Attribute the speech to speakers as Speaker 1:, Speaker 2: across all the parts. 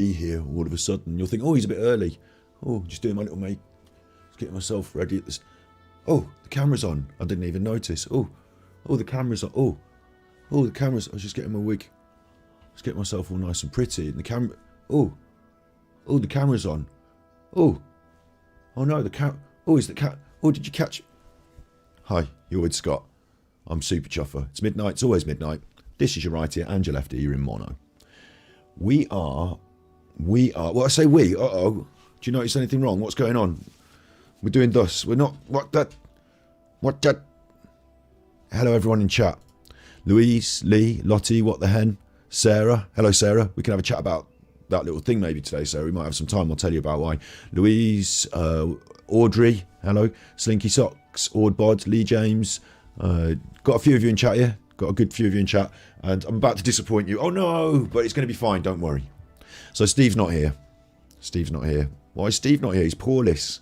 Speaker 1: be here all of a sudden. You'll think, oh, he's a bit early. Oh, just doing my little make, just getting myself ready at this. Oh, the camera's on. I didn't even notice. Oh, the camera's on. Oh, the camera's. I was just getting my wig. Just getting myself all nice and pretty. And the camera. Oh, the camera's on. Oh no, the cam. Oh, is the cat? Oh, did you catch? Hi, you're with Scott. I'm Super Chuffer. It's midnight. It's always midnight. This is your right ear and your left ear. You're in mono. We are. Well, I say we. Do you notice anything wrong? What's going on? We're doing thus. We're not. What that? Hello, everyone in chat. Louise, Lee, Lottie, what the hen? Sarah. Hello, Sarah. We can have a chat about that little thing maybe today, Sarah. We might have some time. I'll tell you about why. Louise, Audrey. Hello. Slinky Socks, Ordbod, Lee James. Got a few of you in chat here. Got a good few of you in chat. And I'm about to disappoint you. Oh, no. But it's going to be fine. Don't worry. So Steve's not here. Steve's not here. Why is Steve not here? He's poorless.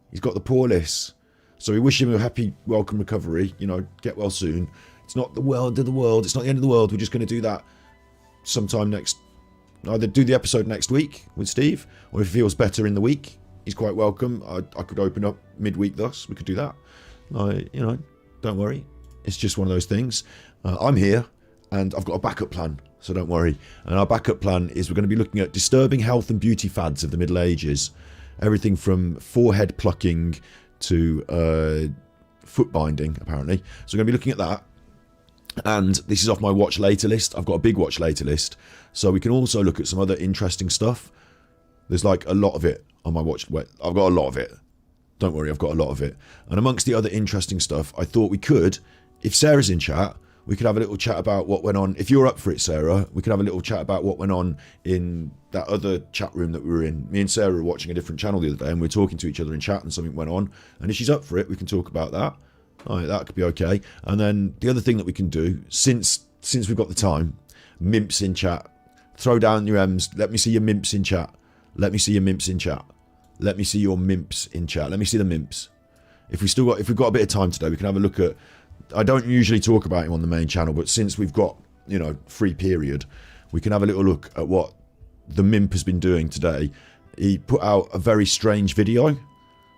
Speaker 1: He's got the poorless. So we wish him a happy, welcome recovery. You know, get well soon. It's not the world of the world. It's not the end of the world. We're just going to do that sometime next. Either do the episode next week with Steve, or if he feels better in the week, he's quite welcome. I could open up midweek thus. We could do that. Don't worry. It's just one of those things. I'm here, and I've got a backup plan. So don't worry. And our backup plan is we're going to be looking at disturbing health and beauty fads of the Middle Ages. Everything from forehead plucking to foot binding, apparently. So we're going to be looking at that. And this is off my watch later list. I've got a big watch later list. So we can also look at some other interesting stuff. There's like a lot of it on my watch. I've got a lot of it. Don't worry, I've got a lot of it. And amongst the other interesting stuff, I thought we could, if Sarah's in chat, we could have a little chat about what went on. If you're up for it, Sarah, we could have a little chat about what went on in that other chat room that we were in. Me and Sarah were watching a different channel the other day, and we were talking to each other in chat, and something went on. And if she's up for it, we can talk about that. All right, that could be okay. And then the other thing that we can do, since we've got the time, mimps in chat. Throw down your M's. Let me see your mimps in chat. Let me see your mimps in chat. Let me see your mimps in chat. Let me see the mimps. If we've got a bit of time today, we can have a look at. I don't usually talk about him on the main channel, but since we've got, free period, we can have a little look at what the Mimp has been doing today. He put out a very strange video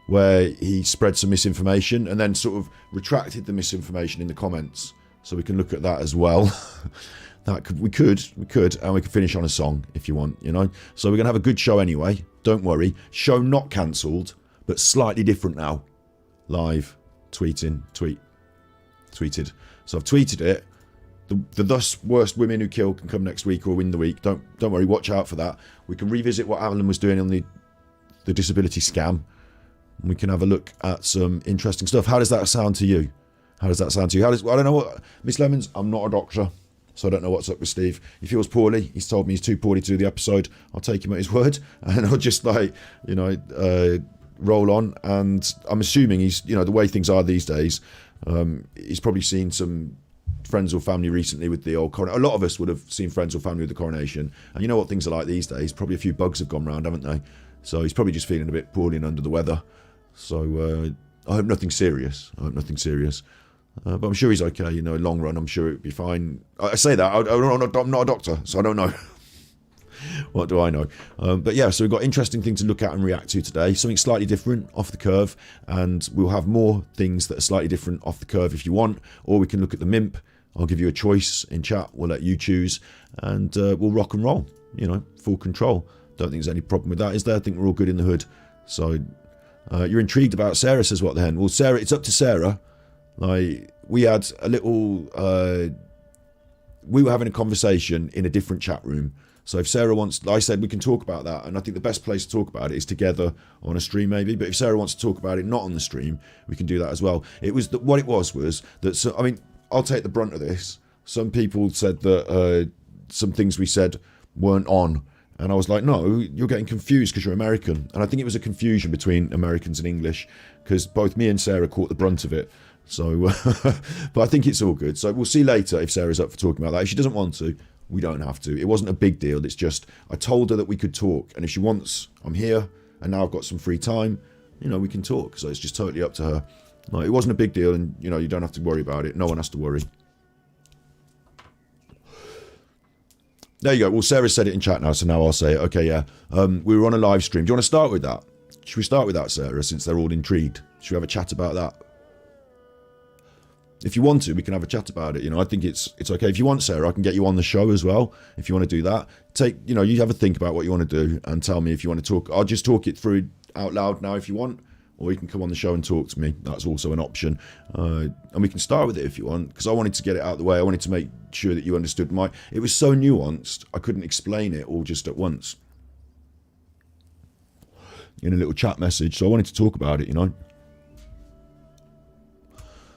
Speaker 1: where he spread some misinformation and then sort of retracted the misinformation in the comments. So we can look at that as well. We could, and we could finish on a song if you want, So we're going to have a good show anyway. Don't worry. Show not cancelled, but slightly different now. Live, tweeted. So I've tweeted it. The thus worst women who kill can come next week or win the week. Don't worry, watch out for that. We can revisit what Alan was doing on the disability scam. And we can have a look at some interesting stuff. How does that sound to you? I don't know what Miss Lemons. I'm not a doctor, so I don't know what's up with Steve. He feels poorly. He's told me he's too poorly to do the episode. I'll take him at his word, and I'll just roll on. And I'm assuming he's the way things are these days. He's probably seen some friends or family recently with the old coronation. A lot of us would have seen friends or family with the coronation. And you know what things are like these days. Probably a few bugs have gone round, haven't they? So he's probably just feeling a bit poorly and under the weather. So I hope nothing serious. But I'm sure he's okay. Long run, I'm sure it'd be fine. I say that. I'm not a doctor, so I don't know. What do I know? But yeah, so we've got interesting things to look at and react to today. Something slightly different, off the curve. And we'll have more things that are slightly different off the curve if you want. Or we can look at the Mimp. I'll give you a choice in chat. We'll let you choose. And we'll rock and roll. Full control. Don't think there's any problem with that, is there? I think we're all good in the hood. So you're intrigued about Sarah, says what the hen. Well, Sarah, it's up to Sarah. We had a little. We were having a conversation in a different chat room. So if Sarah wants, I said we can talk about that, and I think the best place to talk about it is together on a stream maybe. But if Sarah wants to talk about it not on the stream, we can do that as well. It was what it was that. So, I mean, I'll take the brunt of this. Some people said that some things we said weren't on, and I was like, no, you're getting confused because you're American. And I think it was a confusion between Americans and English, because both me and Sarah caught the brunt of it. So, but I think it's all good. So we'll see later if Sarah's up for talking about that. If she doesn't want to, we don't have to. It wasn't a big deal. It's just I told her that we could talk, and if she wants, I'm here, and now I've got some free time. We can talk. So it's just totally up to her. It wasn't a big deal, and you don't have to worry about it. No one has to worry. There you go. Well, Sarah said it in chat now, so now I'll say it. Okay, yeah. We were on a live stream. Do you want to start with that? Should we start with that, Sarah, since they're all intrigued? Should we have a chat about that? If you want to, we can have a chat about it. You know, I think it's okay. If you want, Sarah, I can get you on the show as well. If you want to do that, you have a think about what you want to do and tell me if you want to talk. I'll just talk it through out loud now if you want, or you can come on the show and talk to me. That's also an option. And we can start with it if you want, because I wanted to get it out of the way. I wanted to make sure that you understood it was so nuanced, I couldn't explain it all just at once in a little chat message. So I wanted to talk about it, you know.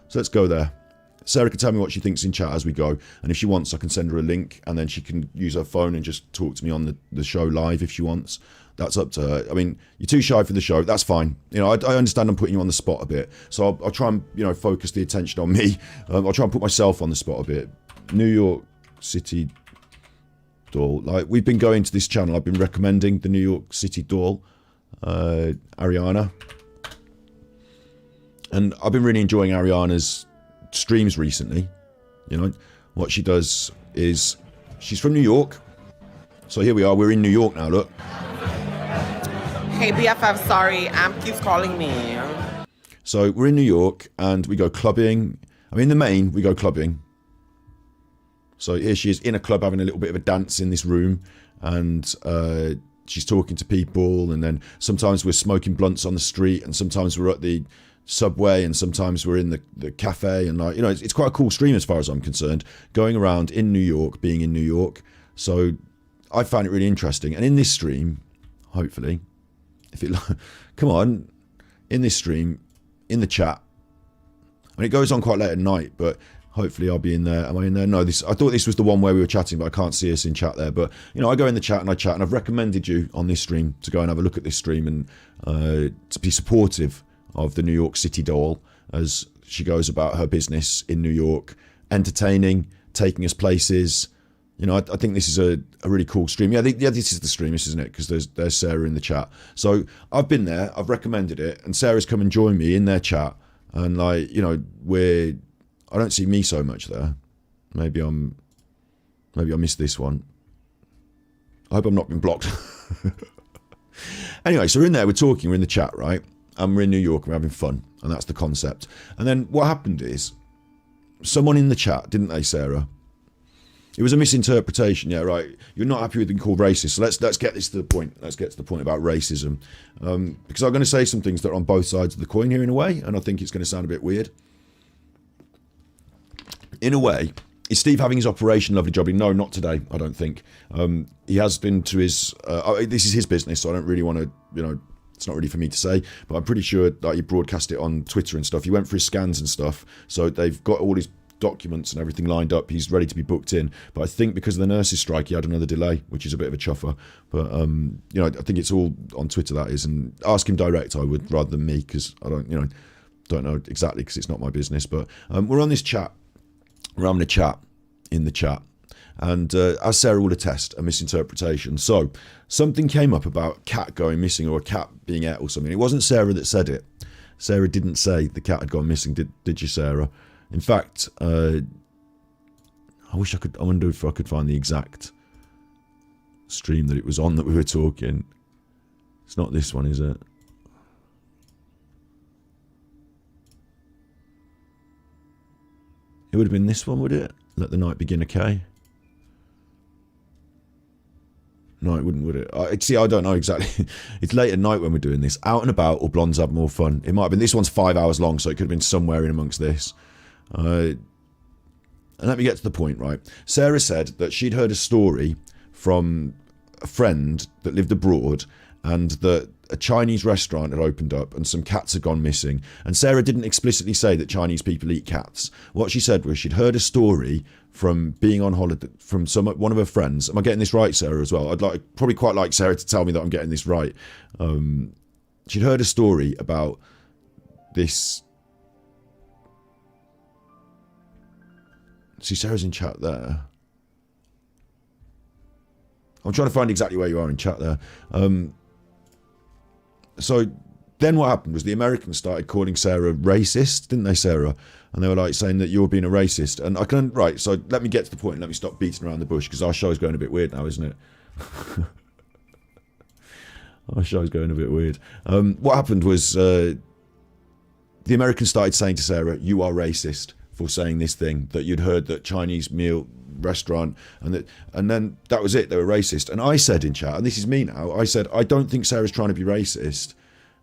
Speaker 1: So let's go there. Sarah can tell me what she thinks in chat as we go. And if she wants, I can send her a link and then she can use her phone and just talk to me on the show live if she wants. That's up to her. I mean, you're too shy for the show. That's fine. You know, I understand I'm putting you on the spot a bit. So I'll try and, focus the attention on me. I'll try and put myself on the spot a bit. New York City doll. Like, we've been going to this channel. I've been recommending the New York City doll, Ariana. And I've been really enjoying Ariana's streams recently. You know, what she does is, she's from New York. So here we are, we're in New York now, look.
Speaker 2: Hey BFF, sorry, Amp keeps calling me.
Speaker 1: So we're in New York and we go clubbing. I mean, in the main, we go clubbing. So here she is in a club having a little bit of a dance in this room. And she's talking to people. And then sometimes we're smoking blunts on the street. And sometimes we're at the subway, and sometimes we're in the cafe, and it's quite a cool stream as far as I'm concerned, going around in New York, being in New York. So I found it really interesting. And in this stream, hopefully, come on, in this stream, in the chat, and it goes on quite late at night, but hopefully I'll be in there. Am I in there? No, I thought this was the one where we were chatting, but I can't see us in chat there. But I go in the chat and I chat, and I've recommended you on this stream to go and have a look at this stream and to be supportive of the New York City doll as she goes about her business in New York, entertaining, taking us places. I think this is a really cool stream. Yeah, this is the stream, isn't it? Because there's Sarah in the chat. So I've been there, I've recommended it, and Sarah's come and joined me in their chat. And I don't see me so much there. Maybe I missed this one. I hope I'm not been blocked. Anyway, so we're in there, we're talking, we're in the chat, right? And we're in New York and we're having fun, and that's the concept. And then what happened is, someone in the chat, didn't they, Sarah? It was a misinterpretation, yeah, right. You're not happy with being called racist, so let's get this to the point. Let's get to the point about racism, because I'm going to say some things that are on both sides of the coin here in a way, and I think it's going to sound a bit weird. In a way, is Steve having his operation? Lovely job. No, not today. I don't think. He has been to his. This is his business, so I don't really want to, it's not really for me to say, but I'm pretty sure that he broadcast it on Twitter and stuff. He went for his scans and stuff, so they've got all his documents and everything lined up. He's ready to be booked in, but I think because of the nurses' strike, he had another delay, which is a bit of a chuffer. But I think it's all on Twitter, that is, and ask him direct, I would, rather than me, because I don't know exactly, because it's not my business. But we're on this chat. We're having a chat in the chat. And as Sarah will attest, a misinterpretation. So something came up about a cat going missing or a cat being ate or something. It wasn't Sarah that said it. Sarah didn't say the cat had gone missing, did you, Sarah? In fact, I wonder if I could find the exact stream that it was on that we were talking. It's not this one, is it? It would have been this one, would it? Let the night begin, okay? No, it wouldn't, would it? See, I don't know exactly. It's late at night when we're doing this. Out and about, or Blondes Have More Fun. It might have been, this one's 5 hours long, so it could have been somewhere in amongst this. And let me get to the point, right? Sarah said that she'd heard a story from a friend that lived abroad, and that a Chinese restaurant had opened up and some cats had gone missing. And Sarah didn't explicitly say that Chinese people eat cats. What she said was she'd heard a story from being on holiday from one of her friends. Am I getting this right, Sarah, as well? I'd probably quite like Sarah to tell me that I'm getting this right. She'd heard a story about this. See, Sarah's in chat there. I'm trying to find exactly where you are in chat there. So then what happened was the Americans started calling Sarah racist, didn't they, Sarah? And they were like saying that you're being a racist. And I can, right, so let me get to the point. Let me stop beating around the bush, because our show's going a bit weird now, isn't it? Our show's going a bit weird. What happened was the Americans started saying to Sarah, you are racist for saying this thing, that you'd heard that Chinese meal restaurant, and then that was it, they were racist. And I said in chat, and this is me now, I said, I don't think Sarah's trying to be racist.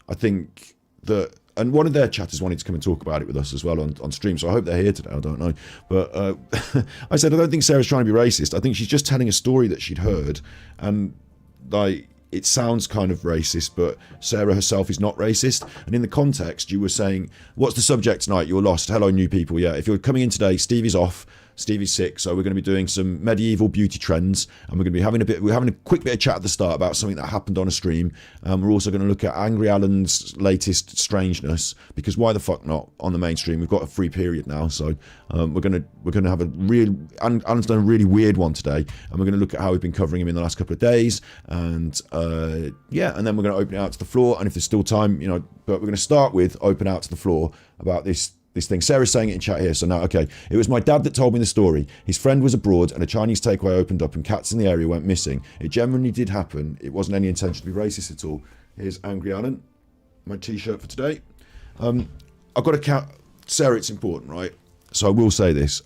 Speaker 1: I think that, and one of their chatters wanted to come and talk about it with us as well on stream, so I hope they're here today, I don't know. But I said, I don't think Sarah's trying to be racist. I think she's just telling a story that she'd heard, and like, it sounds kind of racist, but Sarah herself is not racist. And in the context, you were saying, what's the subject tonight? You're lost. Hello, new people. Yeah, if you're coming in today, Steve is off. Steve is sick, so we're going to be doing some medieval beauty trends, and we're going to be having a quick bit of chat at the start about something that happened on a stream. We're also going to look at Angry Alan's latest strangeness, because why the fuck not on the mainstream? We've got a free period now, so we're going to have a real. Alan's done a really weird one today, and we're going to look at how we've been covering him in the last couple of days, and yeah, and then we're going to open it out to the floor, and if there's still time, you know, but we're going to start with open out to the floor about this thing. Sarah's saying it in chat here, so now, okay. It was my dad that told me the story. His friend was abroad and a Chinese takeaway opened up and cats in the area went missing. It genuinely did happen. It wasn't any intention to be racist at all. Here's Angry Alan, my t-shirt for today. I've got to count, Sarah, it's important, right? So I will say this.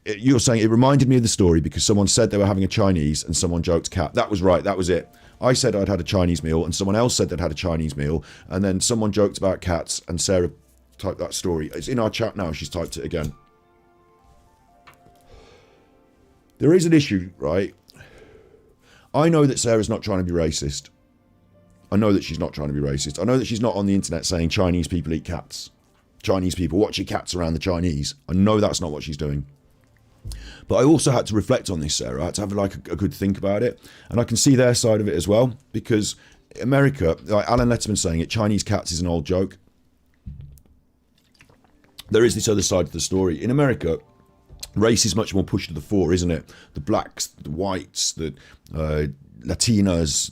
Speaker 1: You're saying it reminded me of the story because someone said they were having a Chinese and someone joked cat. That was right, that was it. I said I'd had a Chinese meal and someone else said they'd had a Chinese meal, and then someone joked about cats and Sarah type that story. It's in our chat now. She's typed it again. There is an issue, right? I know that Sarah's not trying to be racist. I know that she's not trying to be racist. I know that she's not on the internet saying Chinese people eat cats. Chinese people watch your cats around the Chinese. I know that's not what she's doing. But I also had to reflect on this, Sarah. I had to have like a good think about it. And I can see their side of it as well. Because America, like Alan Letterman saying it, Chinese cats is an old joke. There is this other side of the story. In America, race is much more pushed to the fore, isn't it? The blacks, the whites, the Latinos,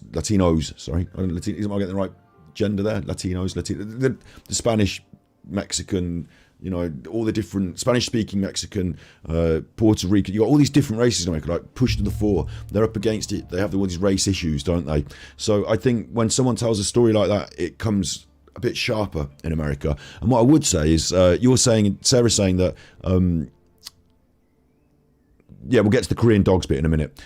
Speaker 1: sorry. Am I getting the right gender there? Latinos, the Spanish, Mexican, you know, all the different Spanish-speaking Mexican, Puerto Rican, you got all these different races in America, like pushed to the fore. They're up against it. They have all these race issues, don't they? So I think when someone tells a story like that, it comes a bit sharper in America. And what I would say is, Sarah's saying that, yeah, we'll get to the Korean dogs bit in a minute.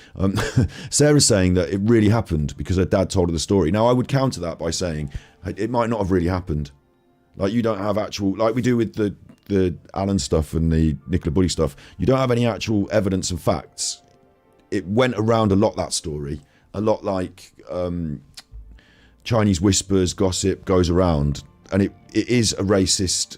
Speaker 1: Sarah's saying that it really happened because her dad told her the story. Now, I would counter that by saying it might not have really happened. Like, you don't have actual, like we do with the Alan stuff and the Nicola Bulley stuff, you don't have any actual evidence and facts. It went around a lot, that story. A lot like Chinese whispers, gossip goes around. And it is a racist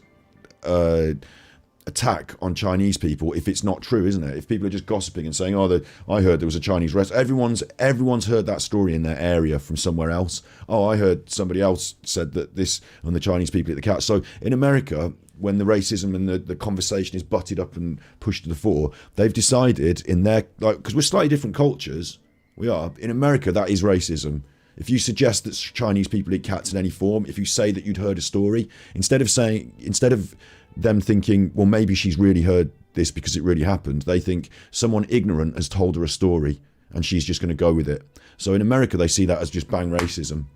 Speaker 1: attack on Chinese people if it's not true, isn't it? If people are just gossiping and saying, oh, I heard there was a Chinese restaurant. Everyone's heard that story in their area from somewhere else. Oh, I heard somebody else said that this, and the Chinese people eat the cat. So in America, when the racism and the conversation is butted up and pushed to the fore, they've decided in their, like, because we're slightly different cultures, we are. In America, that is racism. If you suggest that Chinese people eat cats in any form, if you say that you'd heard a story, instead of them thinking, well, maybe she's really heard this because it really happened, they think someone ignorant has told her a story and she's just going to go with it. So in America, they see that as just bang racism.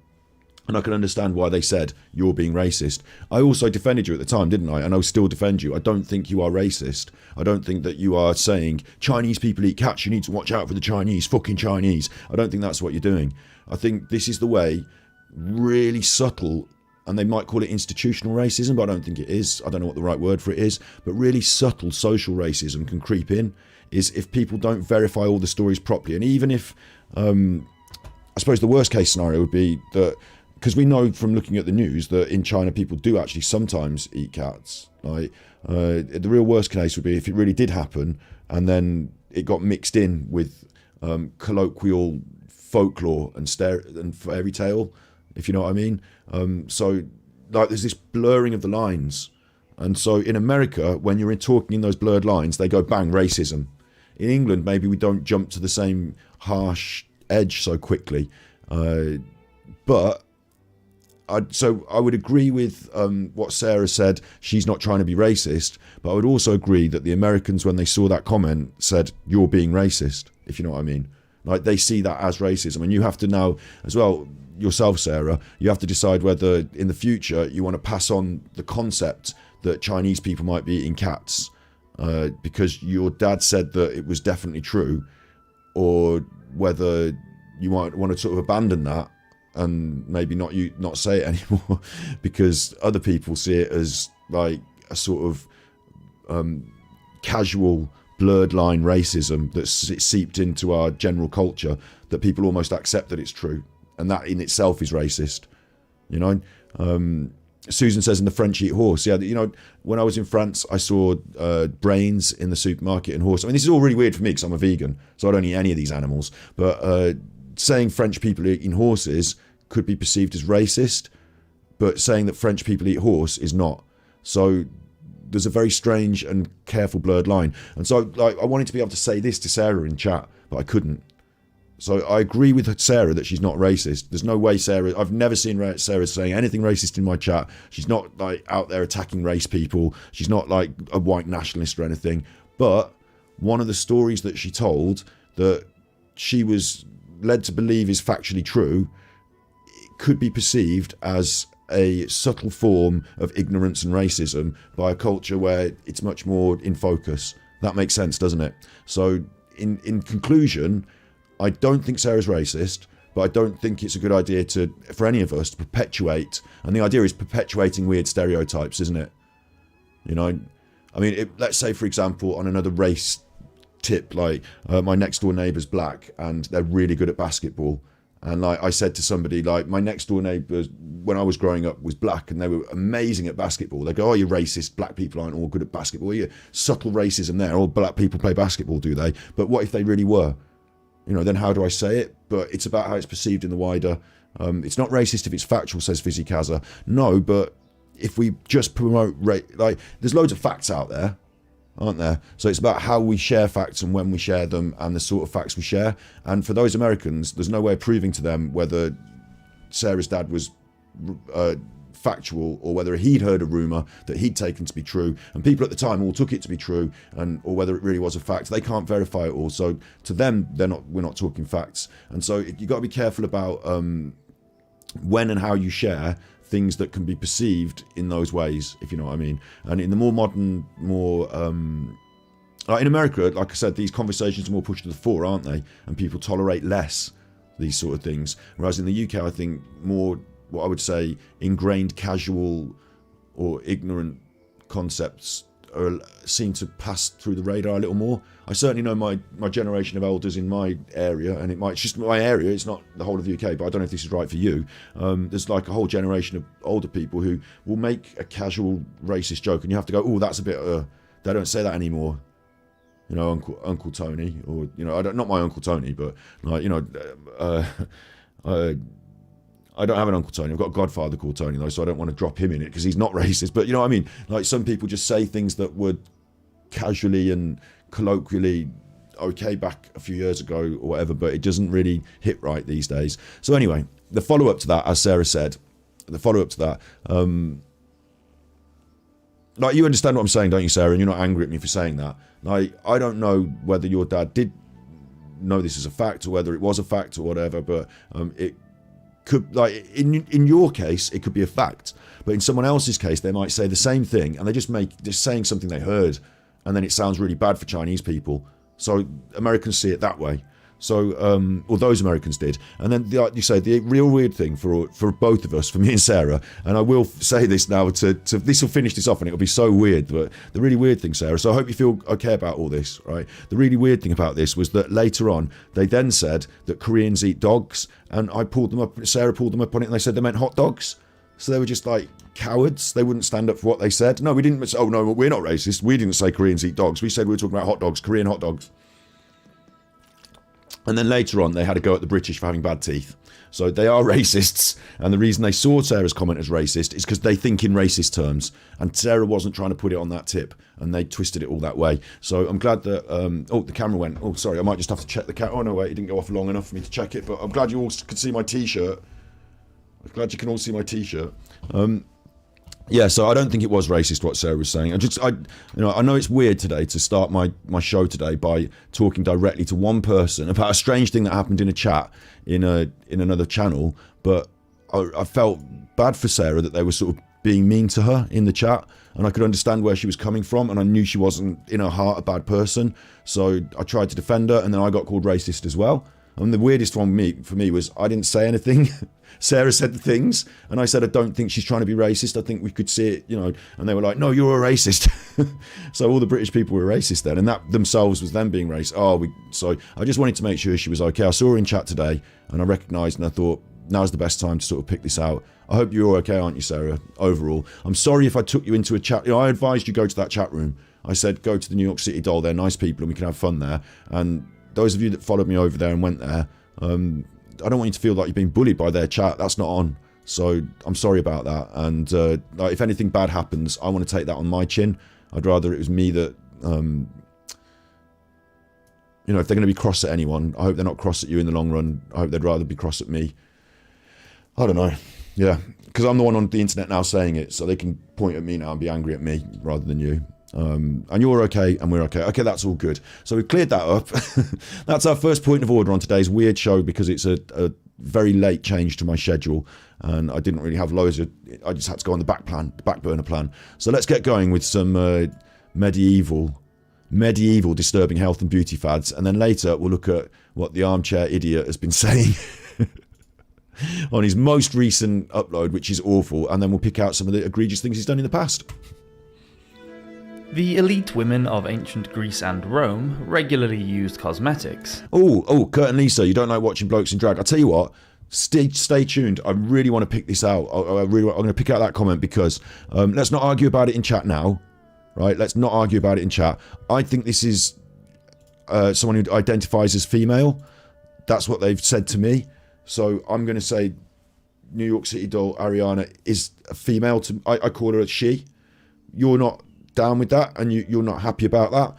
Speaker 1: And I can understand why they said, you're being racist. I also defended you at the time, didn't I? And I'll still defend you. I don't think you are racist. I don't think that you are saying, Chinese people eat cats, you need to watch out for the Chinese, fucking Chinese. I don't think that's what you're doing. I think this is the way, really subtle, and they might call it institutional racism, but I don't think it is. I don't know what the right word for it is. But really subtle social racism can creep in, is if people don't verify all the stories properly. And even if, I suppose the worst case scenario would be that, because we know from looking at the news that in China people do actually sometimes eat cats. Like, the real worst case would be if it really did happen and then it got mixed in with colloquial folklore and fairy tale, if you know what I mean. So like there's this blurring of the lines. And so in America, when you're talking in those blurred lines, they go bang, racism. In England, maybe we don't jump to the same harsh edge so quickly. But So I would agree with what Sarah said. She's not trying to be racist, but I would also agree that the Americans, when they saw that comment, said, you're being racist, if you know what I mean. Like, they see that as racism. And you have to now, as well, yourself, Sarah, you have to decide whether in the future you want to pass on the concept that Chinese people might be eating cats because your dad said that it was definitely true, or whether you might want to sort of abandon that and maybe not say it anymore because other people see it as like a sort of casual blurred line racism that's seeped into our general culture, that people almost accept that it's true, and that in itself is racist, you know. Susan says, in the French eat horse. Yeah, you know, when I was in France, I saw brains in the supermarket and horse. I mean, this is all really weird for me because I'm a vegan, so I don't eat any of these animals. But saying French people eating horses could be perceived as racist, but saying that French people eat horse is not. So there's a very strange and careful blurred line. And so like, I wanted to be able to say this to Sarah in chat, but I couldn't. So I agree with Sarah that she's not racist. There's no way I've never seen Sarah saying anything racist in my chat. She's not like out there attacking race people. She's not like a white nationalist or anything. But one of the stories that she told that she was led to believe is factually true, it could be perceived as a subtle form of ignorance and racism by a culture where it's much more in focus. That makes sense, doesn't it? So in conclusion, I don't think Sarah's racist, but I don't think it's a good idea for any of us to perpetuate, and the idea is perpetuating weird stereotypes, isn't it? You know, I mean, let's say, for example, on another race tip, like my next door neighbour's black and they're really good at basketball. And like I said to somebody, like my next door neighbour, when I was growing up, was black and they were amazing at basketball. They go, oh, you're racist. Black people aren't all good at basketball. You're subtle racism there. All black people play basketball, do they? But what if they really were? You know, then how do I say it? But it's about how it's perceived in the wider. It's not racist if it's factual, says Fizzy Kaza. No, but if we just promote like there's loads of facts out there, aren't there? So it's about how we share facts and when we share them and the sort of facts we share. And for those Americans, there's no way of proving to them whether Sarah's dad was factual or whether he'd heard a rumour that he'd taken to be true, and people at the time all took it to be true, or whether it really was a fact. They can't verify it all. So to them, we're not talking facts. And so you got to be careful about when and how you share things that can be perceived in those ways, if you know what I mean. And in the more modern, like in America, like I said, these conversations are more pushed to the fore, aren't they? And people tolerate less these sort of things. Whereas in the UK, I think more, what I would say, ingrained casual or ignorant concepts seem to pass through the radar a little more. I certainly know my generation of elders in my area, and it's just my area, it's not the whole of the UK, but I don't know if this is right for you. There's like a whole generation of older people who will make a casual racist joke and you have to go, oh, that's a bit, they don't say that anymore. You know, Uncle Tony, or, you know, not my Uncle Tony, but like, you know, I don't have an Uncle Tony. I've got a godfather called Tony, though, so I don't want to drop him in it because he's not racist. But you know what I mean? Like, some people just say things that were casually and colloquially okay back a few years ago or whatever, but it doesn't really hit right these days. So anyway, the follow-up to that, as Sarah said, like, you understand what I'm saying, don't you, Sarah? And you're not angry at me for saying that. Like, I don't know whether your dad did know this as a fact or whether it was a fact or whatever, but it could, like, in your case, it could be a fact, but in someone else's case, they might say the same thing and they just saying something they heard, and then it sounds really bad for Chinese people. So Americans see it that way. So, or those Americans did. And then, like you say, the real weird thing for both of us, for me and Sarah, and I will say this now to this will finish this off and it'll be so weird, but the really weird thing, Sarah, so I hope you feel okay about all this, right? The really weird thing about this was that later on, they then said that Koreans eat dogs, and I pulled them up, Sarah pulled them up on it, and they said they meant hot dogs. So they were just like cowards. They wouldn't stand up for what they said. No, we didn't say, oh no, we're not racist. We didn't say Koreans eat dogs. We said we were talking about hot dogs, Korean hot dogs. And then later on, they had a go at the British for having bad teeth. So they are racists. And the reason they saw Sarah's comment as racist is because they think in racist terms. And Sarah wasn't trying to put it on that tip. And they twisted it all that way. So I'm glad that... oh, the camera went. Oh, sorry, I might just have to check the camera. Oh, no, wait, it didn't go off long enough for me to check it. But I'm glad you all could see my T-shirt. I'm glad you can all see my t-shirt. Yeah, so I don't think it was racist what Sarah was saying. I know it's weird today to start my show today by talking directly to one person about a strange thing that happened in a chat in another channel, but I felt bad for Sarah that they were sort of being mean to her in the chat, and I could understand where she was coming from, and I knew she wasn't in her heart a bad person, so I tried to defend her, and then I got called racist as well. And the weirdest one for me was I didn't say anything. Sarah said the things, and I said I don't think she's trying to be racist. I think we could see it, and they were like, no, you're a racist. So all the British people were racist then, and that themselves was them being racist. So I just wanted to make sure she was okay. I saw her in chat today, and I recognised, and I thought, now's the best time to sort of pick this out. I hope you're okay, aren't you, Sarah, overall? I'm sorry if I took you into a chat. I advised you go to that chat room. I said, go to the New York City Doll. They're nice people and we can have fun there. And those of you that followed me over there and went there, I don't want you to feel like you're being bullied by their chat. That's not on. So I'm sorry about that. And if anything bad happens, I want to take that on my chin. I'd rather it was me that... if they're going to be cross at anyone, I hope they're not cross at you in the long run. I hope they'd rather be cross at me. I don't know. Yeah, because I'm the one on the internet now saying it, so they can point at me now and be angry at me rather than you. And you're okay, and we're okay. Okay, that's all good. So we've cleared that up. That's our first point of order on today's weird show, because it's a very late change to my schedule, and I didn't really have loads of... I just had to go on the back burner plan. So let's get going with some medieval disturbing health and beauty fads, and then later we'll look at what the armchair idiot has been saying on his most recent upload, which is awful, and then we'll pick out some of the egregious things he's done in the past.
Speaker 3: The elite women of ancient Greece and Rome regularly used cosmetics.
Speaker 1: Oh, Kurt and Lisa, you don't like watching blokes in drag. I'll tell you what, stay tuned. I really want to pick this out. I'm going to pick out that comment because let's not argue about it in chat now. Right, let's not argue about it in chat. I think this is someone who identifies as female. That's what they've said to me. So I'm going to say New York City Doll Ariana is a female. I call her a she. You're not down with that, and you're not happy about that.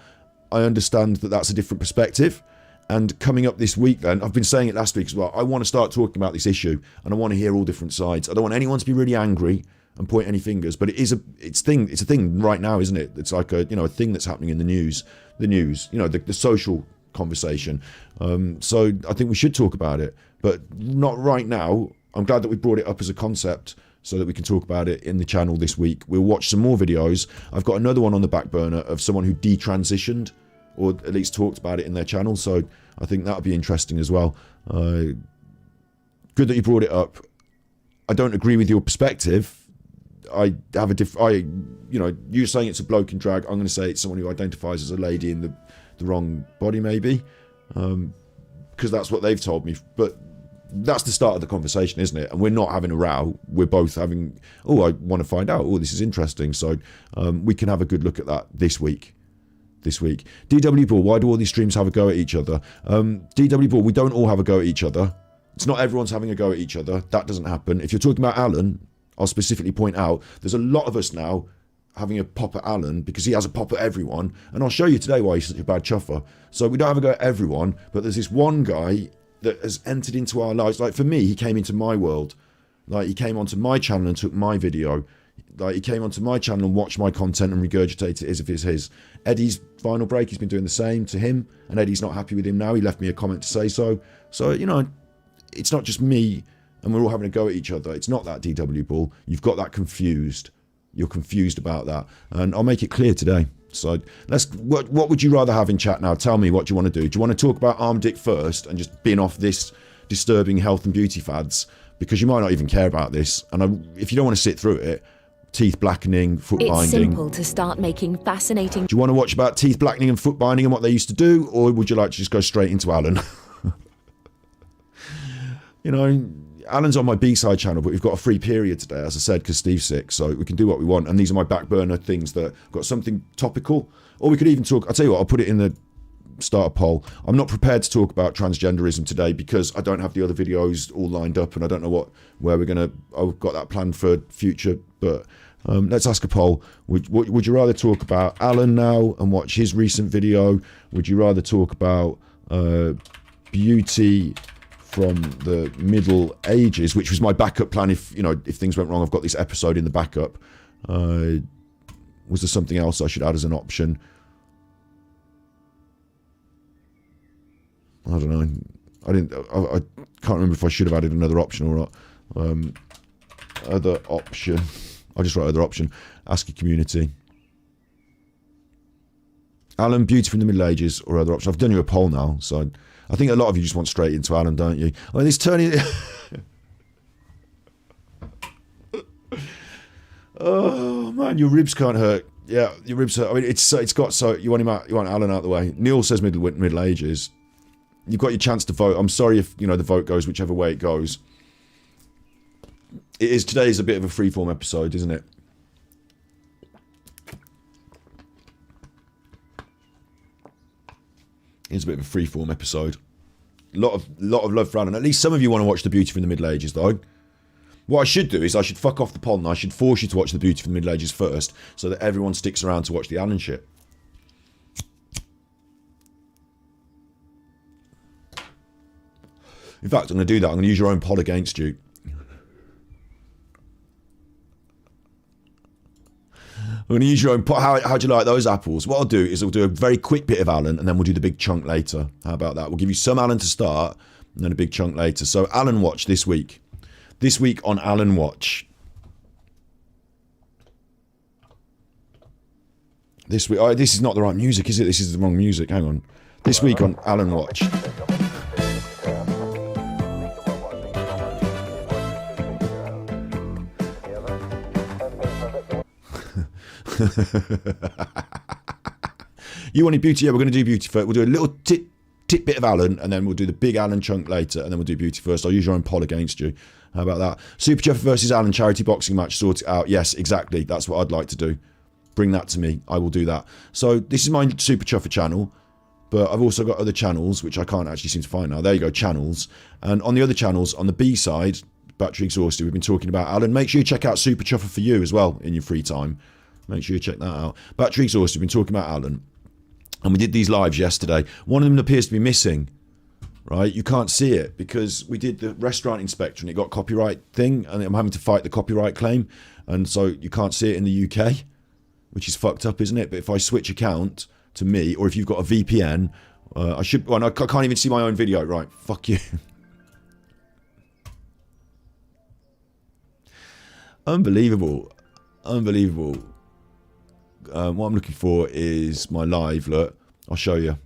Speaker 1: I understand that that's a different perspective. And coming up this week then, I've been saying it last week as well, I want to start talking about this issue, and I want to hear all different sides. I don't want anyone to be really angry and point any fingers, but it's a thing right now, isn't it? It's like a thing that's happening in the news, the social conversation. So I think we should talk about it, but not right now. I'm glad that we brought it up as a concept so that we can talk about it in the channel this week. We'll watch some more videos. I've got another one on the back burner of someone who detransitioned, or at least talked about it in their channel, so I think that'll be interesting as well. Good that you brought it up. I don't agree with your perspective. I have you're saying it's a bloke in drag. I'm going to say it's someone who identifies as a lady in the wrong body, maybe, because that's what they've told me. But that's the start of the conversation, isn't it? And we're not having a row. We're both having, I want to find out. This is interesting. So we can have a good look at that this week. DW Ball, why do all these streams have a go at each other? DW Ball, we don't all have a go at each other. It's not everyone's having a go at each other. That doesn't happen. If you're talking about Alan, I'll specifically point out there's a lot of us now having a pop at Alan because he has a pop at everyone, and I'll show you today why he's such a bad chuffer. So we don't have a go at everyone, but there's this one guy that has entered into our lives. Like for me, he came into my world. Like he came onto my channel and took my video. Like he came onto my channel and watched my content and regurgitated it as if it's his. Eddie's final break, he's been doing the same to him, and Eddie's not happy with him now. He left me a comment to say so. So, it's not just me and we're all having a go at each other. It's not that, DW Ball. You've got that confused. You're confused about that. And I'll make it clear today. So what would you rather have in chat now? Tell me what you want to do. Do you want to talk about arm dick first and just bin off this disturbing health and beauty fads? Because you might not even care about this. And if you don't want to sit through it, teeth blackening, foot binding.
Speaker 4: It's simple to start making fascinating...
Speaker 1: Do you want to watch about teeth blackening and foot binding and what they used to do? Or would you like to just go straight into Alan? Alan's on my B-side channel, but we've got a free period today, as I said, because Steve's sick, so we can do what we want. And these are my back burner things that got something topical. Or we could even talk... I'll tell you what, I'll put it in the start poll. I'm not prepared to talk about transgenderism today because I don't have the other videos all lined up, and I don't know where we're going to... I've got that planned for future, but let's ask a poll. Would you rather talk about Alan now and watch his recent video? Would you rather talk about beauty from the Middle Ages, which was my backup plan. If things went wrong, I've got this episode in the backup. Was there something else I should add as an option? I don't know. I can't remember if I should have added another option or not. Other option. I'll just write other option. Ask your community. Alan, beauty from the Middle Ages or other option. I've done you a poll now, so I think a lot of you just want straight into Alan, don't you? I mean, it's turning. Oh man, your ribs can't hurt. Yeah, your ribs hurt. I mean, it's got so you want him out. You want Alan out of the way. Neil says Middle Ages. You've got your chance to vote. I'm sorry if the vote goes whichever way it goes. Today's a bit of a freeform episode, isn't it? It's a bit of a freeform episode. A lot of love for Alan. At least some of you want to watch The Beauty from the Middle Ages, though. What I should do is I should fuck off the poll and I should force you to watch The Beauty from the Middle Ages first, so that everyone sticks around to watch the Alan shit. In fact, I'm going to do that. I'm going to use your own poll against you. I'm going to use your own pot. How do you like those apples? What I'll do is I'll do a very quick bit of Alan and then we'll do the big chunk later. How about that? We'll give you some Alan to start and then a big chunk later. So Alan Watch this week. This week on Alan Watch. This week. Oh, this is not the right music, is it? This is the wrong music. Hang on. This week on Alan Watch. You wanted beauty? Yeah, we're going to do beauty first. We'll do a little tit bit of Alan, and then we'll do the big Alan chunk later, and then we'll do beauty first. I'll use your own poll against you. How about that? Super Chuffer versus Alan charity boxing match. Sort it out. Yes, exactly. That's what I'd like to do. Bring that to me. I will do that. So this is my Super Chuffer channel, but I've also got other channels which I can't actually seem to find now. There you go, channels. And on the other channels, on the B side, Battery Exhausted, we've been talking about Alan. Make sure you check out Super Chuffer for you as well in your free time. Make sure you check that out. Battery Exhausted, we've been talking about Alan. And we did these lives yesterday. One of them appears to be missing, right? You can't see it because we did the restaurant inspector and it got copyright thing, and I'm having to fight the copyright claim. And so you can't see it in the UK, which is fucked up, isn't it? But if I switch account to me, or if you've got a VPN, I should... Well, I can't even see my own video. Right, fuck you. Unbelievable. Unbelievable. What I'm looking for is my live. Look, I'll show you.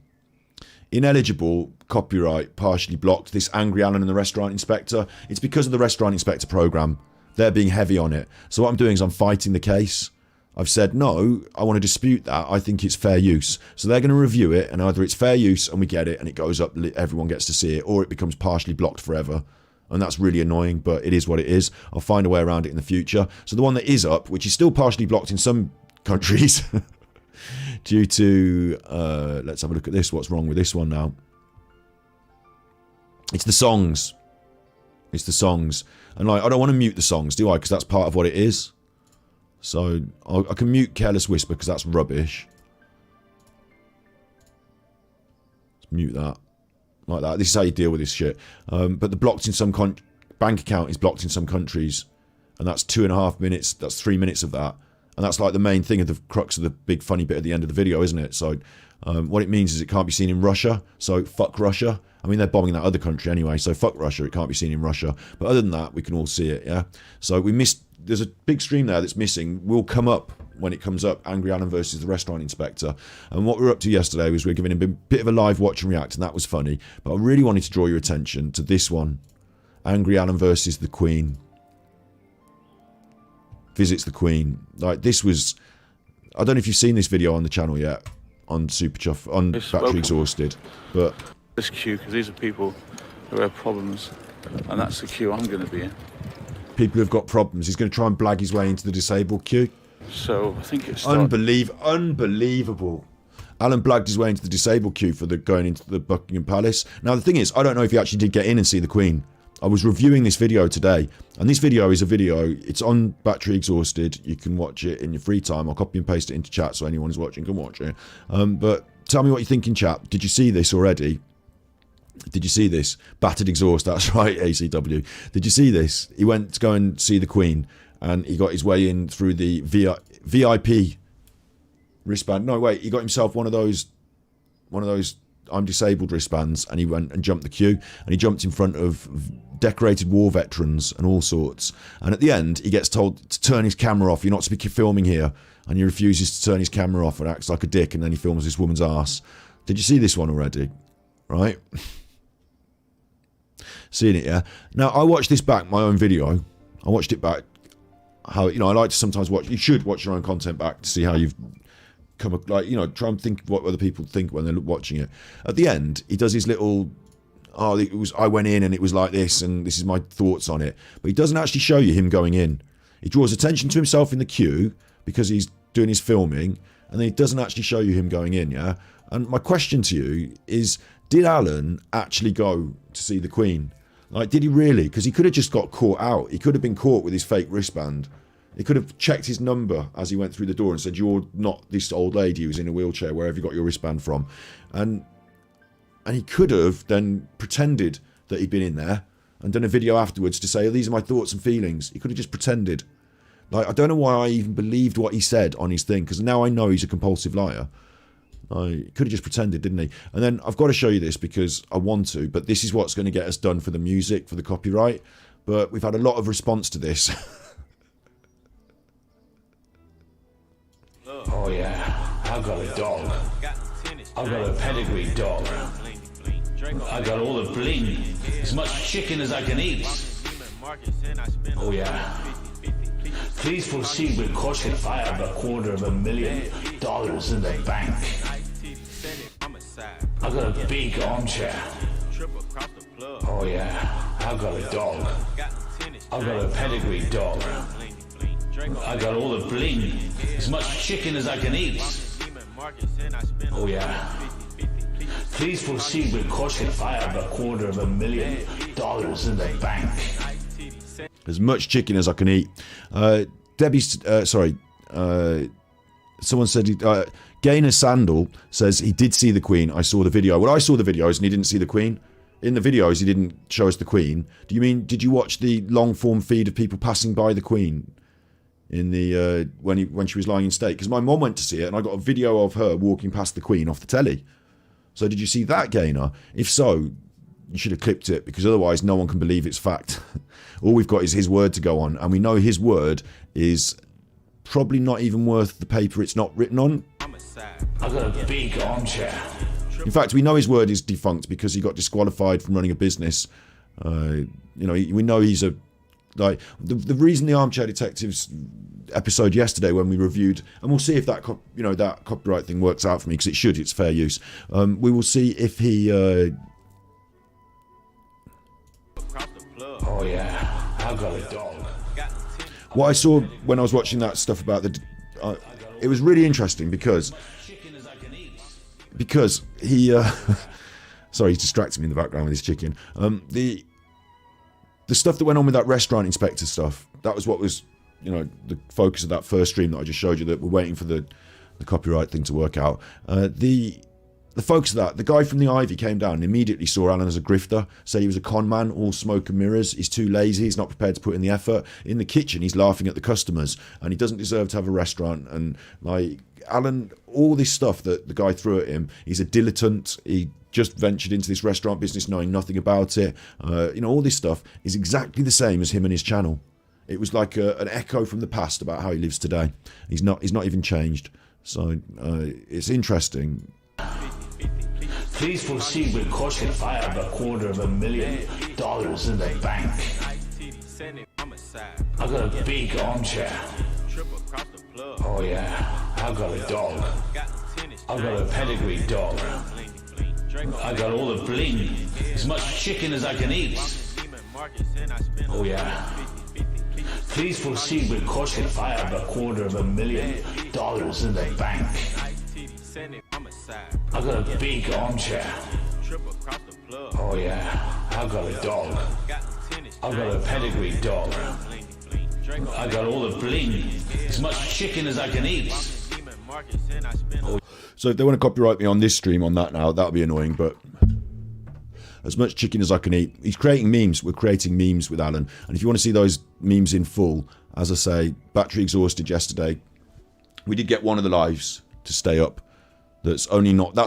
Speaker 1: Ineligible, copyright, partially blocked. This Angry Alan and the Restaurant Inspector. It's because of the Restaurant Inspector program. They're being heavy on it. So what I'm doing is I'm fighting the case. I've said, no, I want to dispute that. I think it's fair use. So they're going to review it, and either it's fair use and we get it and it goes up, everyone gets to see it, or it becomes partially blocked forever. And that's really annoying, but it is what it is. I'll find a way around it in the future. So the one that is up, which is still partially blocked in some countries due to let's have a look at this. What's wrong with this one now? It's the songs. It's the songs. And like, I don't want to mute the songs, do I? Because that's part of what it is. So I can mute Careless Whisper because that's rubbish. Let's mute that. Like that. This is how you deal with this shit. But the blocked in some bank account is blocked in some countries, and that's 2.5 minutes. That's 3 minutes of that. And that's like the main thing of the crux of the big funny bit at the end of the video, isn't it? So what it means is it can't be seen in Russia. So fuck Russia. I mean, they're bombing that other country anyway. So fuck Russia. It can't be seen in Russia. But other than that, we can all see it, yeah? So we missed... There's a big stream there that's missing. Will come up when it comes up. Angry Alan versus the Restaurant Inspector. And what we were up to yesterday was we were giving him a bit of a live watch and react, and that was funny. But I really wanted to draw your attention to this one. Angry Alan versus the Queen. Visits the Queen. Like, this was... I don't know if you've seen this video on the channel yet, on Super Chuff, on Battery Exhausted, but...
Speaker 5: This queue, because these are people who have problems, and that's the queue I'm going to be in.
Speaker 1: People who've got problems. He's going to try and blag his way into the disabled queue.
Speaker 5: So, I think it's...
Speaker 1: Unbelievable. Alan blagged his way into the disabled queue for the going into the Buckingham Palace. Now, the thing is, I don't know if he actually did get in and see the Queen. I was reviewing this video today, and this video is a video. It's on Battery Exhausted. You can watch it in your free time. I'll copy and paste it into chat so anyone who's watching can watch it. But tell me what you think in chat. Did you see this already? Did you see this? Battered exhaust, that's right, ACW. Did you see this? He went to go and see the Queen, and he got his way in through the VIP wristband. No, wait, he got himself one of those I'm disabled wristbands, and he went and jumped the queue, and he jumped in front of decorated war veterans and all sorts. And at the end, he gets told to turn his camera off. You're not to be filming here. And he refuses to turn his camera off and acts like a dick, and then he films this woman's ass. Did you see this one already? Right? Seen it, yeah? Now, I watched this back, my own video. I watched it back. How, you know, I like to sometimes watch, you should watch your own content back to see how you've come, like, you know, try and think what other people think when they're watching it. At the end, he does his little, oh, it was, I went in and it was like this, and this is my thoughts on it. But he doesn't actually show you him going in. He draws attention to himself in the queue because he's doing his filming, and then he doesn't actually show you him going in, yeah? And my question to you is, did Alan actually go to see the Queen? Like, did he really? Because he could have just got caught out. He could have been caught with his fake wristband. He could have checked his number as he went through the door and said, you're not this old lady who's in a wheelchair, where have you got your wristband from? And he could have then pretended that he'd been in there and done a video afterwards to say, oh, these are my thoughts and feelings. He could have just pretended. Like, I don't know why I even believed what he said on his thing, because now I know he's a compulsive liar. He could have just pretended, didn't he? And then I've got to show you this because I want to, but this is what's going to get us done for the music, for the copyright. But we've had a lot of response to this.
Speaker 6: Oh yeah, I've got a dog. I've got a pedigree dog. I got all the bling, as much chicken as I can eat. Oh yeah. Please proceed with caution fire of $250,000 in the bank. I got a big armchair. Oh yeah, I got a dog. I got a pedigree dog. I got all the bling, as much chicken as I can eat. Oh yeah. Please proceed with caution fire of $250,000 in the bank.
Speaker 1: As much chicken as I can eat. Someone said, Gainer Sandal says he did see the Queen. I saw the video. Well, I saw the videos and he didn't see the Queen. In the videos, he didn't show us the Queen. Do you mean, did you watch the long form feed of people passing by the Queen in the when she was lying in state? Because my mum went to see it and I got a video of her walking past the Queen off the telly. So did you see that, Gainer? If so, you should have clipped it, because otherwise no one can believe it's fact. All we've got is his word to go on, and we know his word is probably not even worth the paper it's not written on.
Speaker 6: I got a big armchair.
Speaker 1: In fact, we know his word is defunct because he got disqualified from running a business. You know, we know he's a, like, the reason the Armchair Detectives episode yesterday when we reviewed, and we'll see if that that copyright thing works out for me, because it should, it's fair use. We will see if he
Speaker 6: oh yeah, I've got a dog.
Speaker 1: What I saw when I was watching that stuff about the it was really interesting because he sorry, he's distracting me in the background with his chicken. The stuff that went on with that restaurant inspector stuff, that was what was, you know, the focus of that first stream that I just showed you, that we're waiting for the copyright thing to work out. The focus of that, the guy from the Ivy came down and immediately saw Alan as a grifter, said he was a con man, all smoke and mirrors, he's too lazy, he's not prepared to put in the effort. In the kitchen, he's laughing at the customers, and he doesn't deserve to have a restaurant. And, like, Alan, all this stuff that the guy threw at him, he's a dilettante, he just ventured into this restaurant business knowing nothing about it. You know, all this stuff is exactly the same as him and his channel. It was like an echo from the past about how he lives today. He's not even changed. So it's interesting.
Speaker 6: Please proceed with caution fire of $250,000 in the bank. I got a big armchair. Oh yeah, I got a dog. I got a pedigree dog. I got all the bling, as much chicken as I can eat. Oh yeah. Please proceed with caution fire of $250,000 in the bank. I got a big armchair. Oh yeah, I got a dog. I got a pedigree dog. I got all the bling, as much chicken as I can eat.
Speaker 1: So if they want to copyright me on this stream on that now, that'll be annoying, but as much chicken as I can eat. He's creating memes. We're creating memes with Alan. And if you want to see those memes in full, as I say, battery exhausted yesterday. We did get one of the lives to stay up. That's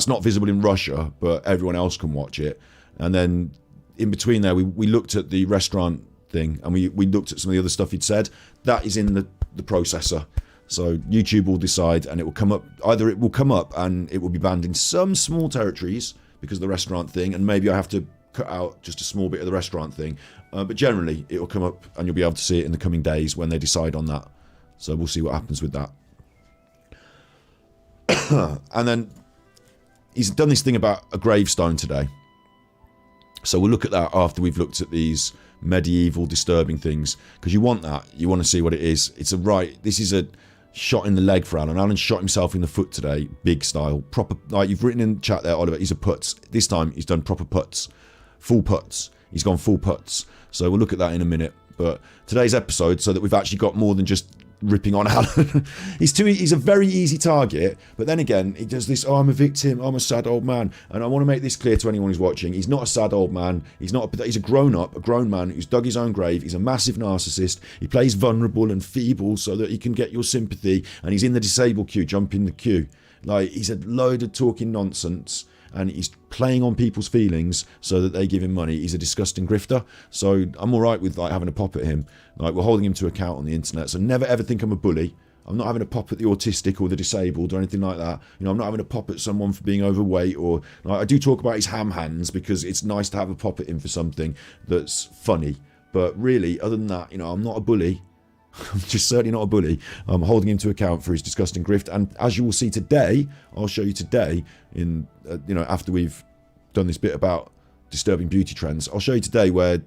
Speaker 1: not visible in Russia, but everyone else can watch it. And then in between there, we looked at the restaurant thing, and we looked at some of the other stuff he'd said. That is in the processor. So YouTube will decide, and it will come up. Either it will come up and it will be banned in some small territories because of the restaurant thing, and maybe I have to cut out just a small bit of the restaurant thing. But generally, it will come up, and you'll be able to see it in the coming days when they decide on that. So we'll see what happens with that. And then he's done this thing about a gravestone today. So we'll look at that after we've looked at these medieval disturbing things, because you want that. You want to see what it is. This is a shot in the leg for Alan. Alan shot himself in the foot today, big style, proper. Like you've written in the chat there, Oliver, he's a putz. This time he's done proper putz, full putz. He's gone full putz. So we'll look at that in a minute. But today's episode, so that we've actually got more than just ripping on Alan. He's a very easy target, but then again, he does this, I'm a victim, I'm a sad old man. And I want to make this clear to anyone who's watching. He's not a sad old man. He's a grown man who's dug his own grave. He's a massive narcissist. He plays vulnerable and feeble so that he can get your sympathy, and he's in the disabled queue, jump in the queue. Like, he's a load of talking nonsense, and he's playing on people's feelings so that they give him money. He's a disgusting grifter. So I'm all right with like having a pop at him. Like, we're holding him to account on the internet. So never ever think I'm a bully. I'm not having a pop at the autistic or the disabled or anything like that. You know, I'm not having a pop at someone for being overweight, or like, I do talk about his ham hands because it's nice to have a pop at him for something that's funny. But really, other than that, you know, I'm not a bully. I'm just certainly not a bully. I'm holding him to account for his disgusting grift, and as you will see today, I'll show you today in after we've done this bit about disturbing beauty trends, I'll show you today where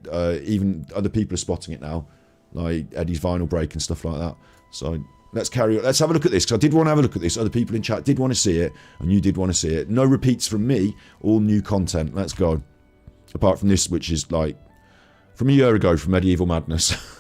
Speaker 1: even other people are spotting it now, like Eddie's vinyl break and stuff like that. So let's carry on. Let's have a look at this, because I did want to have a look at this. Other people in chat did want to see it, and you did want to see it. No repeats from me, all new content. Let's go. Apart from this, which is like from a year ago from Medieval Madness.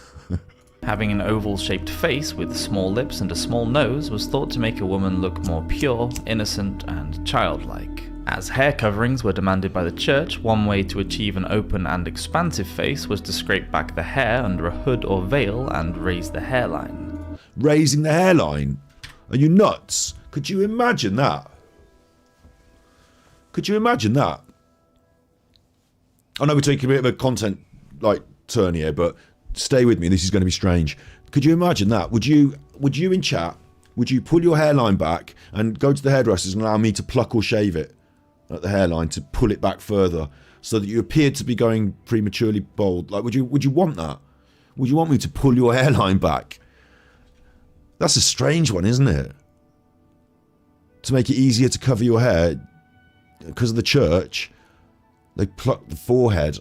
Speaker 3: Having an oval-shaped face with small lips and a small nose was thought to make a woman look more pure, innocent, and childlike. As hair coverings were demanded by the church, one way to achieve an open and expansive face was to scrape back the hair under a hood or veil and raise the hairline.
Speaker 1: Raising the hairline? Are you nuts? Could you imagine that? Could you imagine that? I know we're taking a bit of a content turn here, but stay with me, this is going to be strange. Could you imagine that? Would you in chat, would you pull your hairline back and go to the hairdressers and allow me to pluck or shave it at the hairline to pull it back further so that you appeared to be going prematurely bald? Like, would you want that? Would you want me to pull your hairline back? That's a strange one, isn't it? To make it easier to cover your hair, because of the church, they pluck the forehead.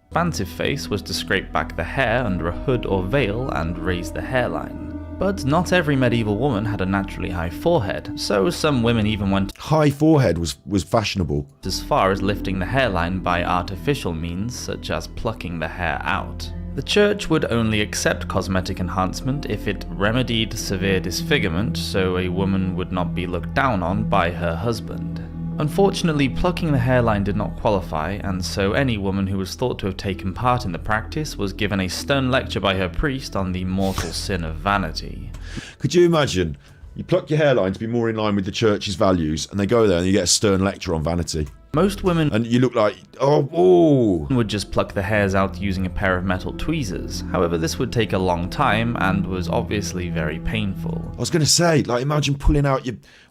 Speaker 3: Expansive face was to scrape back the hair under a hood or veil and raise the hairline. But not every medieval woman had a naturally high forehead, so some women even went
Speaker 1: high forehead was fashionable.
Speaker 3: As far as lifting the hairline by artificial means, such as plucking the hair out. The church would only accept cosmetic enhancement if it remedied severe disfigurement, so a woman would not be looked down on by her husband. Unfortunately, plucking the hairline did not qualify, and so any woman who was thought to have taken part in the practice was given a stern lecture by her priest on the mortal sin of vanity.
Speaker 1: Could you imagine? You pluck your hairline to be more in line with the church's values, and they go there and you get a stern lecture on vanity.
Speaker 3: Most women
Speaker 1: and you look like, would
Speaker 3: just pluck the hairs out using a pair of metal tweezers. However, this would take a long time and was obviously very painful.
Speaker 1: I was going to say, imagine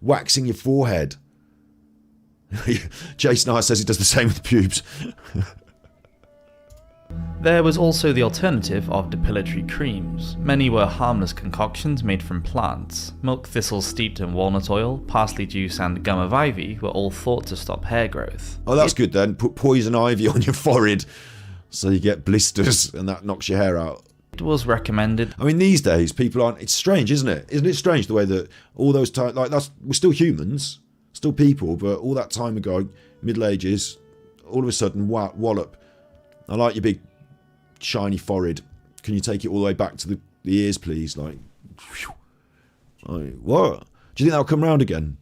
Speaker 1: waxing your forehead. Jason R says he does the same with pubes.
Speaker 3: There was also the alternative of depilatory creams. Many were harmless concoctions made from plants. Milk thistles steeped in walnut oil, parsley juice and gum of ivy were all thought to stop hair growth.
Speaker 1: Oh, that's good then. Put poison ivy on your forehead so you get blisters and that knocks your hair out.
Speaker 3: It was recommended.
Speaker 1: I mean, these days people aren't. It's strange, isn't it? Isn't it strange the way that all those times, we're still humans, still people, but all that time ago, Middle Ages, all of a sudden, wallop. I like your big shiny forehead. Can you take it all the way back to the ears, please? What? Do you think that'll come round again?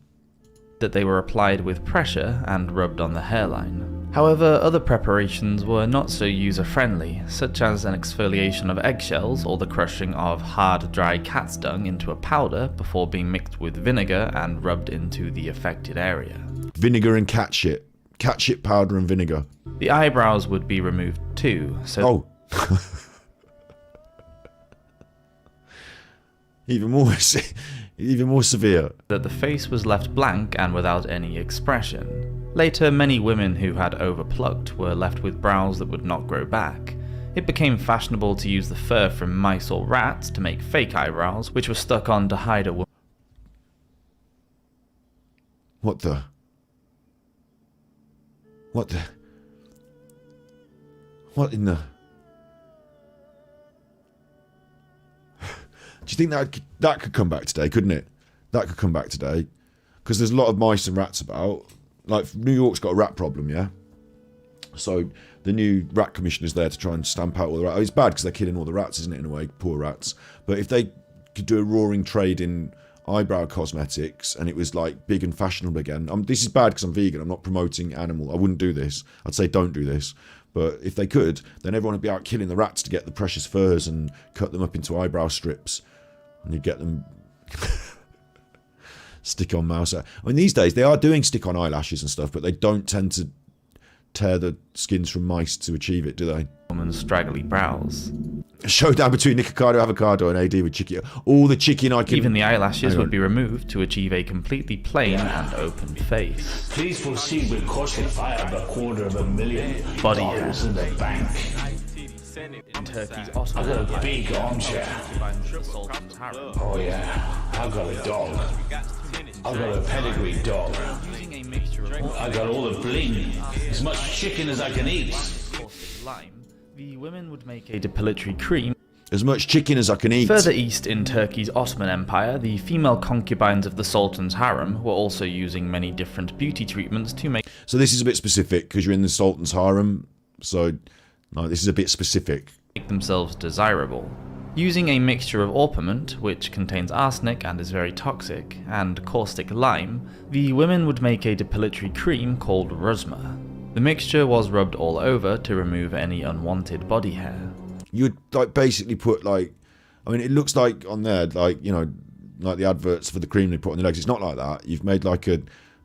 Speaker 3: That they were applied with pressure and rubbed on the hairline. However, other preparations were not so user-friendly, such as an exfoliation of eggshells or the crushing of hard, dry cat's dung into a powder before being mixed with vinegar and rubbed into the affected area.
Speaker 1: Vinegar and cat shit. Cat shit powder and vinegar.
Speaker 3: The eyebrows would be removed too, so...
Speaker 1: Oh. Even more severe.
Speaker 3: That the face was left blank and without any expression. Later, many women who had overplucked were left with brows that would not grow back. It became fashionable to use the fur from mice or rats to make fake eyebrows, which were stuck on to hide a woman.
Speaker 1: What the? What in the... Do you think that could come back today, couldn't it? That could come back today. Because there's a lot of mice and rats about. Like, New York's got a rat problem, yeah? So the new rat commissioner's there to try and stamp out all the rats. It's bad because they're killing all the rats, isn't it, in a way? Poor rats. But if they could do a roaring trade in eyebrow cosmetics and it was, like, big and fashionable again. This is bad because I'm vegan. I'm not promoting animal. I wouldn't do this. I'd say don't do this. But if they could, then everyone would be out killing the rats to get the precious furs and cut them up into eyebrow strips. And you'd get them... stick-on mouse. I mean, these days, they are doing stick-on eyelashes and stuff, but they don't tend to tear the skins from mice to achieve it, do they?
Speaker 3: Woman's straggly brows.
Speaker 1: A showdown between Nikocado Avocado and AD with Chicky. All the chicken I can...
Speaker 3: Even the eyelashes would be removed to achieve a completely plain and open face.
Speaker 6: Please proceed with caustic fire of $250,000
Speaker 3: Body hair.
Speaker 6: in the bank.
Speaker 3: In Turkey's
Speaker 6: I got a big armchair.
Speaker 3: harem.
Speaker 6: Oh yeah, I got a dog. I got a pedigree dog.
Speaker 3: Using a mixture of
Speaker 6: I got all the bling. As much chicken as I can eat.
Speaker 3: caustic lime, the women would make a depilatory cream.
Speaker 1: As much chicken as I can eat.
Speaker 3: Further east in Turkey's Ottoman Empire, the female concubines of the Sultan's harem were also using many different beauty treatments to make...
Speaker 1: So this is a bit specific because you're in the Sultan's harem. So, no, this is a bit specific.
Speaker 3: Make themselves desirable. Using a mixture of orpiment, which contains arsenic and is very toxic, and caustic lime, the women would make a depilatory cream called ruzma. The mixture was rubbed all over to remove any unwanted body hair.
Speaker 1: You'd like basically put like, I mean, it looks like on there, like, you know, like the adverts for the cream they put on the legs. It's not like that. You've made like a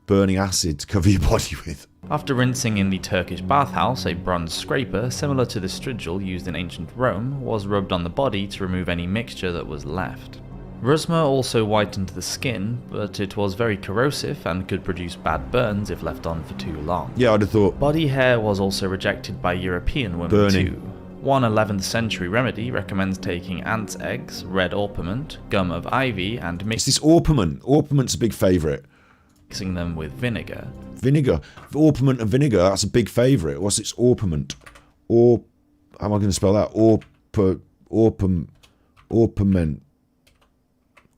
Speaker 1: burning acid to cover your body with.
Speaker 3: After rinsing in the Turkish bathhouse, a bronze scraper, similar to the strigil used in ancient Rome, was rubbed on the body to remove any mixture that was left. Ruzma also whitened the skin, but it was very corrosive and could produce bad burns if left on for too long.
Speaker 1: Yeah, I'd have thought.
Speaker 3: Body hair was also rejected by European women
Speaker 1: Burning.
Speaker 3: too. One 11th century remedy recommends taking ants' eggs, red orpiment, gum of ivy, and
Speaker 1: It's this orpiment. Orpiment's a big favourite.
Speaker 3: mixing them with vinegar.
Speaker 1: Vinegar. Orpiment and vinegar, that's a big favourite. What's its orpiment? How am I going to spell that?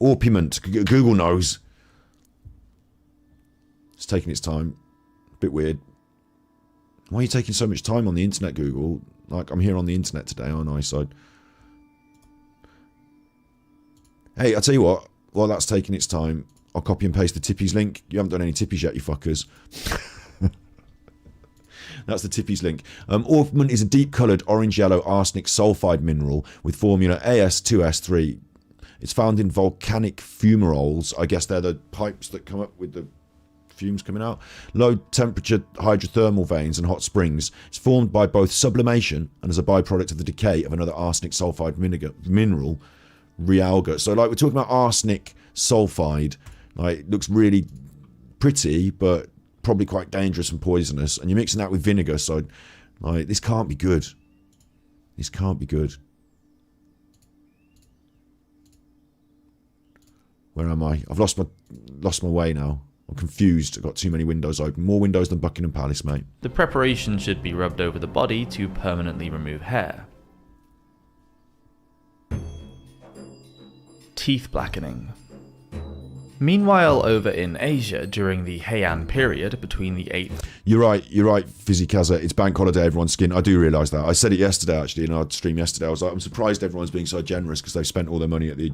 Speaker 1: Orpiment. Google knows. It's taking its time. Bit weird. Why are you taking so much time on the internet, Google? Like, I'm here on the internet today, aren't I? So, hey, I'll tell you what. While that's taking its time, I'll copy and paste the Tippies link. You haven't done any Tippies yet, you fuckers. That's the Tippies link. Orpiment is a deep-coloured orange-yellow arsenic sulfide mineral with formula As2S3. It's found in volcanic fumaroles. I guess they're the pipes that come up with the fumes coming out. Low-temperature hydrothermal veins and hot springs. It's formed by both sublimation and as a byproduct of the decay of another arsenic sulfide mineral, realga. So, like, we're talking about arsenic sulfide. Like, it looks really pretty, but probably quite dangerous and poisonous. And you're mixing that with vinegar, so, like, this can't be good. This can't be good. Where am I? I've lost my way now. I'm confused. I've got too many windows open. More windows than Buckingham Palace, mate.
Speaker 3: The preparation should be rubbed over the body to permanently remove hair. Teeth blackening. Meanwhile, over in Asia, during the Heian period between the 8th...
Speaker 1: You're right, Fizzy Kaza. It's bank holiday, everyone's skin. I do realise that. I said it yesterday, actually, in our stream yesterday. I was like, I'm surprised everyone's being so generous because they've spent all their money at the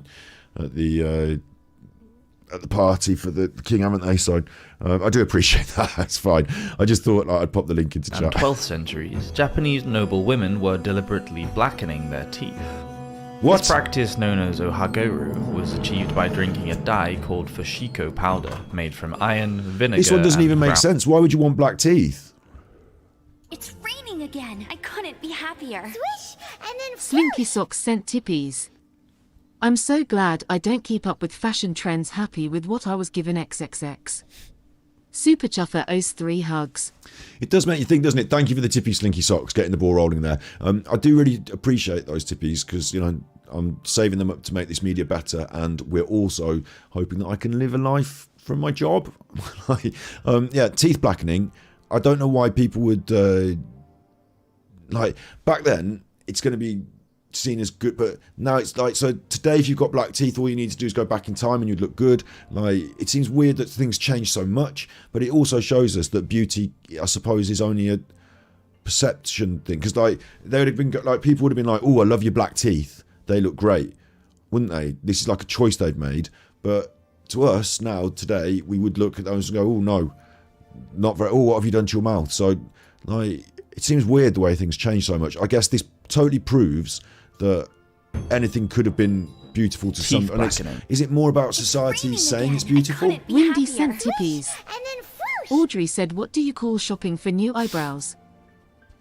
Speaker 1: at the party for the king, haven't they? So I do appreciate that. It's fine. I just thought I'd pop the link into
Speaker 3: and
Speaker 1: chat.
Speaker 3: 12th centuries, Japanese noble women were deliberately blackening their teeth.
Speaker 1: What?
Speaker 3: This practice, known as ohagoru, was achieved by drinking a dye called fushiko powder, made from iron, vinegar,
Speaker 1: This one doesn't
Speaker 3: and
Speaker 1: even make
Speaker 3: ground-
Speaker 1: sense. Why would you want black teeth?
Speaker 7: It's raining again. I couldn't be happier.
Speaker 8: Swish, and then
Speaker 9: Slinky Socks sent tippies. I'm so glad I don't keep up with fashion trends. Happy with what I was given XXX. Super Chuffer owes 3 hugs.
Speaker 1: It does make you think, doesn't it? Thank you for the tippy slinky socks, getting the ball rolling there. I do really appreciate those tippies because, you know, I'm saving them up to make this media better, and we're also hoping that I can live a life from my job. Yeah, teeth blackening. I don't know why people would like back then. It's going to be seen as good, but now it's like, so today if you've got black teeth, all you need to do is go back in time and you'd look good. Like, it seems weird that things change so much, but it also shows us that beauty, I suppose, is only a perception thing, because like they would have been like, people would have been like, oh, I love your black teeth, they look great, wouldn't they? This is like a choice they've made. But to us now today, we would look at those and go, oh no, not very, oh, what have you done to your mouth? So like, it seems weird the way things change so much. I guess this totally proves that anything could have been beautiful to some. And is it more about society saying it's beautiful?
Speaker 9: Windy sent tippies.
Speaker 8: and then whoosh.
Speaker 9: Audrey said, what do you call shopping for new eyebrows?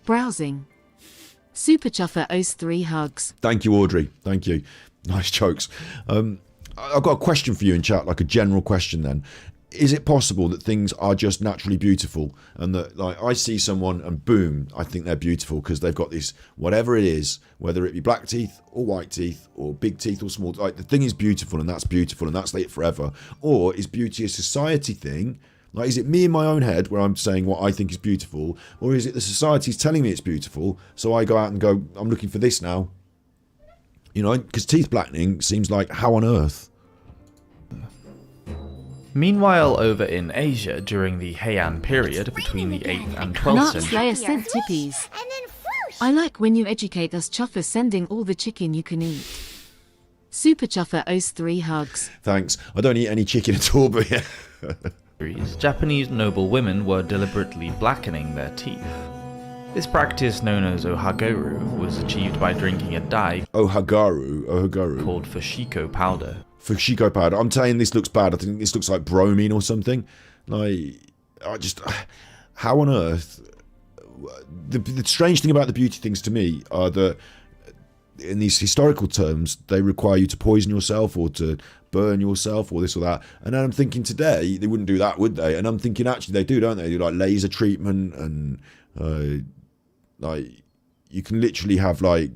Speaker 9: Browsing. Super Chuffer owes 3 hugs.
Speaker 1: Thank you, Audrey. Thank you. Nice jokes. I've got a question for you in chat, like a general question then. Is it possible that things are just naturally beautiful, and that like I see someone and boom, I think they're beautiful because they've got this, whatever it is, whether it be black teeth or white teeth or big teeth or small, like the thing is beautiful and that's it forever? Or is beauty a society thing? Like, is it me in my own head where I'm saying what I think is beautiful, or is it the society's telling me it's beautiful, so I go out and go, I'm looking for this now? You know, because teeth blackening seems like, how on earth?
Speaker 3: Meanwhile, over in Asia, during the Heian period between the 8th and 12th
Speaker 9: Nut
Speaker 3: centuries,
Speaker 9: Slayer sent tippies.
Speaker 8: And then whoosh.
Speaker 9: I like when you educate us. Chuffer sending all the chicken you can eat. Super Chuffer owes 3 hugs.
Speaker 1: Thanks. I don't eat any chicken at all, but yeah.
Speaker 3: Japanese noble women were deliberately blackening their teeth. This practice, known as ohagoru, was achieved by drinking a dye
Speaker 1: Ohagoru.
Speaker 3: called fushiko powder.
Speaker 1: Fushiko powder. I'm saying this looks bad. I think this looks like bromine or something. Like, how on earth? The strange thing about the beauty things to me are that in these historical terms, they require you to poison yourself or to burn yourself or this or that. And then I'm thinking today, they wouldn't do that, would they? And I'm thinking actually they do, don't they? They do like laser treatment and like you can literally have like,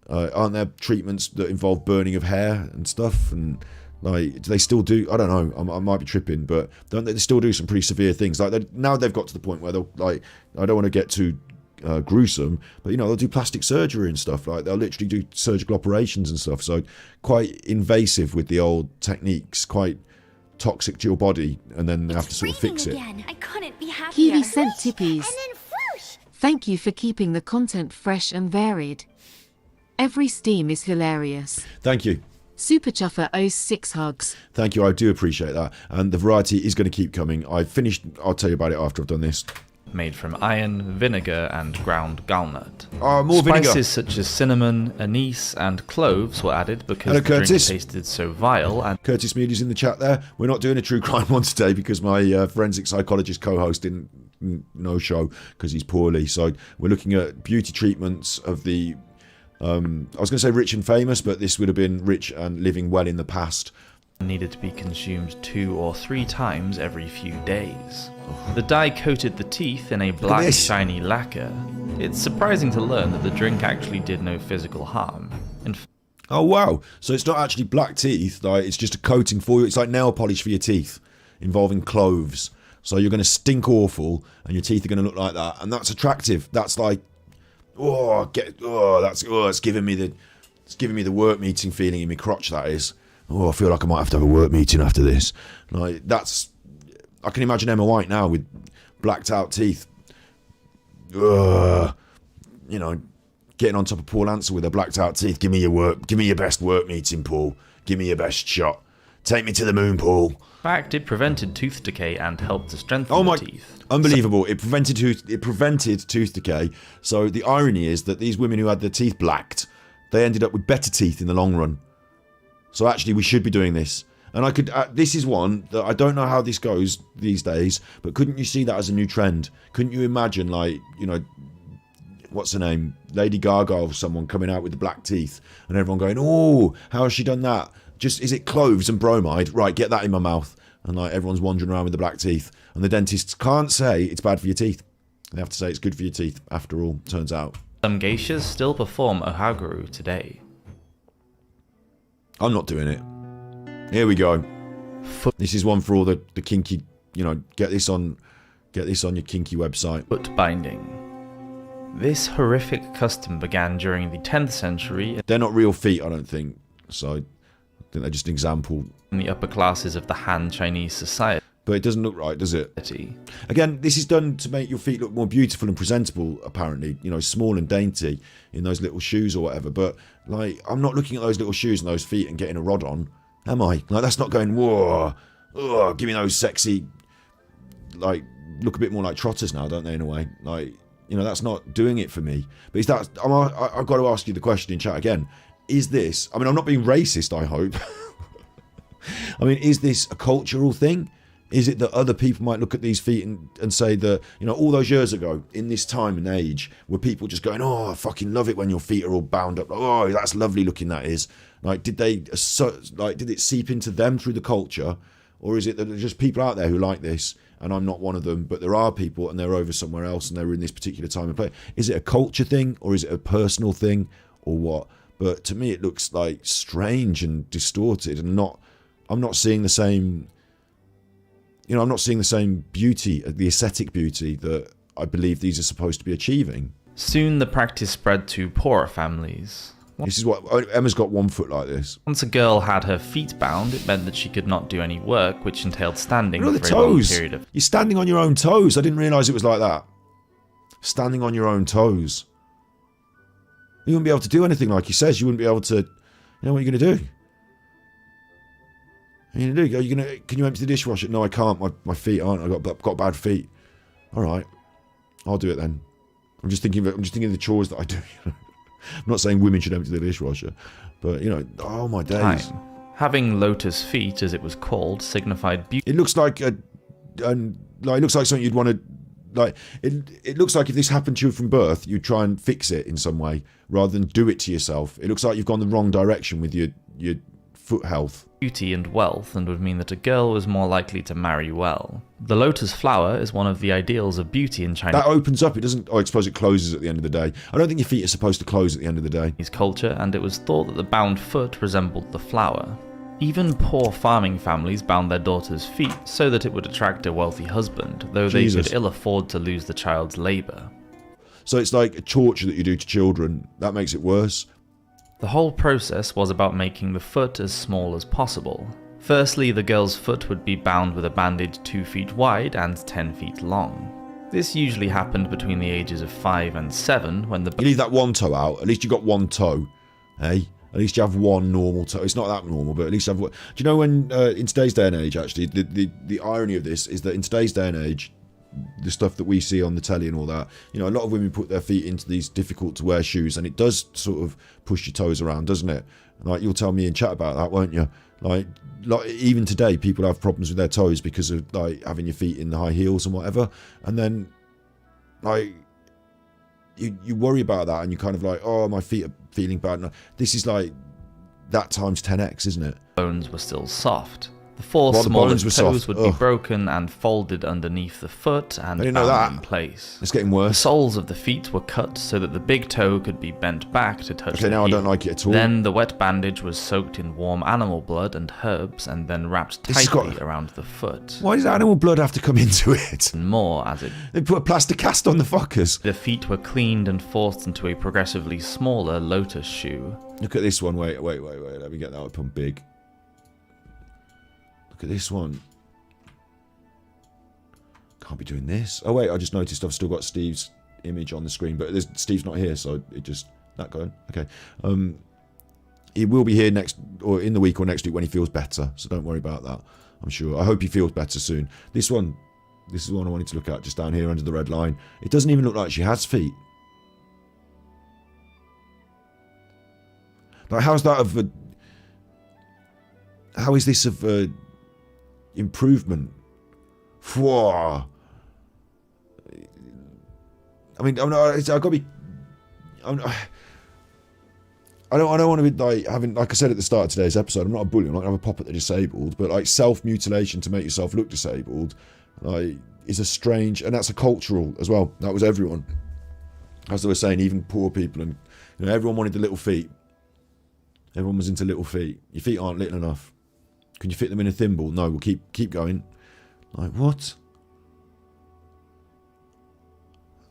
Speaker 1: aren't there treatments that involve burning of hair and stuff? And like, do they still do? I don't know. I might be tripping, but don't they still do some pretty severe things? Like now they've got to the point where they'll like. I don't want to get too gruesome, but you know they'll do plastic surgery and stuff. Like they'll literally do surgical operations and stuff. So quite invasive with the old techniques. Quite toxic to your body, and then they have to sort of fix it.
Speaker 7: Again. I couldn't be happier.
Speaker 9: Kiwi sent tippies.
Speaker 8: And then whoosh.
Speaker 9: Thank you for keeping the content fresh and varied. Every steam is hilarious.
Speaker 1: Thank you.
Speaker 9: Super Chuffer owes 6 hugs.
Speaker 1: Thank you. I do appreciate that, and the variety is going to keep coming. I've finished. I'll tell you about it after I've done this.
Speaker 3: Made from iron, vinegar, and ground gallnut.
Speaker 1: Oh, more vinegar.
Speaker 3: Spices such as cinnamon, anise, and cloves were added because
Speaker 1: Hello,
Speaker 3: the drink
Speaker 1: Curtis.
Speaker 3: tasted so vile, and
Speaker 1: Curtis Meady's in the chat there. We're not doing a true crime one today because my forensic psychologist co-host didn't no show because he's poorly. So we're looking at beauty treatments of the I was going to say rich and famous, but this would have been rich and living well in the past.
Speaker 3: needed to be consumed 2 or 3 times every few days. The dye coated the teeth in a black
Speaker 1: this.
Speaker 3: shiny lacquer. It's surprising to learn that the drink actually did no physical harm.
Speaker 1: Oh wow, so it's not actually black teeth, like it's just a coating for you. It's like nail polish for your teeth involving cloves. So you're going to stink awful and your teeth are going to look like that, and that's attractive. That's like it's giving me the work meeting feeling in my crotch, that is. I feel like I might have to have a work meeting after this. Like that's, I can imagine Emma White now with blacked out teeth. You know, getting on top of Paul Answer with her blacked out teeth. Give me your best work meeting, Paul. Give me your best shot. Take me to the moon, Paul.
Speaker 3: In fact, it prevented tooth decay and helped to strengthen
Speaker 1: Oh
Speaker 3: the
Speaker 1: my,
Speaker 3: teeth.
Speaker 1: unbelievable. It prevented tooth decay. So the irony is that these women who had their teeth blacked, they ended up with better teeth in the long run. So actually we should be doing this. And I could, this is one that I don't know how this goes these days, but couldn't you see that as a new trend? Couldn't you imagine, like, you know, what's her name? Lady Gaga or someone coming out with the black teeth and everyone going, oh, how has she done that? Just, is it cloves and bromide? Right, get that in my mouth. And like everyone's wandering around with the black teeth. And the dentists can't say it's bad for your teeth. They have to say it's good for your teeth, after all, turns out.
Speaker 3: Some geishas still perform ohaguru today.
Speaker 1: I'm not doing it. Here we go. This is one for all the kinky, you know, get this on your kinky website.
Speaker 3: Foot binding. This horrific custom began during the 10th century.
Speaker 1: They're not real feet, I don't think. So I think they're just an example.
Speaker 3: In the upper classes of the Han Chinese society.
Speaker 1: But it doesn't look right, does it? Again, this is done to make your feet look more beautiful and presentable, apparently. You know, small and dainty in those little shoes or whatever. But, like, I'm not looking at those little shoes and those feet and getting a rod on, am I? Like, that's not going, whoa, ugh, give me those sexy, like, look a bit more like trotters now, don't they, in a way? Like, you know, that's not doing it for me. But is that, I've got to ask you the question in chat again. Is this, I mean, I'm not being racist, I hope. I mean, is this a cultural thing? Is it that other people might look at these feet and say that, you know, all those years ago, in this time and age, were people just going, oh, I fucking love it when your feet are all bound up. Like, oh, that's lovely looking, that is. Like, did it seep into them through the culture? Or is it that there's just people out there who like this, and I'm not one of them, but there are people and they're over somewhere else and they're in this particular time and place? Is it a culture thing, or is it a personal thing, or what? But to me, it looks like strange and distorted, and I'm not seeing the same... You know, I'm not seeing the same beauty, the aesthetic beauty that I believe these are supposed to be achieving.
Speaker 3: Soon the practice spread to poorer families.
Speaker 1: This is what Emma's got one foot like this.
Speaker 3: Once a girl had her feet bound, it meant that she could not do any work, which entailed standing
Speaker 1: Look
Speaker 3: for
Speaker 1: at
Speaker 3: a
Speaker 1: the
Speaker 3: very long
Speaker 1: toes.
Speaker 3: period of.
Speaker 1: You're standing on your own toes. I didn't realise it was like that. Standing on your own toes. You wouldn't be able to do anything like he says. You wouldn't be able to. You know what you're going to do? What are you going to do? Can you empty the dishwasher? No, I can't. My feet aren't. I've got bad feet. All right, I'll do it then. I'm just thinking of the chores that I do. You know? I'm not saying women should empty the dishwasher, but you know, oh my days.
Speaker 3: Having lotus feet, as it was called, signified beauty.
Speaker 1: It looks like it looks like something you'd want to. Like it looks like if this happened to you from birth, you'd try and fix it in some way rather than do it to yourself. It looks like you've gone the wrong direction with your foot health.
Speaker 3: Beauty and wealth, and would mean that a girl was more likely to marry well. The lotus flower is one of the ideals of beauty in China.
Speaker 1: That opens up, it doesn't, I suppose it closes at the end of the day. I don't think your feet are supposed to close at the end of the day.
Speaker 3: Culture, and it was thought that the bound foot resembled the flower. Even poor farming families bound their daughters' feet so that it would attract a wealthy husband, though they could ill afford to lose the child's labour.
Speaker 1: So it's like a torture that you do to children. That makes it worse.
Speaker 3: The whole process was about making the foot as small as possible. Firstly, the girl's foot would be bound with a bandage 2 feet wide and 10 feet long. This usually happened between the ages of 5 and 7 when the...
Speaker 1: You leave that one toe out, at least you got one toe, eh? At least you have one normal toe. It's not that normal, but at least you have one. Do you know when, in today's day and age, actually, the irony of this is that in today's day and age, the stuff that we see on the telly and all that, you know, a lot of women put their feet into these difficult to wear shoes, and it does sort of push your toes around, doesn't it? Like, you'll tell me in chat about that, won't you? Like even today, people have problems with their toes because of like having your feet in the high heels and whatever, and then like you worry about that, and you kind of like, oh, my feet are feeling bad. And this is like that times 10x, isn't it?
Speaker 3: Bones were still soft. The four smallest toes would be broken and folded underneath the foot and bound in place.
Speaker 1: It's getting worse.
Speaker 3: The soles of the feet were cut so that the big toe could be bent back to touch the heel.
Speaker 1: I don't like it at all.
Speaker 3: Then the wet bandage was soaked in warm animal blood and herbs and then wrapped tightly around the foot.
Speaker 1: Why does animal blood have to come into it?
Speaker 3: And more as it...
Speaker 1: They put a plaster cast on the fuckers.
Speaker 3: The feet were cleaned and forced into a progressively smaller lotus shoe.
Speaker 1: Look at this one. Wait. Let me get that up on big. Look at this one. Can't be doing this. Oh wait, I just noticed I've still got Steve's image on the screen, but Steve's not here, so it just that going. Okay. he will be here next, or in the week or next week when he feels better. So don't worry about that. I'm sure. I hope he feels better soon. This is the one I wanted to look at, just down here under the red line. It doesn't even look like she has feet. Like, how's that of a... How is this of a improvement? Whoa. I mean, I've got to be... I don't want to be like having, like I said at the start of today's episode, I'm not a bully, I'm not going to have a pop at the disabled, but like self-mutilation to make yourself look disabled, like, is a strange, and that's a cultural as well. That was everyone. As they were saying, even poor people, and you know, everyone wanted the little feet. Everyone was into little feet. Your feet aren't little enough. Can you fit them in a thimble? No, we'll keep going. Like, what?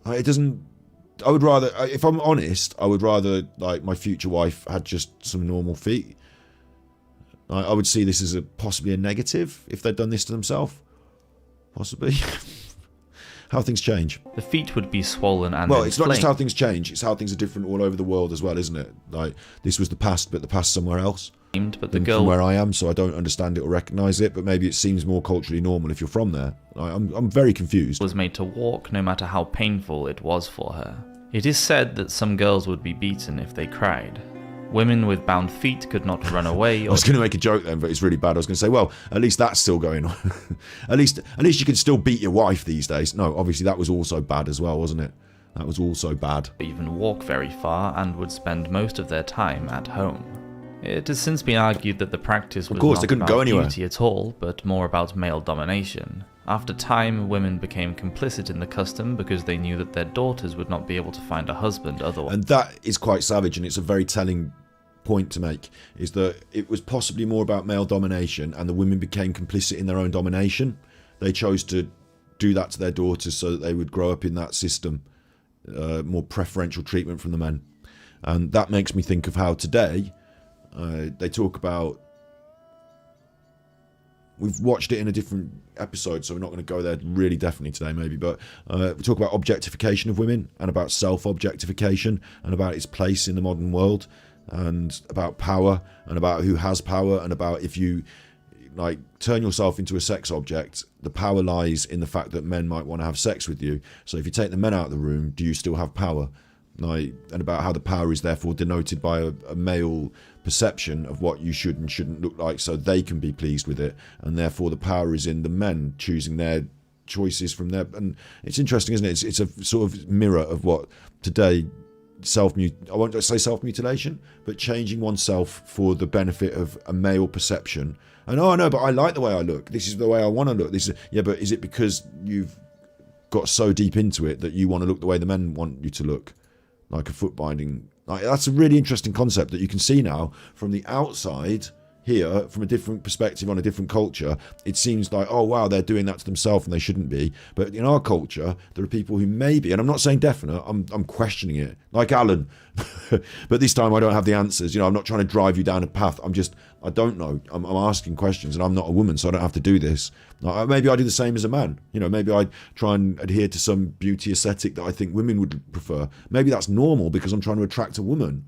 Speaker 1: Like, it doesn't... I would rather, if I'm honest, I would rather, like, my future wife had just some normal feet. Like, I would see this as possibly a negative if they'd done this to themselves. Possibly. How things change.
Speaker 3: The feet would be swollen and
Speaker 1: well, it's not just
Speaker 3: inflamed.
Speaker 1: how things change, it's how things are different all over the world as well, isn't it? Like, this was the past, but the past somewhere else.
Speaker 3: But the
Speaker 1: From
Speaker 3: girl
Speaker 1: where I am, so I don't understand it or recognise it, but maybe it seems more culturally normal if you're from there. I'm very confused.
Speaker 3: was made to walk no matter how painful it was for her. It is said that some girls would be beaten if they cried. Women with bound feet could not run away.
Speaker 1: I was going to make a joke then, but it's really bad. I was going to say, well, at least that's still going on. at least you can still beat your wife these days. No, obviously that was also bad as well, wasn't it? That was also bad.
Speaker 3: Even walk very far and would spend most of their time at home. It has since been argued that the practice was
Speaker 1: Of course,
Speaker 3: not
Speaker 1: they couldn't
Speaker 3: about
Speaker 1: go anywhere.
Speaker 3: beauty at all, but more about male domination. After time, women became complicit in the custom because they knew that their daughters would not be able to find a husband otherwise.
Speaker 1: And that is quite savage, and it's a very telling point to make, is that it was possibly more about male domination, and the women became complicit in their own domination. They chose to do that to their daughters so that they would grow up in that system, more preferential treatment from the men. And that makes me think of how today they talk about... We've watched it in a different episode, so we're not going to go there really definitely today maybe, but we talk about objectification of women and about self-objectification and about its place in the modern world and about power and about who has power and about if you like turn yourself into a sex object, the power lies in the fact that men might want to have sex with you. So if you take the men out of the room, do you still have power? Like, and about how the power is therefore denoted by a male perception of what you should and shouldn't look like so they can be pleased with it, and therefore the power is in the men choosing their choices from their... And it's interesting, isn't it? It's a sort of mirror of what today I won't say self-mutilation, but changing oneself for the benefit of a male perception. And oh no, but I like the way I look, this is the way I want to look, this is... Yeah, but is it because you've got so deep into it that you want to look the way the men want you to look? Like a foot binding. Like, that's a really interesting concept that you can see now from the outside here, from a different perspective on a different culture. It seems like, oh wow, they're doing that to themselves and they shouldn't be. But in our culture, there are people who maybe, and I'm not saying definite, I'm questioning it, like Alan. But this time I don't have the answers. You know, I'm not trying to drive you down a path. I don't know. I'm asking questions, and I'm not a woman, so I don't have to do this. Like, maybe I do the same as a man. You know, maybe I try and adhere to some beauty aesthetic that I think women would prefer. Maybe that's normal because I'm trying to attract a woman.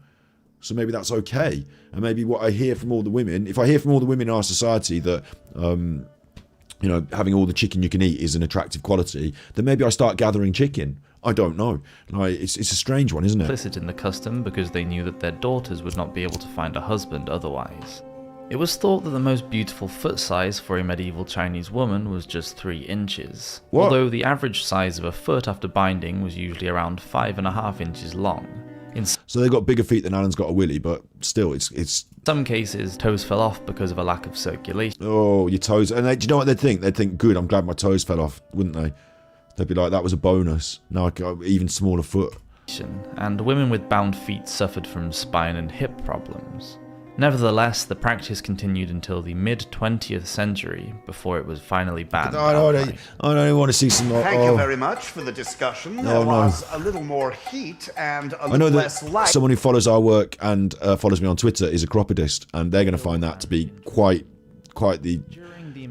Speaker 1: So maybe that's okay. And maybe what I hear from all the women, if I hear from all the women in our society that, you know, having all the chicken you can eat is an attractive quality, then maybe I start gathering chicken. I don't know. Like, it's a strange one, isn't it?
Speaker 3: Complicit in the custom because they knew that their daughters would not be able to find a husband otherwise. It was thought that the most beautiful foot size for a medieval Chinese woman was just 3 inches,
Speaker 1: What?
Speaker 3: although the average size of a foot after binding was usually around 5.5 inches long. In
Speaker 1: So they've got bigger feet than Alan's got a willy, but still, it's
Speaker 3: some cases, toes fell off because of a lack of circulation.
Speaker 1: oh, your toes. And do you know what they'd think? They'd think, good, I'm glad my toes fell off, wouldn't they? They'd be like, that was a bonus. Now I got an even smaller foot.
Speaker 3: And women with bound feet suffered from spine and hip problems. Nevertheless, the practice continued until the mid-20th century before it was finally banned.
Speaker 1: I don't want to see some more.
Speaker 10: Thank you very much for the discussion. There was a little more heat and a
Speaker 1: I know
Speaker 10: little
Speaker 1: that
Speaker 10: less light.
Speaker 1: someone who follows our work and follows me on Twitter is a cropadist, and they're going to find that to be quite the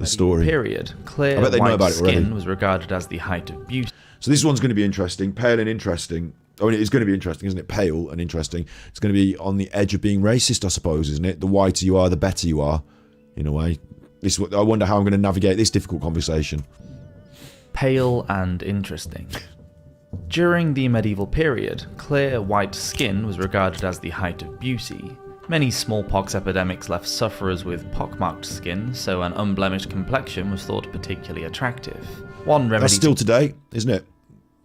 Speaker 1: story.
Speaker 3: Period. Clear
Speaker 1: I bet they know
Speaker 3: white
Speaker 1: about it already.
Speaker 3: skin was regarded as the height of beauty.
Speaker 1: So this one's going to be interesting, pale and interesting. I mean, it's going to be interesting, isn't it? Pale and interesting. It's going to be on the edge of being racist, I suppose, isn't it? The whiter you are, the better you are, in a way. I wonder how I'm going to navigate this difficult conversation.
Speaker 3: Pale and interesting. During the medieval period, clear white skin was regarded as the height of beauty. Many smallpox epidemics left sufferers with pockmarked skin, so an unblemished complexion was thought particularly attractive. One remedy.
Speaker 1: That's still today, isn't it?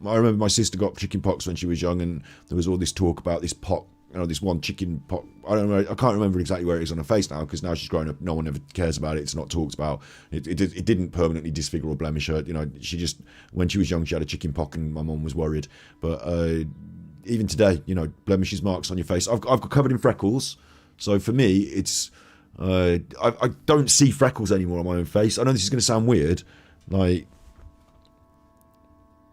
Speaker 1: I remember my sister got chicken pox when she was young, and there was all this talk about this pox, this one chicken pox. I don't know. I can't remember exactly where it is on her face now, because now she's grown up. No one ever cares about it. It's not talked about. It didn't permanently disfigure or blemish her. She just, when she was young, she had a chicken pox, and my mum was worried. But even today, blemishes, marks on your face. I've got covered in freckles, so for me, it's I don't see freckles anymore on my own face. I know this is going to sound weird, like.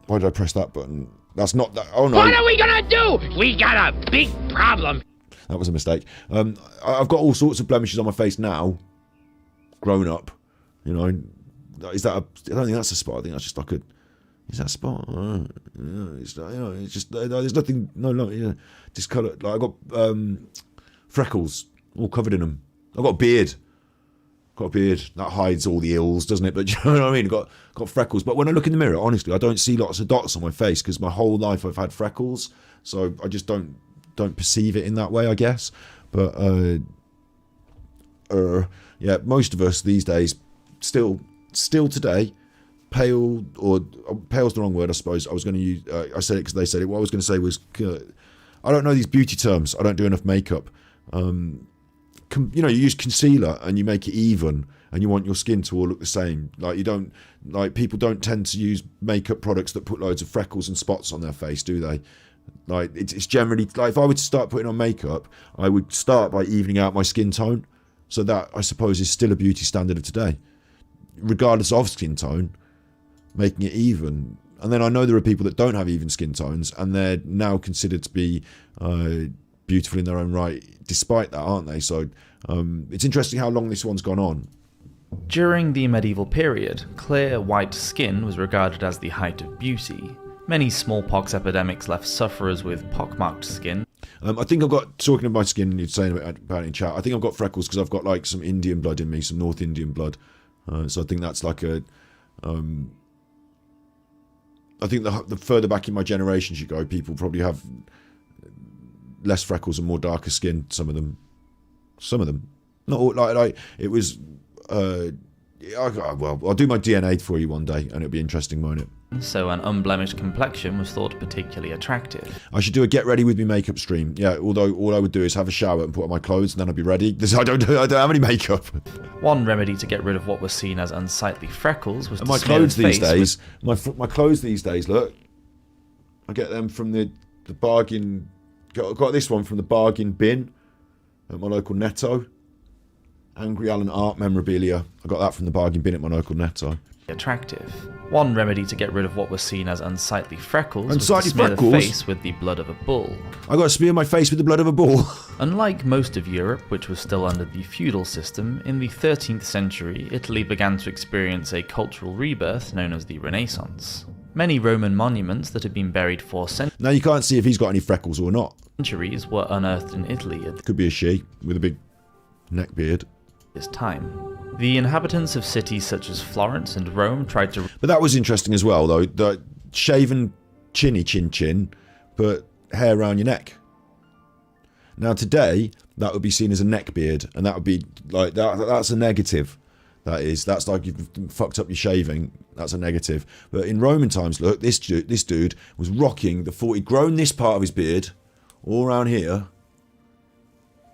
Speaker 1: Why did I press that button? That's not that. Oh no.
Speaker 11: What are we gonna do? We got a big problem.
Speaker 1: That was a mistake. I've got all sorts of blemishes on my face now. Grown up, Is that? I don't think that's a spot. I think that's just like a. Is that a spot? It's it's just there's nothing. No, discolored. Like I got freckles all covered in them. I've got a beard. Got a beard that hides all the ills, doesn't it? But you know what I mean? Got freckles. But when I look in the mirror, honestly, I don't see lots of dots on my face because my whole life I've had freckles, so I just don't perceive it in that way, I guess. But yeah, most of us these days still today, pale, or pale's the wrong word, I suppose. I was going to use. I said it because they said it. What I was going to say was, I don't know these beauty terms. I don't do enough makeup. You use concealer and you make it even, and you want your skin to all look the same. People don't tend to use makeup products that put loads of freckles and spots on their face, do they? It's generally, if I were to start putting on makeup, I would start by evening out my skin tone. So that, I suppose, is still a beauty standard of today, regardless of skin tone, making it even. And then I know there are people that don't have even skin tones, and they're now considered to be beautiful in their own right, despite that, aren't they? So it's interesting how long this one's gone on.
Speaker 3: During the medieval period, clear white skin was regarded as the height of beauty. Many smallpox epidemics left sufferers with pockmarked skin.
Speaker 1: I think I've got, talking of my skin, and you're saying about it in chat, I think I've got freckles because I've got some Indian blood in me, some North Indian blood. So I think that's I think the further back in my generations you go, people probably have less freckles and more darker skin. Some of them, not all. It was. Well, I'll do my DNA for you one day, and it'll be interesting, won't it?
Speaker 3: So an unblemished complexion was thought particularly attractive.
Speaker 1: I should do a get ready with me makeup stream. Yeah, although all I would do is have a shower and put on my clothes, and then I'd be ready. I don't have any makeup.
Speaker 3: One remedy to get rid of what was seen as unsightly freckles was
Speaker 1: and
Speaker 3: to
Speaker 1: my
Speaker 3: smear
Speaker 1: clothes
Speaker 3: the
Speaker 1: these
Speaker 3: face
Speaker 1: days. My clothes these days. Look, I get them from the bargain. Got this one from the bargain bin at my local Netto. Angry Alan art memorabilia. I got that from the bargain bin at my local Netto.
Speaker 3: Attractive. One remedy to get rid of what was seen as unsightly freckles was
Speaker 1: Unsightly
Speaker 3: to smear
Speaker 1: freckles?
Speaker 3: the face with the blood of a bull.
Speaker 1: I got to smear my face with the blood of a bull.
Speaker 3: Unlike most of Europe, which was still under the feudal system, in the 13th century, Italy began to experience a cultural rebirth known as the Renaissance. Many Roman monuments that had been buried for
Speaker 1: Now you can't see if he's got any freckles or not.
Speaker 3: centuries were unearthed in Italy at
Speaker 1: Could be a she with a big neck beard.
Speaker 3: this time. The inhabitants of cities such as Florence and Rome tried to...
Speaker 1: But that was interesting as well, though. The shaven chin, but hair around your neck. Now today, that would be seen as a neck beard, and that would be like that's a negative. That's like you've fucked up your shaving. That's a negative. But in Roman times, look, this dude was rocking he'd grown this part of his beard, all around here,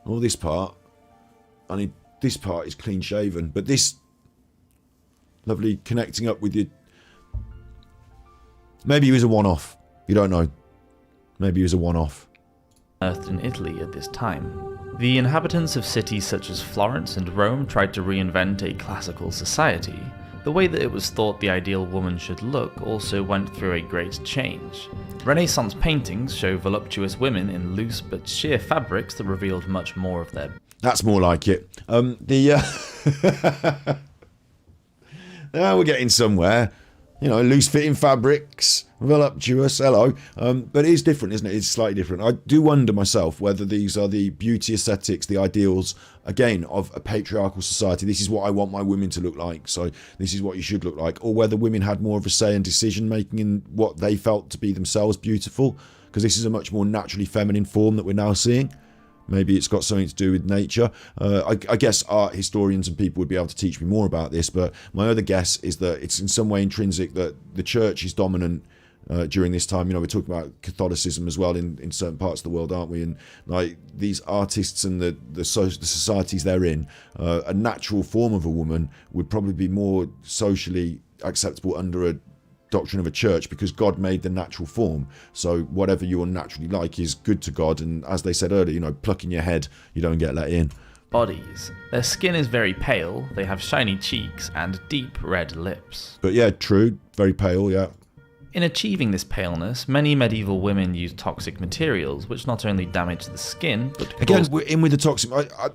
Speaker 1: all this part, and this part is clean shaven. But this lovely connecting up with your... Maybe he was a one-off. You don't know. Maybe he was a one-off.
Speaker 3: Unearthed in Italy at this time. The inhabitants of cities such as Florence and Rome tried to reinvent a classical society. The way that it was thought the ideal woman should look also went through a great change. Renaissance paintings show voluptuous women in loose but sheer fabrics that revealed much more of their...
Speaker 1: That's more like it. Now we're getting somewhere. Loose-fitting fabrics, voluptuous, hello. But it is different, isn't it? It's slightly different. I do wonder myself whether these are the beauty aesthetics, the ideals, again, of a patriarchal society. This is what I want my women to look like, so this is what you should look like. Or whether women had more of a say in decision making in what they felt to be themselves beautiful, because this is a much more naturally feminine form that we're now seeing. Maybe it's got something to do with nature. I guess art historians and people would be able to teach me more about this, but my other guess is that it's in some way intrinsic that the church is dominant during this time. You know, we're talking about Catholicism as well in certain parts of the world, aren't we? And like these artists and the societies they're in, a natural form of a woman would probably be more socially acceptable under a doctrine of a church, because God made the natural form. So whatever you're naturally like is good to God. And as they said earlier, you know, plucking your head, you don't get let in.
Speaker 3: Bodies. Their skin is very pale, they have shiny cheeks and deep red lips.
Speaker 1: But yeah, true, very pale, yeah.
Speaker 3: In achieving this paleness, many medieval women used toxic materials, which not only damage the skin, but
Speaker 1: again, we're in with the toxic.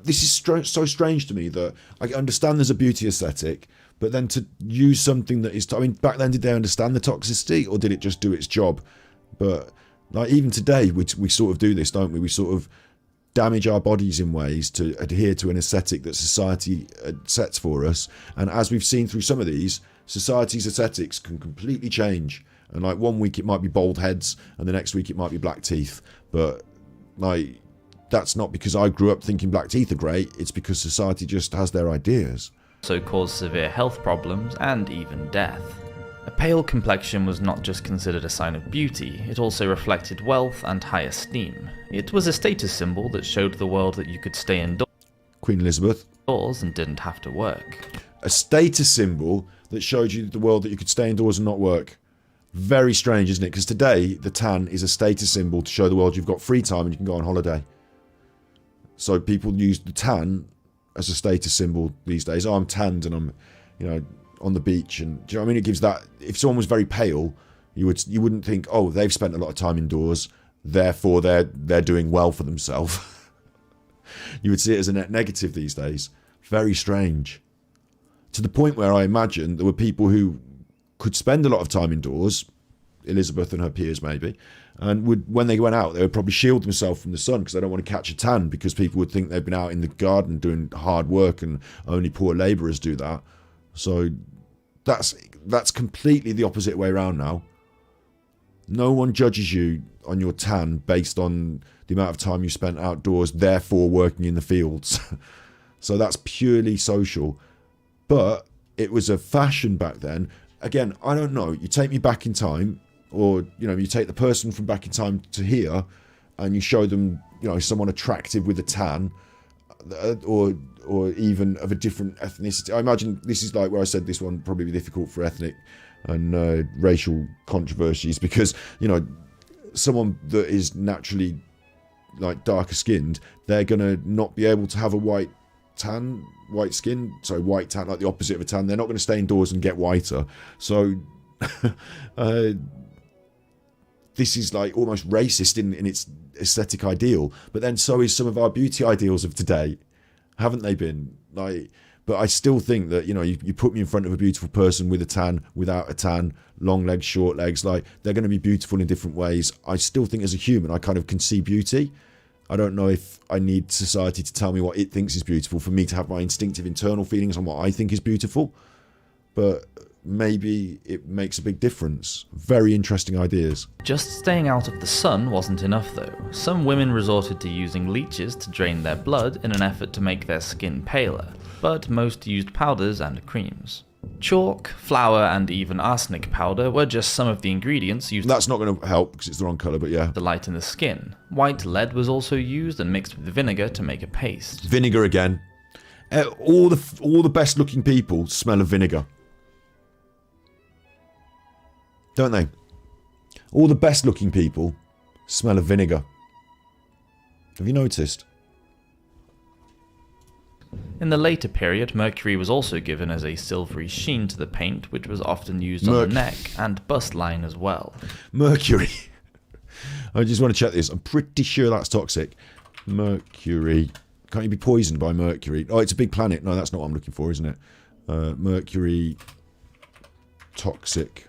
Speaker 1: This is so strange to me that I understand there's a beauty aesthetic, but then to use something that is, I mean, back then, did they understand the toxicity, or did it just do its job? But like even today, we sort of do this, don't we? We sort of damage our bodies in ways to adhere to an aesthetic that society sets for us. And as we've seen through some of these, society's aesthetics can completely change. And like one week it might be bald heads, and the next week it might be black teeth. But like that's not because I grew up thinking black teeth are great. It's because society just has their ideas.
Speaker 3: Also caused severe health problems and even death. A pale complexion was not just considered a sign of beauty, it also reflected wealth and high esteem. It was a status symbol that showed the world that you could stay indoors.
Speaker 1: Queen Elizabeth.
Speaker 3: And didn't have to work.
Speaker 1: A status symbol that showed you the world that you could stay indoors and not work. Very strange, isn't it? Because today the tan is a status symbol to show the world you've got free time and you can go on holiday. So people use the tan as a status symbol these days. Oh, I'm tanned and I'm, you know, on the beach. And do you know what I mean? It gives that. If someone was very pale, you wouldn't think, oh, they've spent a lot of time indoors, therefore they're doing well for themselves. You would see it as a net negative these days. Very strange. To the point where I imagine there were people who could spend a lot of time indoors, Elizabeth and her peers maybe, and would, when they went out, they would probably shield themselves from the sun because they don't want to catch a tan, because people would think they've been out in the garden doing hard work and only poor labourers do that. So that's completely the opposite way around now. No one judges you on your tan based on the amount of time you spent outdoors, therefore working in the fields. So that's purely social. But it was a fashion back then. Again, I don't know. You take me back in time, or you know, you take the person from back in time to here, and you show them, you know, someone attractive with a tan, or even of a different ethnicity. I imagine this is like where I said this one probably be difficult for ethnic and racial controversies, because you know, someone that is naturally like darker skinned, they're gonna not be able to have a white tan, white skin, so white tan, like the opposite of a tan. They're not going to stay indoors and get whiter. So this is like almost racist in its aesthetic ideal. But then so is some of our beauty ideals of today, haven't they been? Like, but I still think that, you know, you put me in front of a beautiful person with a tan, without a tan, long legs, short legs, like they're going to be beautiful in different ways. I still think as a human I kind of can see beauty. I don't know if I need society to tell me what it thinks is beautiful for me to have my instinctive internal feelings on what I think is beautiful. But maybe it makes a big difference. Very interesting ideas.
Speaker 3: Just staying out of the sun wasn't enough though. Some women resorted to using leeches to drain their blood in an effort to make their skin paler, but most used powders and creams. Chalk, flour, and even arsenic powder were just some of the ingredients used.
Speaker 1: That's not going to help because it's the wrong colour, but yeah.
Speaker 3: To lighten the skin. White lead was also used and mixed with vinegar to make a paste.
Speaker 1: Vinegar again. All the best looking people smell of vinegar, don't they? All the best looking people smell of vinegar. Have you noticed?
Speaker 3: In the later period, mercury was also given as a silvery sheen to the paint, which was often used on the neck and bust line as well.
Speaker 1: Mercury. I just want to check this. I'm pretty sure that's toxic. Mercury. Can't you be poisoned by mercury? Oh, it's a big planet. No, that's not what I'm looking for, isn't it? Mercury. Toxic.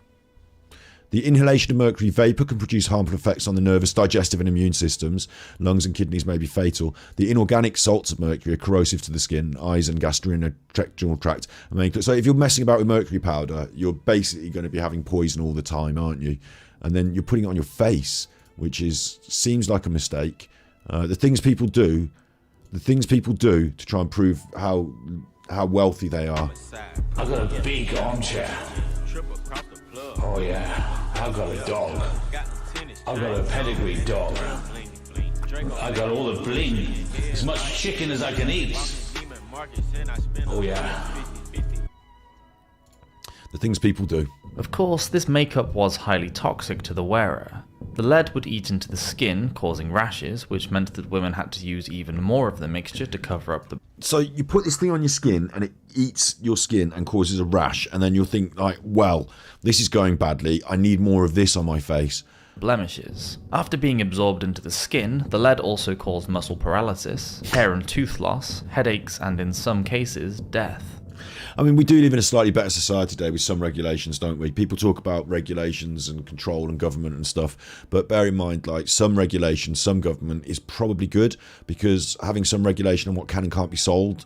Speaker 1: The inhalation of mercury vapor can produce harmful effects on the nervous, digestive and immune systems. Lungs and kidneys may be fatal. The inorganic salts of mercury are corrosive to the skin, eyes and gastrointestinal tract. So if you're messing about with mercury powder, you're basically going to be having poison all the time, aren't you? And then you're putting it on your face, which seems like a mistake. The things people do to try and prove how wealthy they are.
Speaker 6: I've got a big armchair. Oh yeah, I've got a dog. I've got a pedigree dog. I've got all the bling. As much chicken as I can eat. Oh yeah.
Speaker 1: The things people do.
Speaker 3: Of course, this makeup was highly toxic to the wearer. The lead would eat into the skin, causing rashes, which meant that women had to use even more of the mixture to cover up the...
Speaker 1: So you put this thing on your skin and it eats your skin and causes a rash, and then you'll think like, well, this is going badly, I need more of this on my face.
Speaker 3: blemishes. After being absorbed into the skin, the lead also caused muscle paralysis, hair and tooth loss, headaches, and in some cases, death.
Speaker 1: I mean, we do live in a slightly better society today with some regulations, don't we? People talk about regulations and control and government and stuff, but bear in mind, like, some regulation, some government is probably good, because having some regulation on what can and can't be sold,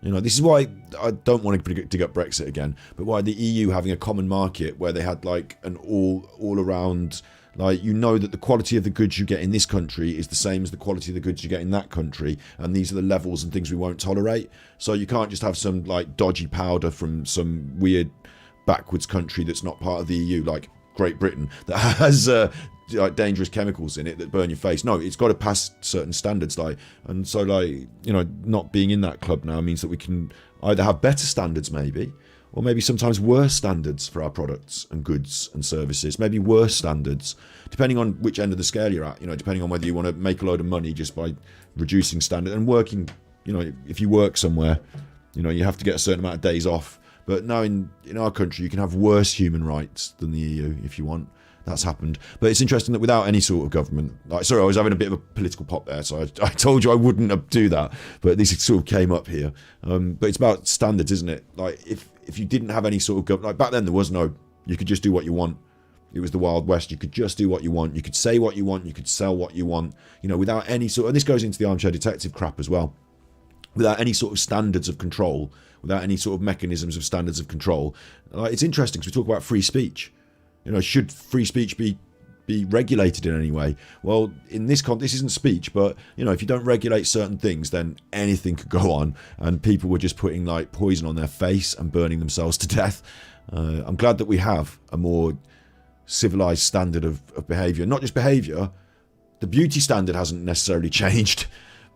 Speaker 1: you know, this is why I don't want to dig up Brexit again, but why the EU having a common market where they had like an all around, like, you know that the quality of the goods you get in this country is the same as the quality of the goods you get in that country, and these are the levels and things we won't tolerate. So you can't just have some like dodgy powder from some weird backwards country that's not part of the EU, like Great Britain, that has like dangerous chemicals in it that burn your face. No, it's got to pass certain standards, like, and so, like, you know, not being in that club now means that we can either have better standards maybe, or maybe sometimes worse standards for our products and goods and services, maybe worse standards, depending on which end of the scale you're at, you know, depending on whether you want to make a load of money just by reducing standard and working, you know, if you work somewhere, you know, you have to get a certain amount of days off. But now in our country, you can have worse human rights than the EU if you want. That's happened. But it's interesting that without any sort of government, like, sorry, I was having a bit of a political pop there, so I told you I wouldn't do that, but this sort of came up here. But it's about standards, isn't it? Like, if you didn't have any sort of government, like back then there was no, you could just do what you want. It was the Wild West. You could just do what you want. You could say what you want. You could sell what you want. You know, without any sort, and this goes into the armchair detective crap as well. Without any sort of standards of control, without any sort of mechanisms of standards of control. It's interesting because we talk about free speech. You know, should free speech be regulated in any way? Well, in this context, this isn't speech, but, you know, if you don't regulate certain things, then anything could go on, and people were just putting like poison on their face and burning themselves to death. I'm glad that we have a more civilized standard of behavior. Not just behavior, the beauty standard hasn't necessarily changed,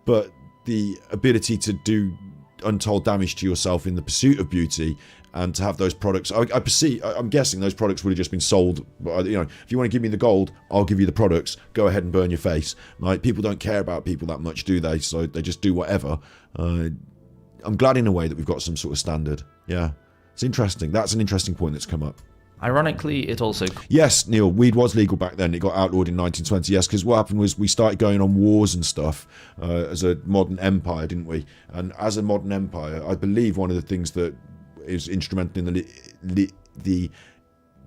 Speaker 1: but the ability to do untold damage to yourself in the pursuit of beauty, and to have those products, I'm guessing those products would have just been sold. You know, if you want to give me the gold, I'll give you the products. Go ahead and burn your face. Like, people don't care about people that much, do they? So they just do whatever. I'm glad in a way that we've got some sort of standard. Yeah, it's interesting. That's an interesting point that's come up.
Speaker 3: Ironically, it also...
Speaker 1: Yes, Neil, weed was legal back then. It got outlawed in 1920, yes, because what happened was we started going on wars and stuff as a modern empire, didn't we? And as a modern empire, I believe one of the things that is instrumental in the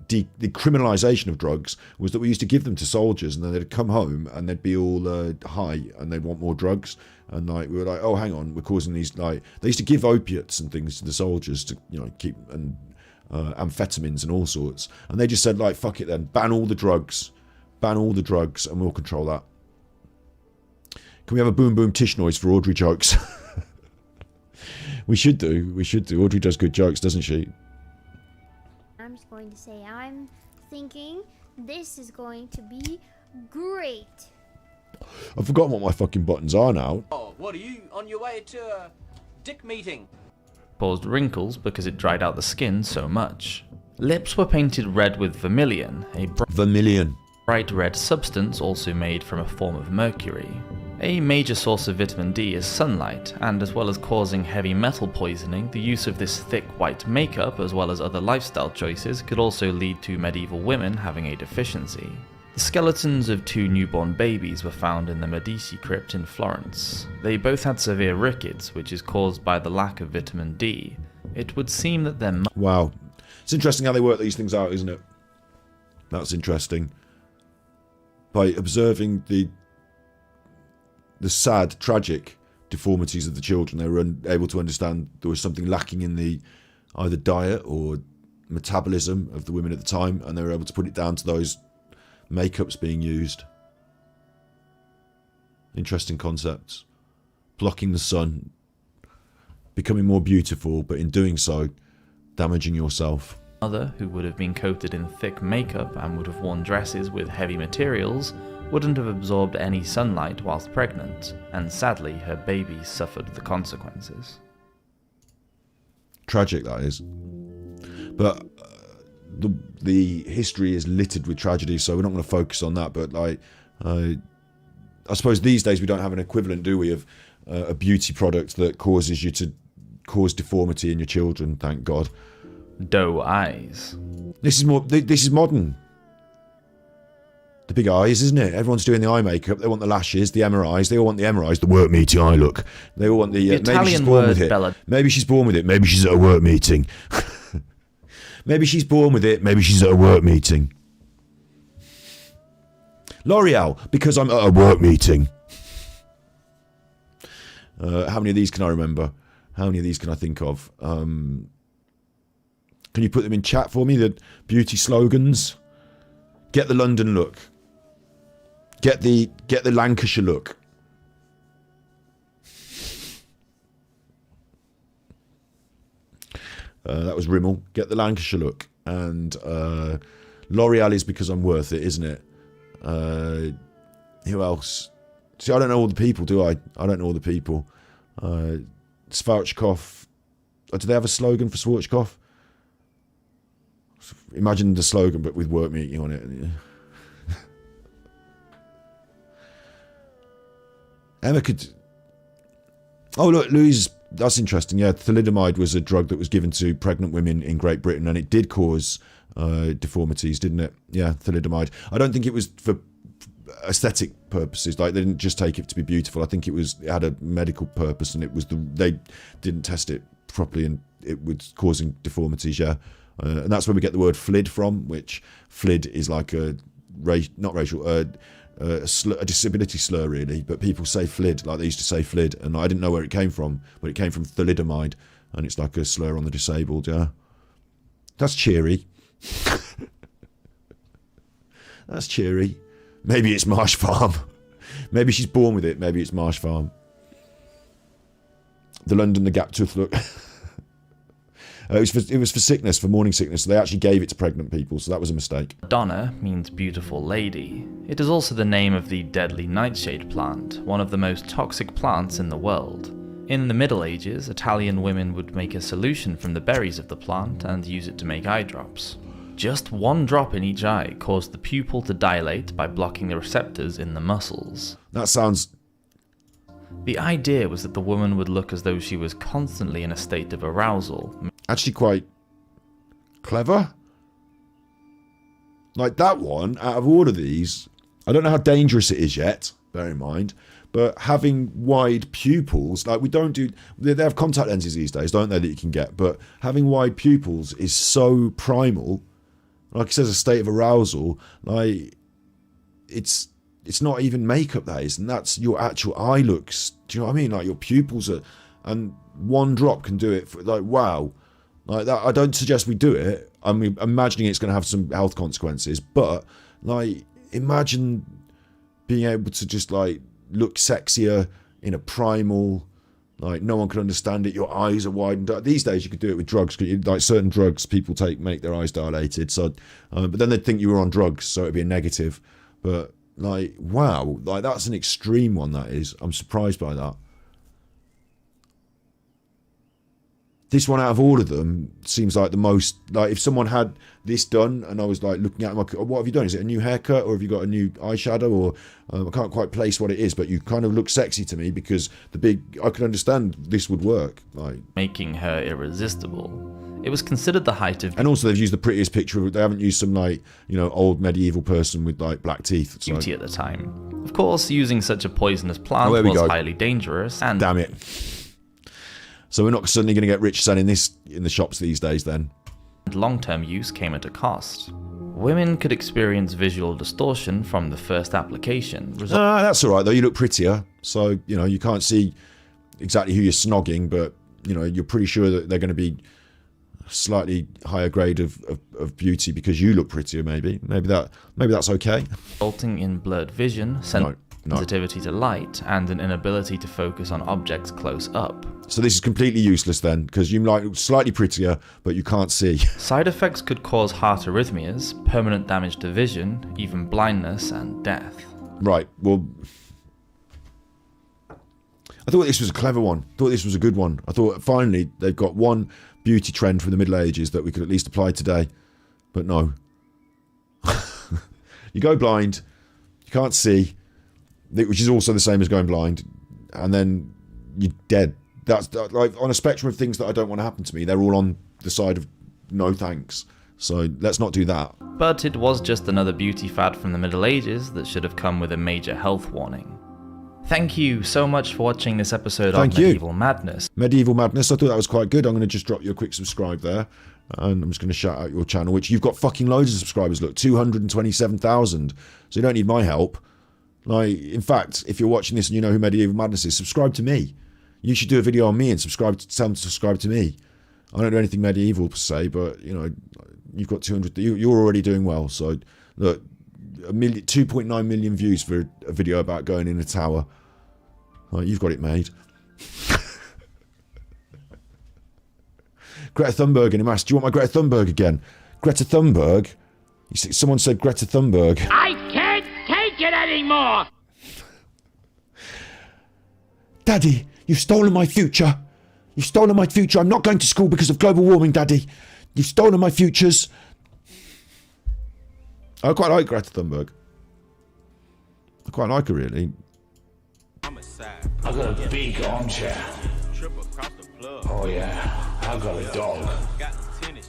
Speaker 1: decriminalisation of drugs was that we used to give them to soldiers, and then they'd come home and they'd be all high and they'd want more drugs. And like, we were like, oh, hang on, we're causing these, like, they used to give opiates and things to the soldiers to, you know, keep, and amphetamines and all sorts, and they just said, like, fuck it then, ban all the drugs, and we'll control that. Can we have a boom boom tish noise for Audrey jokes? we should do. Audrey does good jokes, doesn't she?
Speaker 8: I'm just going to say I'm thinking this is going to be great.
Speaker 1: I've forgotten what my fucking buttons are now.
Speaker 12: Oh, what are you, on your way to a dick meeting?
Speaker 3: Caused wrinkles because it dried out the skin so much. Lips were painted red with vermilion, a bright red substance also made from a form of mercury. A major source of vitamin D is sunlight, and as well as causing heavy metal poisoning, the use of this thick white makeup, as well as other lifestyle choices, could also lead to medieval women having a deficiency. The skeletons of 2 newborn babies were found in the Medici crypt in Florence. They both had severe rickets, which is caused by the lack of vitamin D. It would seem that their...
Speaker 1: Wow. It's interesting how they work these things out, isn't it? That's interesting. By observing the sad, tragic deformities of the children, they were able to understand there was something lacking in the either diet or metabolism of the women at the time, and they were able to put it down to those makeups being used. Interesting concepts. Blocking the sun, becoming more beautiful, but in doing so, damaging yourself.
Speaker 3: Mother, who would have been coated in thick makeup and would have worn dresses with heavy materials, wouldn't have absorbed any sunlight whilst pregnant, and sadly her baby suffered the consequences.
Speaker 1: Tragic, that is. But the history is littered with tragedy, so we're not going to focus on that. But like, I suppose these days we don't have an equivalent, do we, of a beauty product that causes you to cause deformity in your children? Thank God.
Speaker 3: Doe eyes.
Speaker 1: This is more. This is modern. The big eyes, isn't it? Everyone's doing the eye makeup. They want the lashes, the MRIs. They all want the MRIs, the work meeting eye look. They all want the maybe she's born with it.
Speaker 3: Bella.
Speaker 1: Maybe she's born with it. Maybe she's at a work meeting. Maybe she's born with it. Maybe she's at a work meeting. L'Oreal, because I'm at a work meeting. How many of these can I remember? How many of these can I think of? Can you put them in chat for me? The beauty slogans. Get the London look. Get the Lancashire look. That was Rimmel. Get the Lancashire look. And L'Oreal is because I'm worth it, isn't it? Who else? See, I don't know all the people, do I? I don't know all the people. Schwarzkopf. Do they have a slogan for Schwarzkopf? Imagine the slogan, but with work meeting on it. Emma could... Oh, look, Louise, that's interesting. Yeah, thalidomide was a drug that was given to pregnant women in Great Britain, and it did cause deformities, didn't it? Yeah, thalidomide. I don't think it was for aesthetic purposes. Like, they didn't just take it to be beautiful. I think it had a medical purpose, and they didn't test it properly, and it was causing deformities, yeah. And that's where we get the word FLID from, which FLID is like a disability slur, really. But people say FLID, like they used to say FLID, and I didn't know where it came from, but it came from thalidomide, and it's like a slur on the disabled, yeah. That's cheery. That's cheery. Maybe it's Marsh Farm. Maybe she's born with it. Maybe it's Marsh Farm. The London, the gap tooth look. It was for sickness, for morning sickness, so they actually gave it to pregnant people, so that was a mistake.
Speaker 3: Donna means beautiful lady. It is also the name of the deadly nightshade plant, one of the most toxic plants in the world. In the Middle Ages, Italian women would make a solution from the berries of the plant and use it to make eye drops. Just one drop in each eye caused the pupil to dilate by blocking the receptors in the muscles.
Speaker 1: That sounds...
Speaker 3: The idea was that the woman would look as though she was constantly in a state of arousal.
Speaker 1: Actually quite clever. Like that one, out of all of these, I don't know how dangerous it is yet, bear in mind, but having wide pupils, like they have contact lenses these days, don't they, that you can get, but having wide pupils is so primal. Like it says, a state of arousal, like it's not even makeup, that is, and that's your actual eye looks. Do you know what I mean? Like your pupils are, and one drop can do it for, like, wow. Like that, I don't suggest we do it. I'm imagining it's going to have some health consequences, but like, imagine being able to just like look sexier in a primal, like no one can understand it. Your eyes are widened. These days you could do it with drugs. Like certain drugs, people make their eyes dilated. So, but then they'd think you were on drugs, so it'd be a negative. But like, wow, like that's an extreme one. That is. I'm surprised by that. This one out of all of them seems like the most, like if someone had this done and I was like looking at them, like, what have you done? Is it a new haircut or have you got a new eyeshadow? Or I can't quite place what it is, but you kind of look sexy to me because I could understand this would work. Like
Speaker 3: making her irresistible. It was considered the height of...
Speaker 1: And also they've used the prettiest picture. They haven't used some like, old medieval person with like black teeth. It's
Speaker 3: beauty at the time. Of course, using such a poisonous plant was highly dangerous and...
Speaker 1: Damn it. So we're not suddenly going to get rich selling this in the shops these days then.
Speaker 3: Long-term use came at a cost. Women could experience visual distortion from the first application.
Speaker 1: That's all right though. You look prettier, so you can't see exactly who you're snogging, but you're pretty sure that they're going to be a slightly higher grade of beauty because you look prettier. Maybe that's okay.
Speaker 3: Resulting in blurred vision, sensitivity to light, and an inability to focus on objects close up.
Speaker 1: So this is completely useless then, because you look slightly prettier, but you can't see.
Speaker 3: Side effects could cause heart arrhythmias, permanent damage to vision, even blindness and death.
Speaker 1: Right, well, I thought this was a clever one. I thought this was a good one. I thought finally they've got one beauty trend from the Middle Ages that we could at least apply today. But no. You go blind, you can't see, which is also the same as going blind, and then you're dead. That's like on a spectrum of things that I don't want to happen to me. They're all on the side of no thanks. So let's not do that.
Speaker 3: But it was just another beauty fad from the Middle Ages that should have come with a major health warning. Thank you so much for watching this episode of Medieval Madness.
Speaker 1: Medieval Madness, I thought that was quite good. I'm going to just drop you a quick subscribe there. And I'm just going to shout out your channel, which you've got fucking loads of subscribers. Look, 227,000. So you don't need my help. Like, in fact, if you're watching this and you know who Medieval Madness is, subscribe to me. You should do a video on me and tell them to subscribe to me. I don't do anything medieval per se, but you've got 200. You're already doing well. So look, 2.9 million views for a video about going in a tower. Like, you've got it made. Greta Thunberg in him asked, "Do you want my Greta Thunberg again?" Greta Thunberg. Someone said Greta Thunberg.
Speaker 11: I can't take it anymore.
Speaker 1: Daddy, you've stolen my future. You've stolen my future. I'm not going to school because of global warming, Daddy. You've stolen my futures. I quite like Greta Thunberg. I quite like her, really.
Speaker 6: I've got a big armchair. Oh yeah, I've got a dog.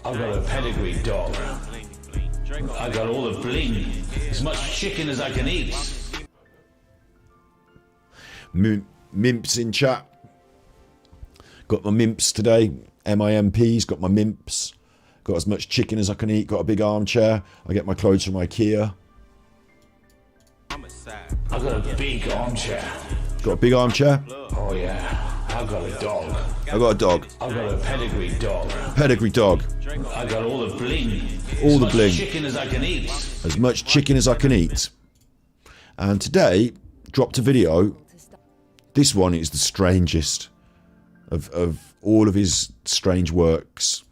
Speaker 6: I've got a pedigree dog. I got all the bling. As much chicken as I can eat.
Speaker 1: Mimps in chat. Got my mimps today. MIMPs. Got my mimps. Got as much chicken as I can eat. Got a big armchair. I get my clothes from IKEA.
Speaker 6: I've got a big armchair.
Speaker 1: Got a big armchair?
Speaker 6: Oh yeah. I've got a dog.
Speaker 1: I got a dog.
Speaker 6: I've got a pedigree dog.
Speaker 1: Pedigree dog.
Speaker 6: I got all the bling.
Speaker 1: All the bling.
Speaker 6: As much chicken as I can eat.
Speaker 1: As much chicken as I can eat. And today, dropped a video. This one is the strangest of all of his strange works.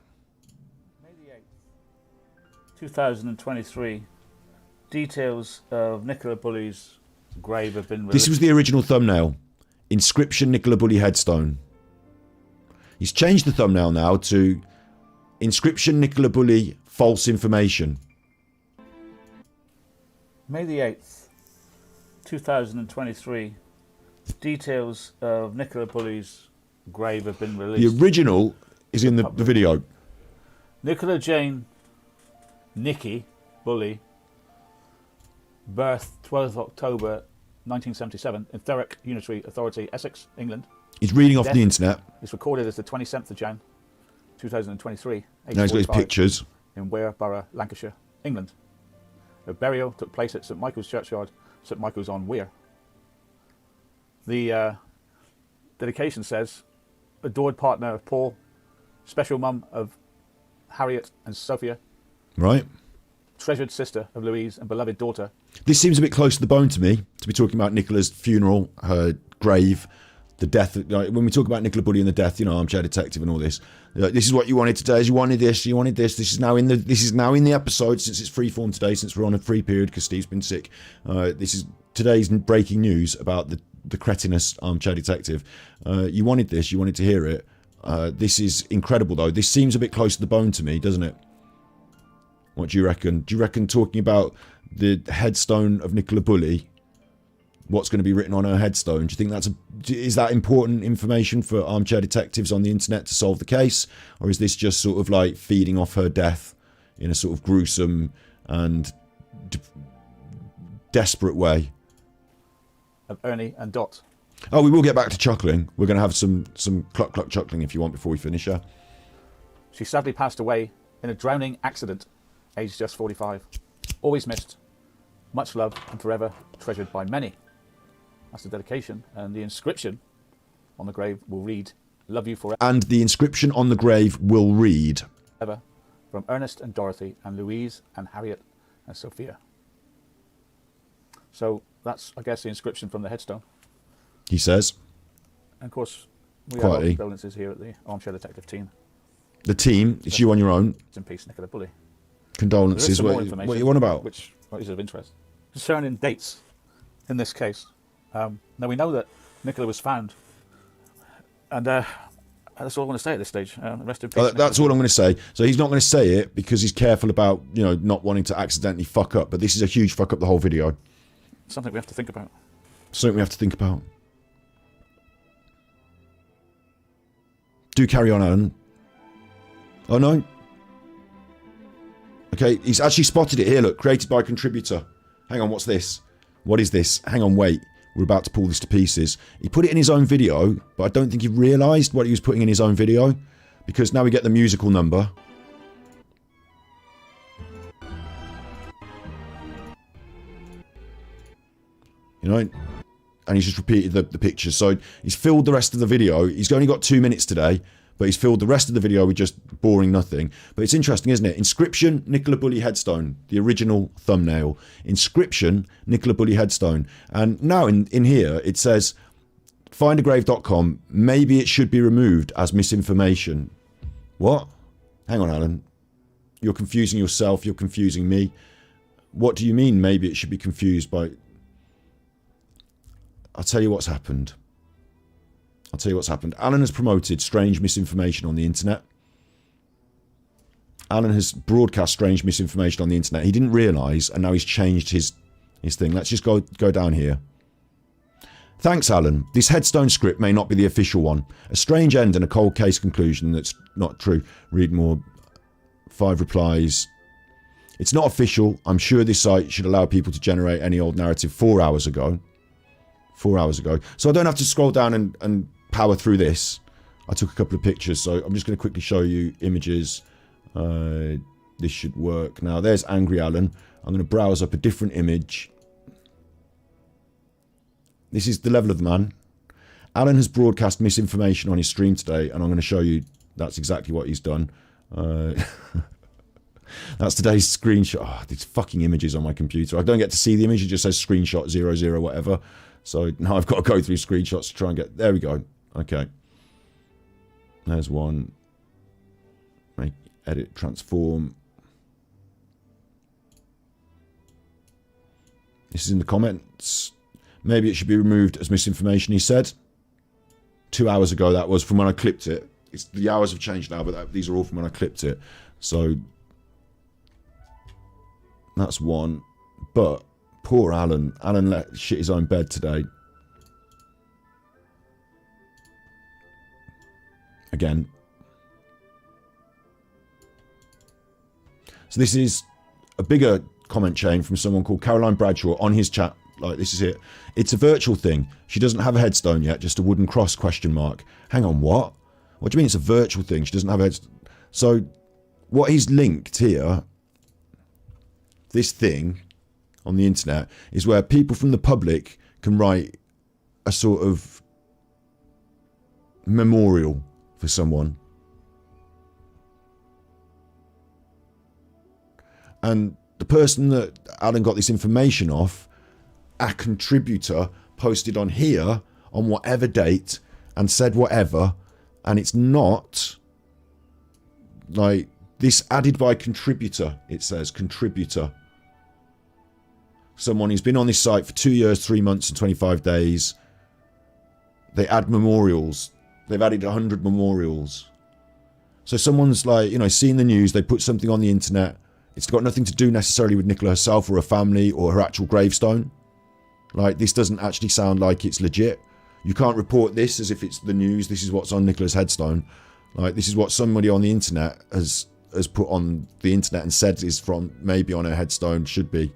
Speaker 13: May the 8th, 2023. Details of Nicola Bulley's grave have been released.
Speaker 1: This was the original thumbnail. Inscription Nicola Bulley headstone. He's changed the thumbnail now to Inscription Nicola Bulley false information.
Speaker 13: May the 8th, 2023. Details of Nicola Bulley's grave have been released.
Speaker 1: The original is in the video.
Speaker 13: Nicola Jane Nikki Bulley, birth 12th October 1977 in Thurrock Unitary Authority, Essex, England.
Speaker 1: He's reading off the internet.
Speaker 13: It's recorded as the 27th of Jan 2023.
Speaker 1: Now he's got his pictures.
Speaker 13: In Ware Borough, Lancashire, England. Her burial took place at St Michael's Churchyard, St Michael's on Wear. The dedication says, adored partner of Paul, special mum of Harriet and Sophia.
Speaker 1: Right.
Speaker 13: Treasured sister of Louise and beloved daughter.
Speaker 1: This seems a bit close to the bone to me, to be talking about Nicola's funeral, her grave, the death. Like, when we talk about Nicola Bulley and the death, armchair detective and all this. Like, this is what you wanted today. You wanted this. You wanted this. This is now in the episode, since it's freeform today, since we're on a free period because Steve's been sick. This is today's breaking news about the cretinous armchair detective. You wanted this. You wanted to hear it. This is incredible, though. This seems a bit close to the bone to me, doesn't it? What do you reckon? Do you reckon talking about the headstone of Nicola Bulley, what's going to be written on her headstone, do you think is that important information for armchair detectives on the internet to solve the case? Or is this just sort of like feeding off her death in a sort of gruesome and desperate way?
Speaker 13: Of Ernie and Dot.
Speaker 1: Oh, we will get back to chuckling. We're going to have some cluck cluck chuckling if you want before we finish, yeah?
Speaker 13: She sadly passed away in a drowning accident aged just 45. Always missed. Much loved and forever treasured by many. That's the dedication. And the inscription on the grave will read, "Love you forever."
Speaker 1: And the inscription on the grave will read,
Speaker 13: from Ernest and Dorothy and Louise and Harriet and Sophia. So that's, I guess, the inscription from the headstone.
Speaker 1: he says.
Speaker 13: And of course, we
Speaker 1: Quietly.
Speaker 13: have our condolences here at the Armchair Detective team.
Speaker 1: The team, it's you on your own.
Speaker 13: Rest in peace, Nicola Bully.
Speaker 1: Condolences.
Speaker 13: There is some more
Speaker 1: What
Speaker 13: information,
Speaker 1: you on about?
Speaker 13: Which is of interest. Concerning dates in this case. Now we know that Nicola was found. And that's all I'm going to say at this stage. Rest in peace.
Speaker 1: That's all I'm going to say. So he's not going to say it because he's careful about, not wanting to accidentally fuck up. But this is a huge fuck up the whole video.
Speaker 13: Something we have to think about.
Speaker 1: Something we have to think about. Do carry on, Alan. Oh, no. Okay, he's actually spotted it here, look. Created by contributor. Hang on, what's this? What is this? Hang on, wait. We're about to pull this to pieces. He put it in his own video, but I don't think he realised what he was putting in his own video. Because now we get the musical number. And he's just repeated the pictures. So he's filled the rest of the video. He's only got 2 minutes today, but he's filled the rest of the video with just boring nothing. But it's interesting, isn't it? Inscription, Nicola Bully headstone, the original thumbnail. Inscription, Nicola Bully headstone. And now in here, it says, findagrave.com, maybe it should be removed as misinformation. What? Hang on, Alan. You're confusing yourself. You're confusing me. What do you mean maybe it should be confused by... I'll tell you what's happened. Alan has promoted strange misinformation on the internet. Alan has broadcast strange misinformation on the internet. He didn't realise, and now he's changed his thing. Let's just go down here. Thanks, Alan. This headstone script may not be the official one. A strange end and a cold case conclusion that's not true. Read more. 5 replies. It's not official. I'm sure this site should allow people to generate any old narrative 4 hours ago. 4 hours ago. So I don't have to scroll down and power through this. I took a couple of pictures, so I'm just going to quickly show you images. This should work. Now, there's Angry Alan. I'm going to browse up a different image. This is the level of the man. Alan has broadcast misinformation on his stream today, and I'm going to show you that's exactly what he's done. That's today's screenshot. Oh, these fucking images on my computer. I don't get to see the image. It just says screenshot 00 whatever. So now I've got to go through screenshots to try and get... There we go. Okay. There's one. Make, edit, transform. This is in the comments. Maybe it should be removed as misinformation, he said. 2 hours ago that was from when I clipped it. The hours have changed now, but these are all from when I clipped it. So... That's one. But... Poor Alan. Alan let shit his own bed today. Again. So this is a bigger comment chain from someone called Caroline Bradshaw on his chat. Like, this is it. It's a virtual thing. She doesn't have a headstone yet, just a wooden cross, question mark. Hang on, what? What do you mean it's a virtual thing? She doesn't have a headstone. So, what he's linked here, this thing... on the internet, is where people from the public can write a sort of memorial for someone. And the person that Alan got this information off, a contributor, posted on here on whatever date and said whatever, and it's not like this added by contributor, it says contributor. Someone who's been on this site for 2 years, 3 months and 25 days. They add memorials. They've added 100 memorials. So someone's like, seen the news, they put something on the internet. It's got nothing to do necessarily with Nicola herself or her family or her actual gravestone. Like, this doesn't actually sound like it's legit. You can't report this as if it's the news. This is what's on Nicola's headstone. Like, this is what somebody on the internet has put on the internet and said is from maybe on her headstone, should be.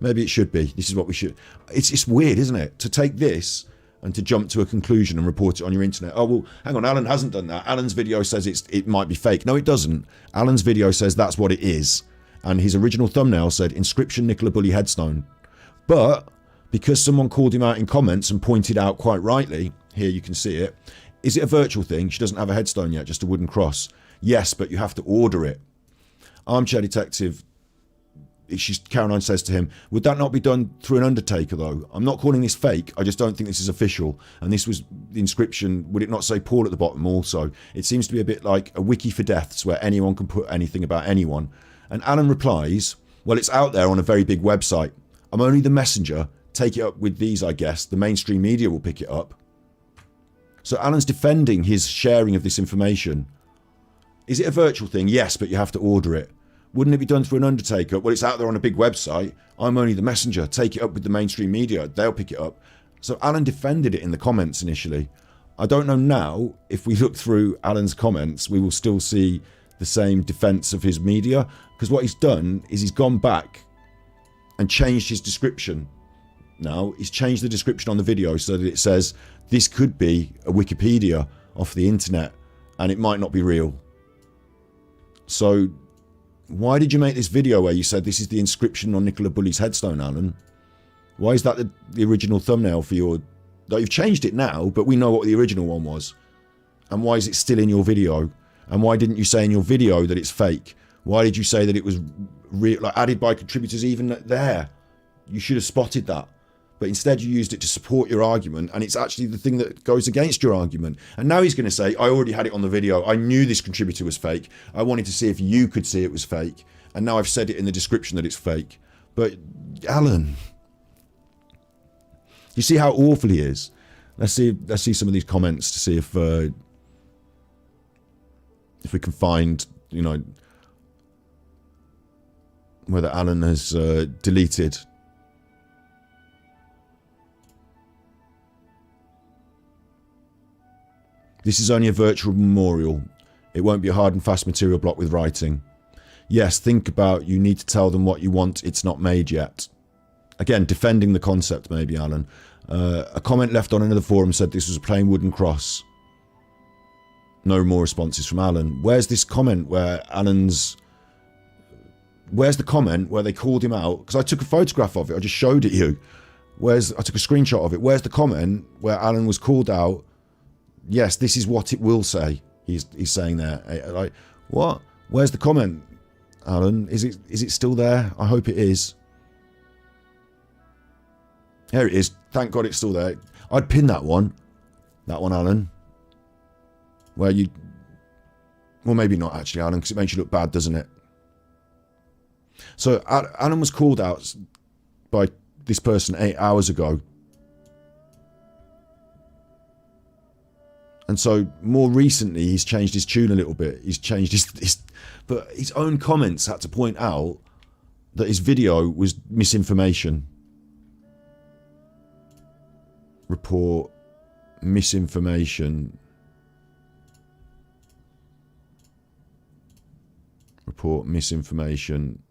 Speaker 1: Maybe it should be. This is what we should... It's weird, isn't it? To take this and to jump to a conclusion and report it on your internet. Oh, well, hang on, Alan hasn't done that. Alan's video says it might be fake. No, it doesn't. Alan's video says that's what it is. and his original thumbnail said inscription Nicola Bully headstone. But because someone called him out in comments and pointed out quite rightly, here you can see it, is it a virtual thing? She doesn't have a headstone yet, just a wooden cross. Yes, but you have to order it. Armchair Detective, Caroline says to him, would that not be done through an undertaker though? I'm not calling this fake, I just don't think this is official. And this was the inscription, would it not say Paul at the bottom also? It seems to be a bit like a wiki for deaths where anyone can put anything about anyone. And Alan replies, well, it's out there on a very big website. I'm only the messenger. Take it up with these, I guess. The mainstream media will pick it up. So Alan's defending his sharing of this information. Is it a virtual thing? Yes, but you have to order it. Wouldn't it be done through an undertaker? Well, it's out there on a big website. I'm only the messenger. Take it up with the mainstream media. They'll pick it up. So Alan defended it in the comments initially. I don't know now, if we look through Alan's comments, we will still see the same defense of his media. Because what he's done is he's gone back and changed his description. Now, he's changed the description on the video so that it says, this could be a Wikipedia off the internet and it might not be real. So, why did you make this video where you said this is the inscription on Nicola Bully's headstone, Alan? Why is that the original thumbnail for your... Like, you've changed it now, but we know what the original one was. And why is it still in your video? And why didn't you say in your video that it's fake? Why did you say that it was like added by contributors even there? You should have spotted that. But instead you used it to support your argument, and it's actually the thing that goes against your argument. And now he's going to say, I already had it on the video. I knew this contributor was fake. I wanted to see if you could see it was fake. And now I've said it in the description that it's fake. But Alan, you see how awful he is? Let's see some of these comments to see if we can find, you know, whether Alan has deleted. This is only a virtual memorial. It won't be a hard and fast material block with writing. Yes, think about you need to tell them what you want. It's not made yet. Again, defending the concept maybe, Alan. A comment left on another forum said this was a plain wooden cross. No more responses from Alan. Where's this comment where Alan's... Where's the comment where they called him out? Because I took a photograph of it. I just showed it you. I took a screenshot of it. Where's the comment where Alan was called out? Yes, this is what it will say. He's saying there. Like, what? Where's the comment, Alan? Is it still there? I hope it is. Here it is. Thank God it's still there. I'd pin that one. That one, Alan. Where you... Well, maybe not actually, Alan, because it makes you look bad, doesn't it? So, Alan was called out by this person 8 hours ago. And so, more recently, he's changed his tune a little bit. He's changed his... But his own comments had to point out that his video was misinformation. Report misinformation. Report misinformation.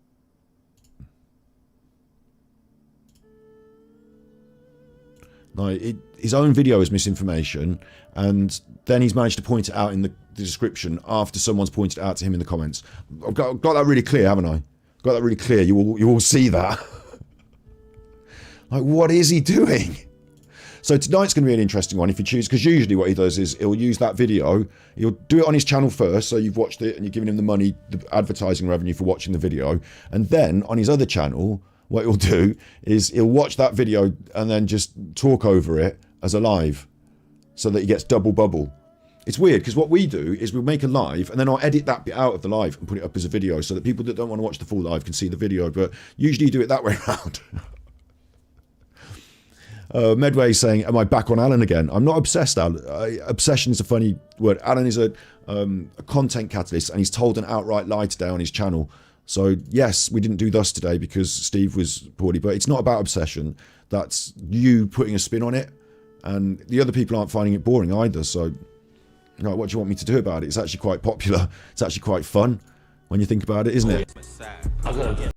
Speaker 1: Like his own video is misinformation, and then he's managed to point it out in the description after someone's pointed it out to him in the comments. I've got that really clear, haven't I? Got that really clear. You will see that. Like, what is he doing? So tonight's going to be an interesting one if you choose, because usually what he does is he'll use that video, he'll do it on his channel first, so you've watched it and you're giving him the money, the advertising revenue for watching the video, and then on his other channel, what he'll do is he'll watch that video and then just talk over it as a live, so that he gets double bubble. It's weird, because what we do is we'll make a live and then I'll edit that bit out of the live and put it up as a video so that people that don't want to watch the full live can see the video, but usually you do it that way around. Medway saying, am I back on Alan again? I'm not obsessed, Alan. Obsession is a funny word. Alan is a content catalyst, and he's told an outright lie today on his channel. So yes, we didn't do thus today because Steve was poorly, but it's not about obsession. That's you putting a spin on it, and the other people aren't finding it boring either. So, you know, what do you want me to do about it? It's actually quite popular. It's actually quite fun when you think about it, isn't it?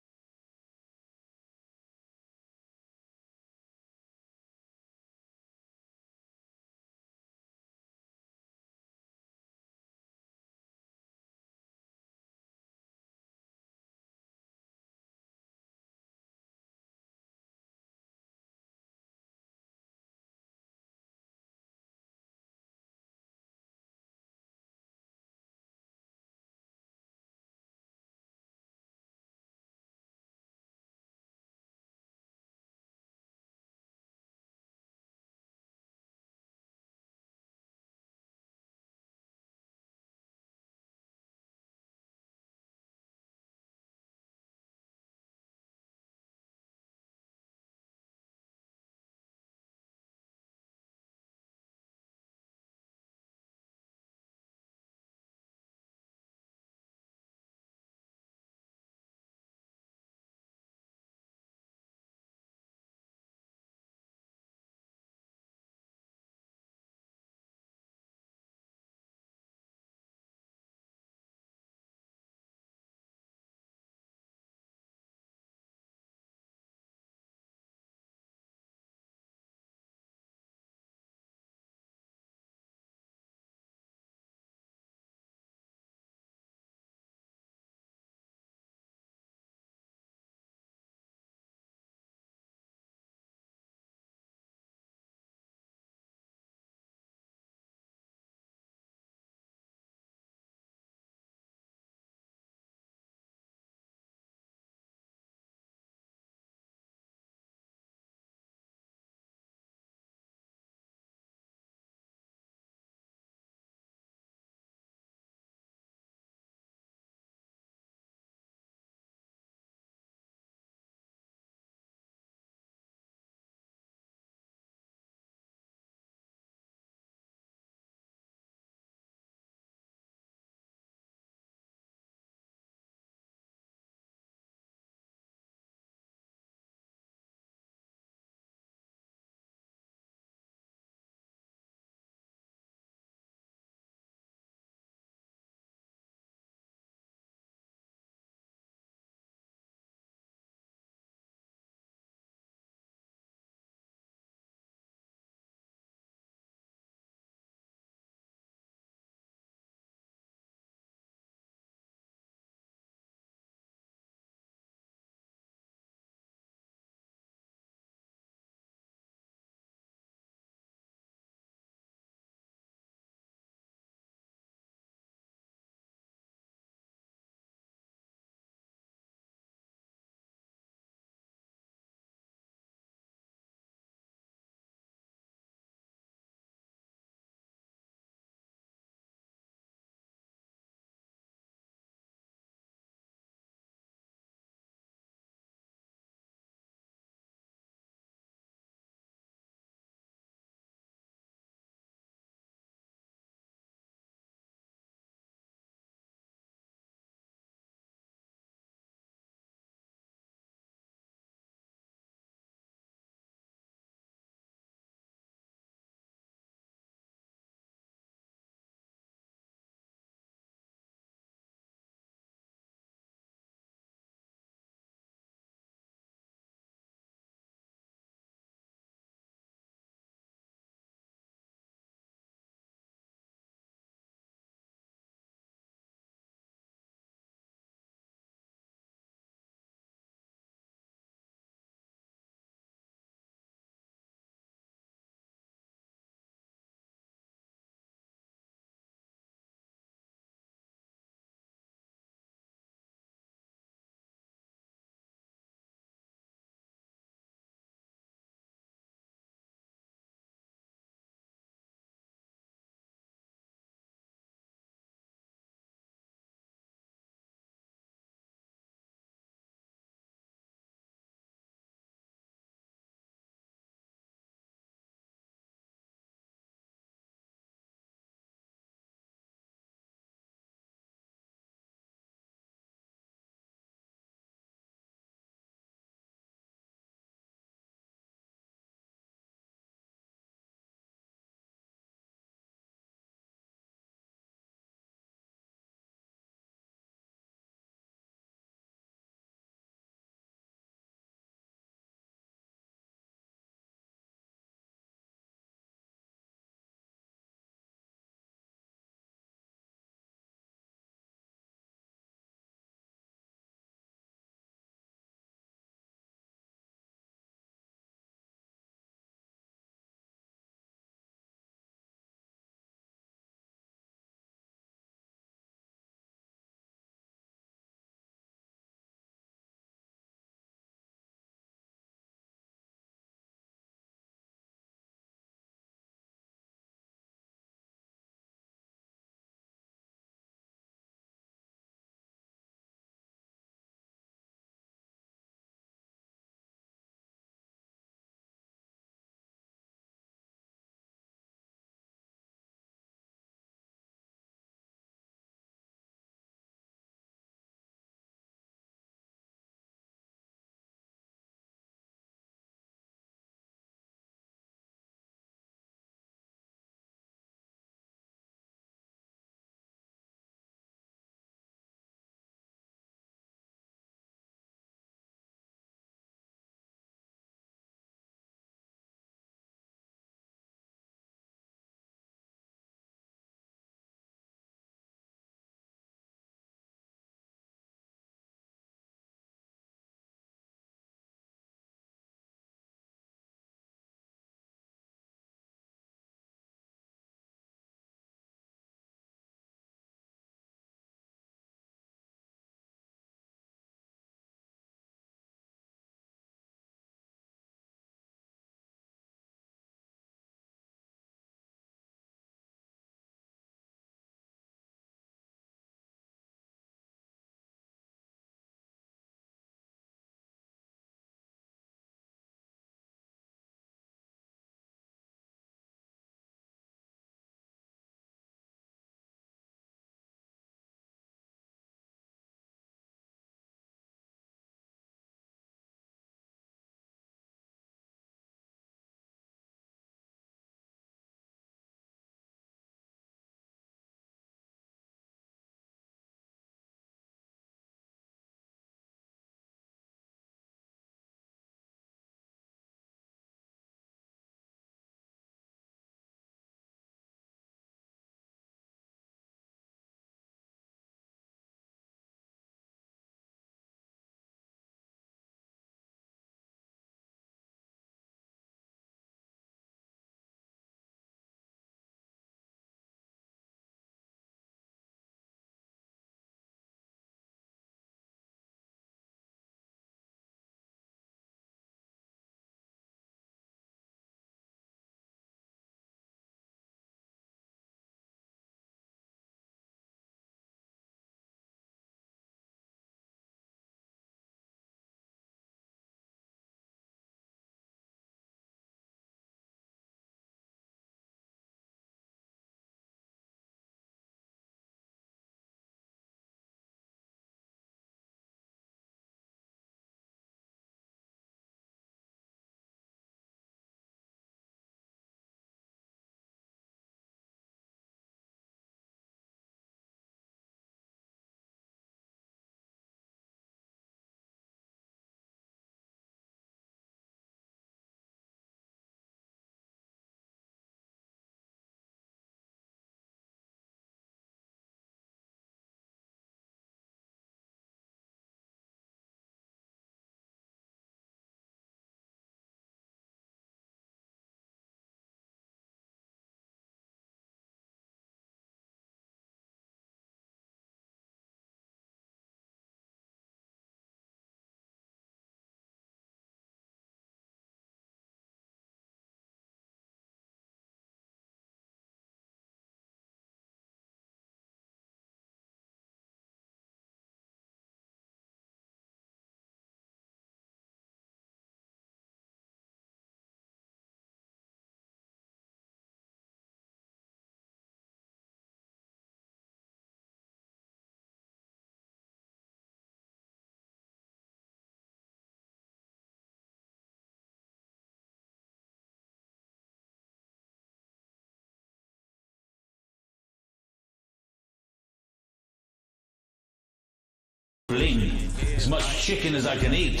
Speaker 6: bling. As much chicken as I can eat.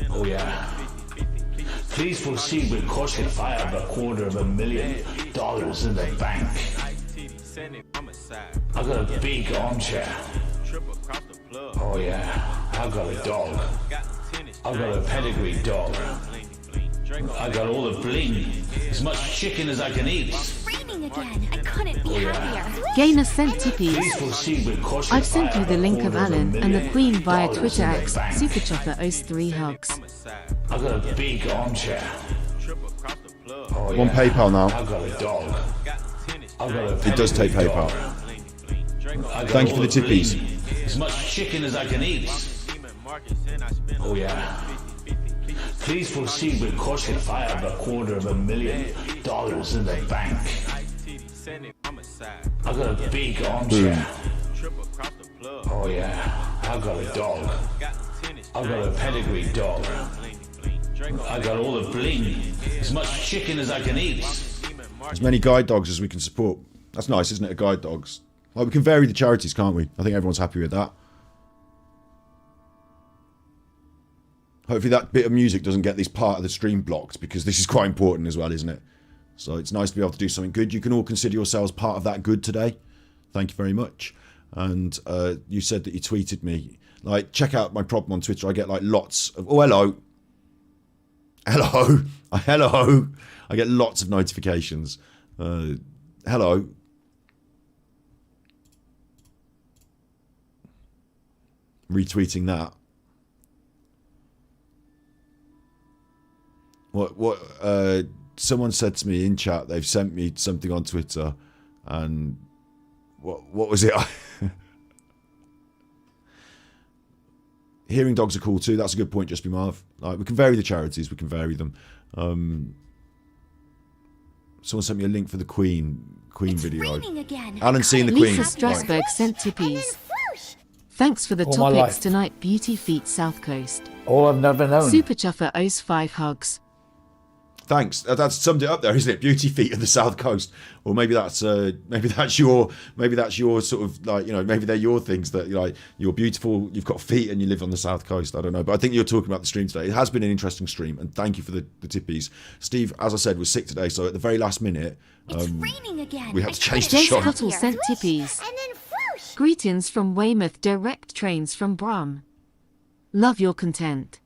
Speaker 6: Oh yeah. Please proceed with caution. I have $250,000 in the bank. I got a big armchair. Oh yeah. I got a dog. I got a pedigree dog. I got all the bling. As much chicken as I can eat.
Speaker 7: It's raining again. I couldn't be happier.
Speaker 9: Gainer sent tippies.
Speaker 6: Please proceed with caution.
Speaker 9: I've sent you the link of Alan and the Queen via Twitter X SuperChopper03 hugs.
Speaker 6: I got a big armchair. Oh,
Speaker 1: On PayPal now.
Speaker 6: I got a dog. I got a
Speaker 1: It does take PayPal. Thank you for the tippies.
Speaker 6: As much chicken as I can eat. Oh yeah. Please proceed with caution. I have $250,000 in the bank. I got a big armchair. Oh yeah. I got a dog. I got a pedigree dog. I got all the bling. As much chicken as I can eat.
Speaker 1: As many guide dogs as we can support. That's nice, isn't it? A guide dogs. Well, we can vary the charities, can't we? I think everyone's happy with that. Hopefully that bit of music doesn't get this part of the stream blocked, because this is quite important as well, isn't it? So it's nice to be able to do something good. You can all consider yourselves part of that good today. Thank you very much. And you said that you tweeted me. Like, check out my problem on Twitter. I get like lots of... Oh, hello. Hello. Hello. I get lots of notifications. Hello. Retweeting that. What someone said to me in chat, they've sent me something on Twitter, and what was it? Hearing dogs are cool too. That's a good point, Just Be Marv. Like, we can vary the charities, we can vary them. Someone sent me a link for the Queen video.
Speaker 7: Again.
Speaker 1: Alan's seen the Queen.
Speaker 9: Lisa Strasberg sent tippies. Thanks for the topics tonight, Beauty Feet South Coast.
Speaker 13: All I've never known.
Speaker 9: Super Chuffer owes 5 hugs.
Speaker 1: Thanks. That's summed it up there, isn't it? Beauty feet of the South Coast. Or maybe that's your sort of, like, you know, maybe they're your things that, like, you're beautiful, you've got feet and you live on the South Coast. I don't know. But I think you're talking about the stream today. It has been an interesting stream, and thank you for the tippies. Steve, as I said, was sick today, so at the very last minute,
Speaker 7: it's raining again.
Speaker 1: we had to change the
Speaker 9: Jace
Speaker 1: shot.
Speaker 9: Cuttle sent tippies. Greetings from Weymouth, direct trains from Brum. Love your content.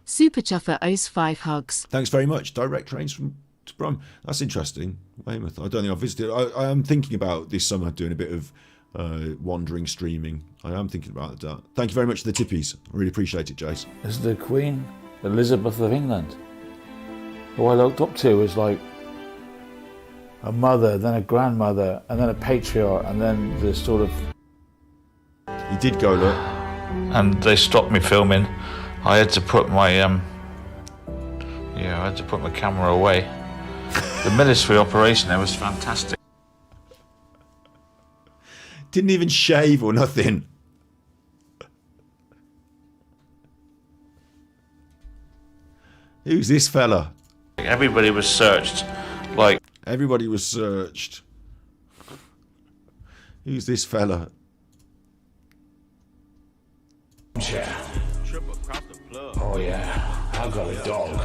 Speaker 9: Super Chuffer owes 5 hugs.
Speaker 1: Thanks very much. Direct trains from Brum. That's interesting. Weymouth. I don't think I've visited. I am thinking about this summer doing a bit of wandering streaming. I am thinking about that. Thank you very much for the tippies. I really appreciate it, Jace.
Speaker 13: Is the Queen Elizabeth of England, who I looked up to as like a mother, then a grandmother, and then a patriarch, and then the sort of...
Speaker 1: You did go, look.
Speaker 5: And they stopped me filming. I had to put my camera away. The military operation there was fantastic.
Speaker 1: Didn't even shave or nothing. Who's this fella?
Speaker 5: Everybody was searched. Like,
Speaker 1: everybody was searched. Who's this fella?
Speaker 6: Oh yeah, I got a dog.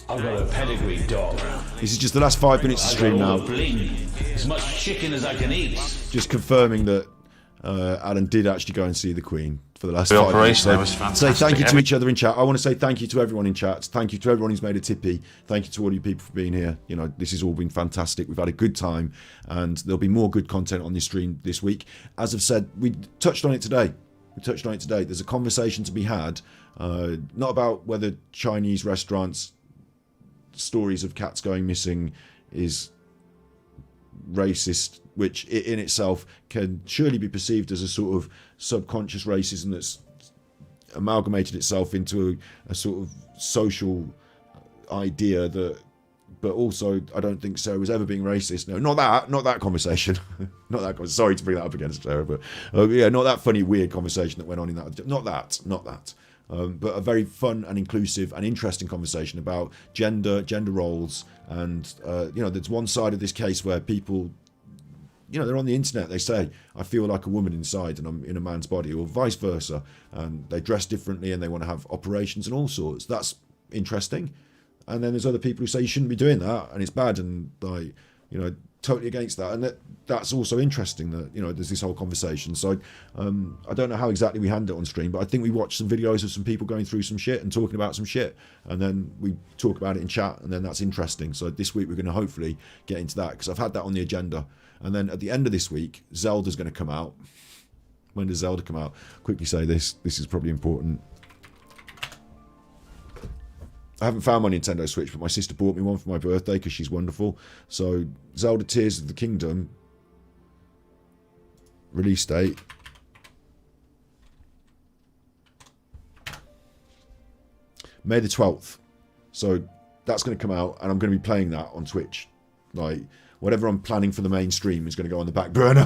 Speaker 6: I got a pedigree dog.
Speaker 1: This is just the last 5 minutes of stream now.
Speaker 6: As much chicken as I can eat.
Speaker 1: Just confirming that Alan did actually go and see the Queen for the last 5 minutes.
Speaker 5: That was fantastic.
Speaker 1: Say thank you to each other in chat. I want to say thank you to everyone in chat. Thank you to everyone who's made a tippy. Thank you to all you people for being here. You know, this has all been fantastic. We've had a good time, and there'll be more good content on this stream this week. As I've said, we touched on it today. There's a conversation to be had, not about whether Chinese restaurants' stories of cats going missing is racist, which in itself can surely be perceived as a sort of subconscious racism that's amalgamated itself into a sort of social idea that... But also, I don't think Sarah was ever being racist. No, not that conversation. Not that. Sorry to bring that up against Sarah, but yeah, not that funny, weird conversation that went on in that. Not that. But a very fun and inclusive and interesting conversation about gender roles, and you know, there's one side of this case where people they're on the internet. They say, I feel like a woman inside and I'm in a man's body, or vice versa. And they dress differently and they want to have operations and all sorts. That's interesting. And then there's other people who say you shouldn't be doing that and it's bad, and like, totally against that. And that's also interesting that, there's this whole conversation. So I don't know how exactly we handle it on stream, but I think we watched some videos of some people going through some shit and talking about some shit, and then we talk about it in chat, and then that's interesting. So this week we're going to hopefully get into that, because I've had that on the agenda. And then at the end of this week, Zelda's going to come out. When does Zelda come out? Quickly say this is probably important. I haven't found my Nintendo Switch, but my sister bought me one for my birthday because she's wonderful. So, Zelda Tears of the Kingdom, release date. May the 12th. So, that's going to come out, and I'm going to be playing that on Twitch. Like, whatever I'm planning for the mainstream is going to go on the back burner,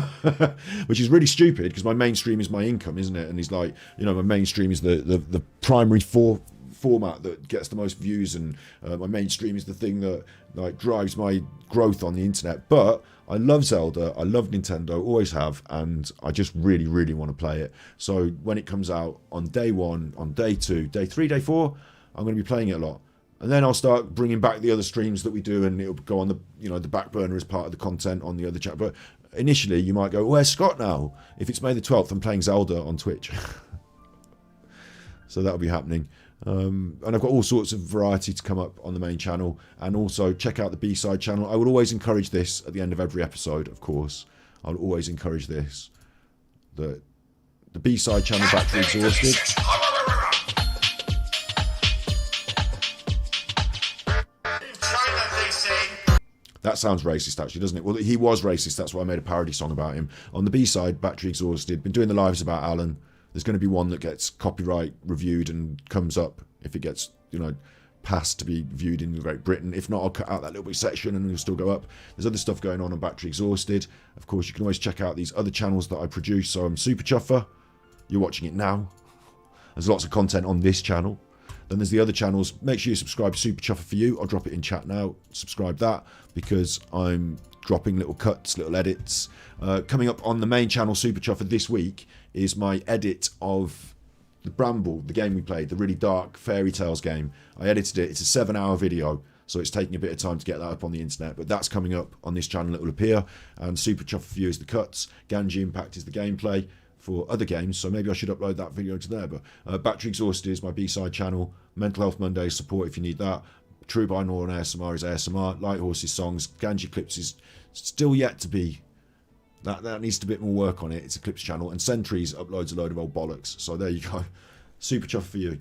Speaker 1: which is really stupid, because my mainstream is my income, isn't it? And he's like, my mainstream is the primary format that gets the most views, and my mainstream is the thing that like drives my growth on the internet. But I love Zelda, I love Nintendo, always have, and I just really, really want to play it. So when it comes out on day 1, on day 2, day 3, day 4, I'm going to be playing it a lot. And then I'll start bringing back the other streams that we do, and it'll go on the the back burner as part of the content on the other chat. But initially you might go, where's Scott now? If it's May the 12th, I'm playing Zelda on Twitch. So that'll be happening. And I've got all sorts of variety to come up on the main channel, and also check out the B-side channel. I would always encourage this at the end of every episode, of course. I would always encourage this. The B-side channel, Battery Exhausted. That sounds racist, actually, doesn't it? Well, he was racist. That's why I made a parody song about him. On the B-side, Battery Exhausted. Been doing the lives about Alan. There's going to be one that gets copyright reviewed and comes up if it gets, passed to be viewed in Great Britain. If not, I'll cut out that little bit section and it'll still go up. There's other stuff going on Battery Exhausted. Of course, you can always check out these other channels that I produce. So I'm Super Chuffer. You're watching it now. There's lots of content on this channel. Then there's the other channels. Make sure you subscribe to Super Chuffer for You. I'll drop it in chat now. Subscribe that, because I'm dropping little cuts, little edits. Coming up on the main channel, Super Chuffer, this week is my edit of the Bramble, the game we played, the really dark fairy tales game. I edited it. It's a 7-hour video, so it's taking a bit of time to get that up on the internet, but that's coming up on this channel. It will appear. And Super Chuffer for You is the cuts. Ganji Impact is the gameplay for other games, so maybe I should upload that video to there. But Battery Exhausted is my B-side channel. Mental Health Mondays support if you need that. True Binaural and ASMR is ASMR. Light Horses songs. Ganji Clips is still yet to be. That needs a bit more work on it. It's a Clips channel. And Sentries uploads a load of old bollocks. So there you go. Super Chuff for You.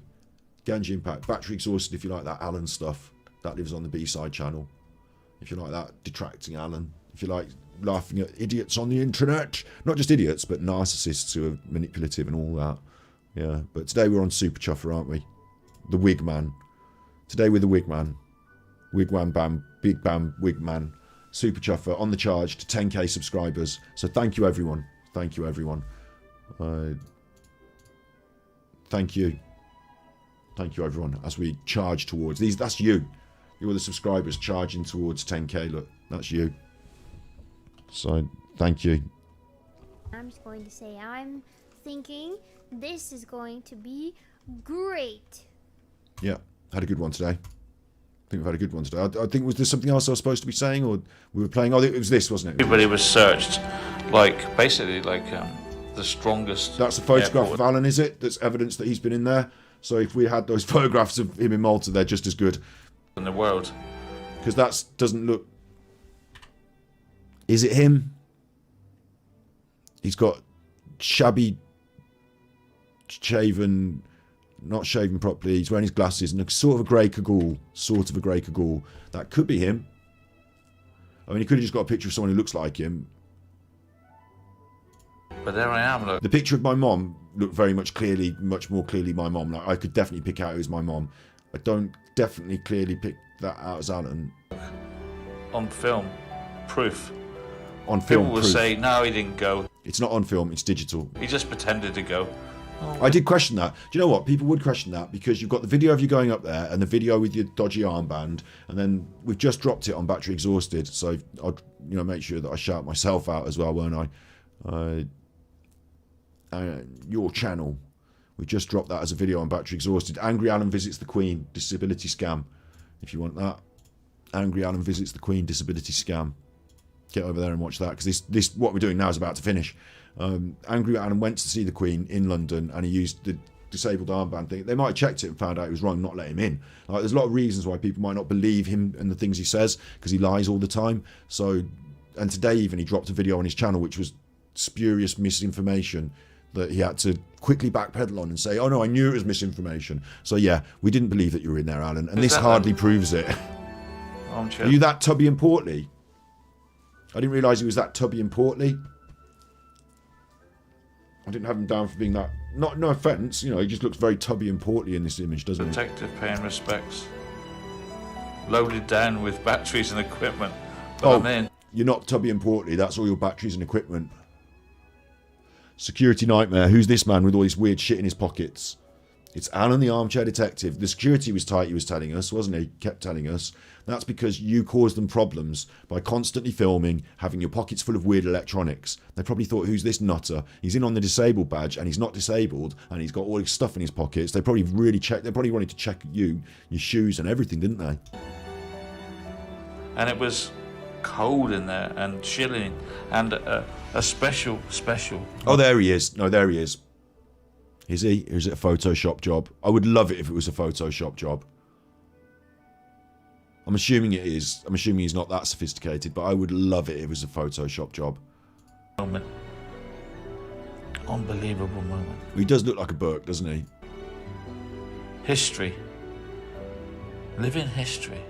Speaker 1: Ganji Impact. Battery Exhausted if you like that Alan stuff. That lives on the B-side channel. If you like that detracting Alan. If you like laughing at idiots on the internet. Not just idiots, but narcissists who are manipulative and all that. Yeah. But today we're on Super Chuffer, aren't we? The Wig Man. Today we're the Wig Man. Wig Wham Bam. Big Bam Wig Man. Super Chuffer on the charge to 10k subscribers. So thank you everyone. Thank you everyone. Thank you. Thank you everyone as we charge towards these. That's you. You're the subscribers charging towards 10k. Look, that's you. So thank you.
Speaker 8: I'm just going to say I'm thinking this is going to be great.
Speaker 1: Yeah, had a good one today. I think we've had a good one today. I think, was there something else I was supposed to be saying, or we were playing? Oh, it was this, wasn't it?
Speaker 5: Everybody was searched, basically the strongest.
Speaker 1: That's a photograph
Speaker 5: airport.
Speaker 1: of Alan, is it? That's evidence that he's been in there. So if we had those photographs of him in Malta, they're just as good.
Speaker 5: In the world.
Speaker 1: Because that doesn't look... Is it him? He's got shabby, shaven... Not shaven properly. He's wearing his glasses and a sort of a grey cagoule. Sort of a grey cagoule. That could be him. I mean, he could have just got a picture of someone who looks like him.
Speaker 5: But there I am, look.
Speaker 1: The picture of my mom looked very much more clearly my mom. Like, I could definitely pick out who's my mom. I don't definitely clearly pick that out as Alan.
Speaker 5: On film. Proof.
Speaker 1: On film,
Speaker 5: people will
Speaker 1: proof.
Speaker 5: say, no, he didn't go.
Speaker 1: It's not on film, it's digital.
Speaker 5: He just pretended to go.
Speaker 1: I did question that. Do you know what? People would question that because you've got the video of you going up there and the video with your dodgy armband, and then we've just dropped it on Battery Exhausted, so I'd make sure that I shout myself out as well, won't I? Your channel. We just dropped that as a video on Battery Exhausted. Angry Alan Visits the Queen, disability scam. If you want that. Angry Alan Visits the Queen, disability scam. Get over there and watch that, because this what we're doing now is about to finish. Angry Alan went to see the Queen in London and he used the disabled armband thing. They might have checked it and found out he was wrong, not let him in. Like, there's a lot of reasons why people might not believe him and the things he says, because he lies all the time. So, and today even he dropped a video on his channel which was spurious misinformation that he had to quickly backpedal on and say, oh no, I knew it was misinformation. So yeah, we didn't believe that you were in there, Alan, and this hardly proves it. Are you that tubby and portly? I didn't realise he was that tubby and portly. I didn't have him down for being that. No offence, he just looks very tubby and portly in this image, doesn't he?
Speaker 5: Detective paying respects. Loaded down with batteries and equipment. But I'm in.
Speaker 1: You're not tubby and portly, that's all your batteries and equipment. Security nightmare. Who's this man with all this weird shit in his pockets? It's Alan the armchair detective. The security was tight, he was telling us, wasn't he? Kept telling us. That's because you caused them problems by constantly filming, having your pockets full of weird electronics. They probably thought, who's this nutter? He's in on the disabled badge and he's not disabled and he's got all his stuff in his pockets. They probably wanted to check your shoes and everything, didn't they?
Speaker 5: And it was cold in there and chilling and a special.
Speaker 1: Oh, there he is. No, there he is. Is he? Or is it a Photoshop job? I would love it if it was a Photoshop job. I'm assuming it is. I'm assuming he's not that sophisticated, but I would love it if it was a Photoshop job.
Speaker 5: Moment. Unbelievable moment.
Speaker 1: He does look like a Burke, doesn't he?
Speaker 5: History. Living history.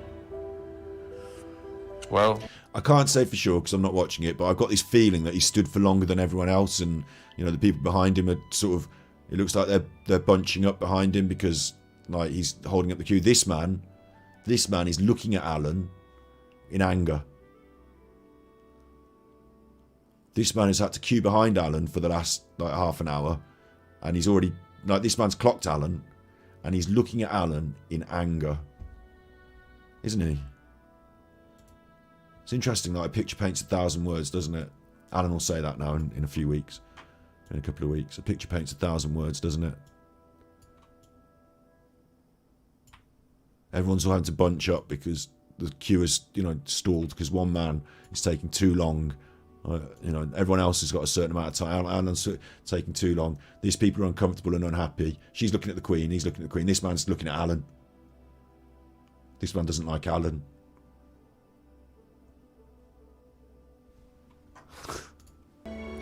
Speaker 5: Well,
Speaker 1: I can't say for sure because I'm not watching it, but I've got this feeling that he stood for longer than everyone else, and the people behind him are sort of. It looks like they're bunching up behind him because like he's holding up the queue. This man is looking at Alan in anger. This man has had to queue behind Alan for the last half an hour, and he's already this man's clocked Alan, and he's looking at Alan in anger, isn't he? It's interesting that a picture paints 1,000 words, doesn't it? Alan will say that now in a few weeks. In a couple of weeks. A picture paints 1,000 words, doesn't it? Everyone's having to bunch up because the queue is, stalled because one man is taking too long. Everyone else has got a certain amount of time. Alan's taking too long. These people are uncomfortable and unhappy. She's looking at the Queen. He's looking at the Queen. This man's looking at Alan. This man doesn't like Alan.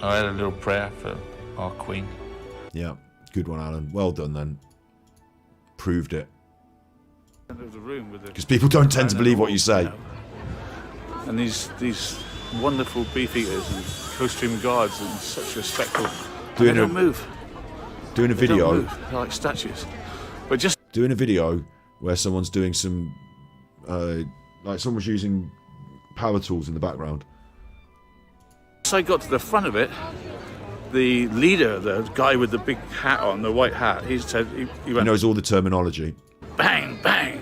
Speaker 5: I had a little prayer for our Queen.
Speaker 1: Yeah, good one, Alan. Well done, then. Proved it. Because people don't tend to believe what you say.
Speaker 5: And these wonderful beefeaters and costume guards and such respectful. They don't move.
Speaker 1: Doing a video.
Speaker 5: They don't move. They're like statues. But just
Speaker 1: doing a video where someone's doing some, someone's using power tools in the background.
Speaker 5: So I got to the front of it. The leader, the guy with the big hat on, the white hat, he said he went,
Speaker 1: knows all the terminology.
Speaker 5: Bang, bang,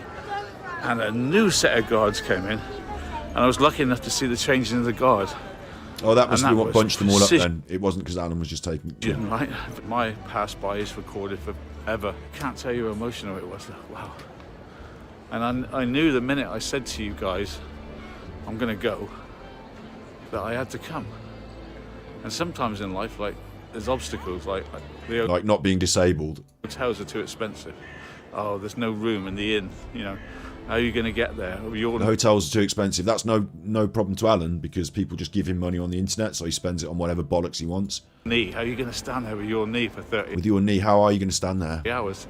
Speaker 5: and a new set of guards came in, and I was lucky enough to see the changing of the guard.
Speaker 1: Oh, that must be what bunched them all up then. It wasn't because Alan was just taking.
Speaker 5: Yeah. Right, my pass by is recorded forever. Can't tell you how emotional it was. Wow. And I knew the minute I said to you guys, I'm going to go, that I had to come. And sometimes in life, there's obstacles, like
Speaker 1: not being disabled.
Speaker 5: Hotels are too expensive. Oh, there's no room in the inn. How are you going to get there?
Speaker 1: The hotels are too expensive. That's no problem to Alan because people just give him money on the internet, so he spends it on whatever bollocks he wants.
Speaker 5: Knee? How are you going to stand there with your knee for 30?
Speaker 1: With your knee, how are you going to stand there?
Speaker 5: Hours.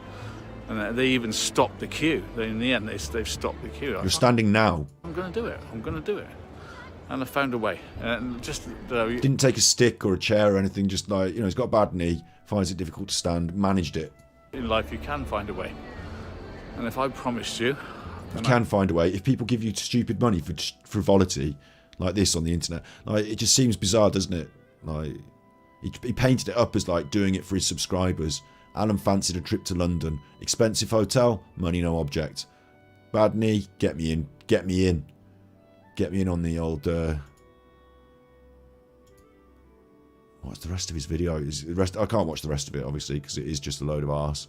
Speaker 5: And they even stopped the queue. In the end, they've stopped the queue.
Speaker 1: You're standing now.
Speaker 5: I'm going to do it. I'm going to do it. And I found a way. And just
Speaker 1: didn't take a stick or a chair or anything. Just he's got a bad knee, finds it difficult to stand, managed it.
Speaker 5: In life, you can find a way. And if I promised you,
Speaker 1: you can find a way. If people give you stupid money for frivolity like this on the internet, it just seems bizarre, doesn't it? He painted it up as doing it for his subscribers, Alan fancied a trip to London. Expensive hotel, money no object. Bad knee, get me in. Get me in. Get me in on the old... What's the rest of his video? I can't watch the rest of it, obviously, because it is just a load of arse.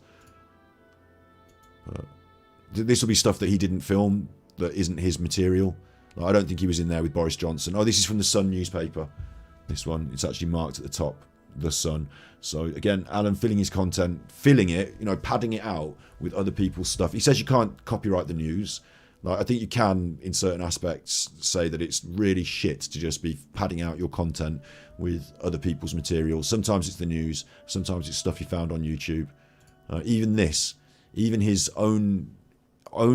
Speaker 1: This will be stuff that he didn't film, that isn't his material. Like, I don't think he was in there with Boris Johnson. Oh, this is from the Sun newspaper. This one, it's actually marked at the top, the Sun. So again, Alan filling his content, filling it, you know, padding it out with other people's stuff. He says you can't copyright the news. Like, I think you can, in certain aspects, say that it's really shit to just be padding out your content with other people's material. Sometimes it's the news, sometimes it's stuff you found on YouTube. Even his own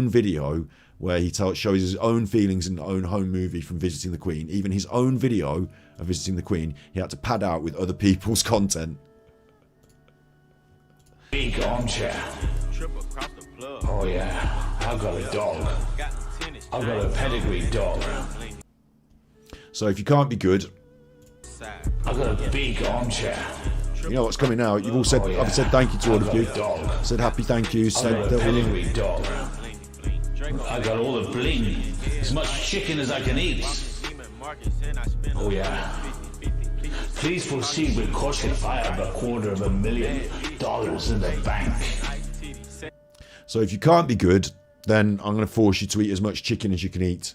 Speaker 1: video where he shows his own feelings in his own home movie from visiting the Queen. Even his own video of visiting the Queen, he had to pad out with other people's content.
Speaker 6: Big armchair. Oh yeah, I've got a dog. I've got a pedigree dog.
Speaker 1: So if you can't be good,
Speaker 6: I've got a big armchair.
Speaker 1: You know what's coming now. You've all said, I've said thank you to all of you. Said happy thank yous.
Speaker 6: I've got a pedigree dog. I got all the bling. As much chicken as I can eat. Oh yeah. Please proceed with caution. I have $250,000 in the bank.
Speaker 1: So if you can't be good, then I'm going to force you to eat as much chicken as you can eat.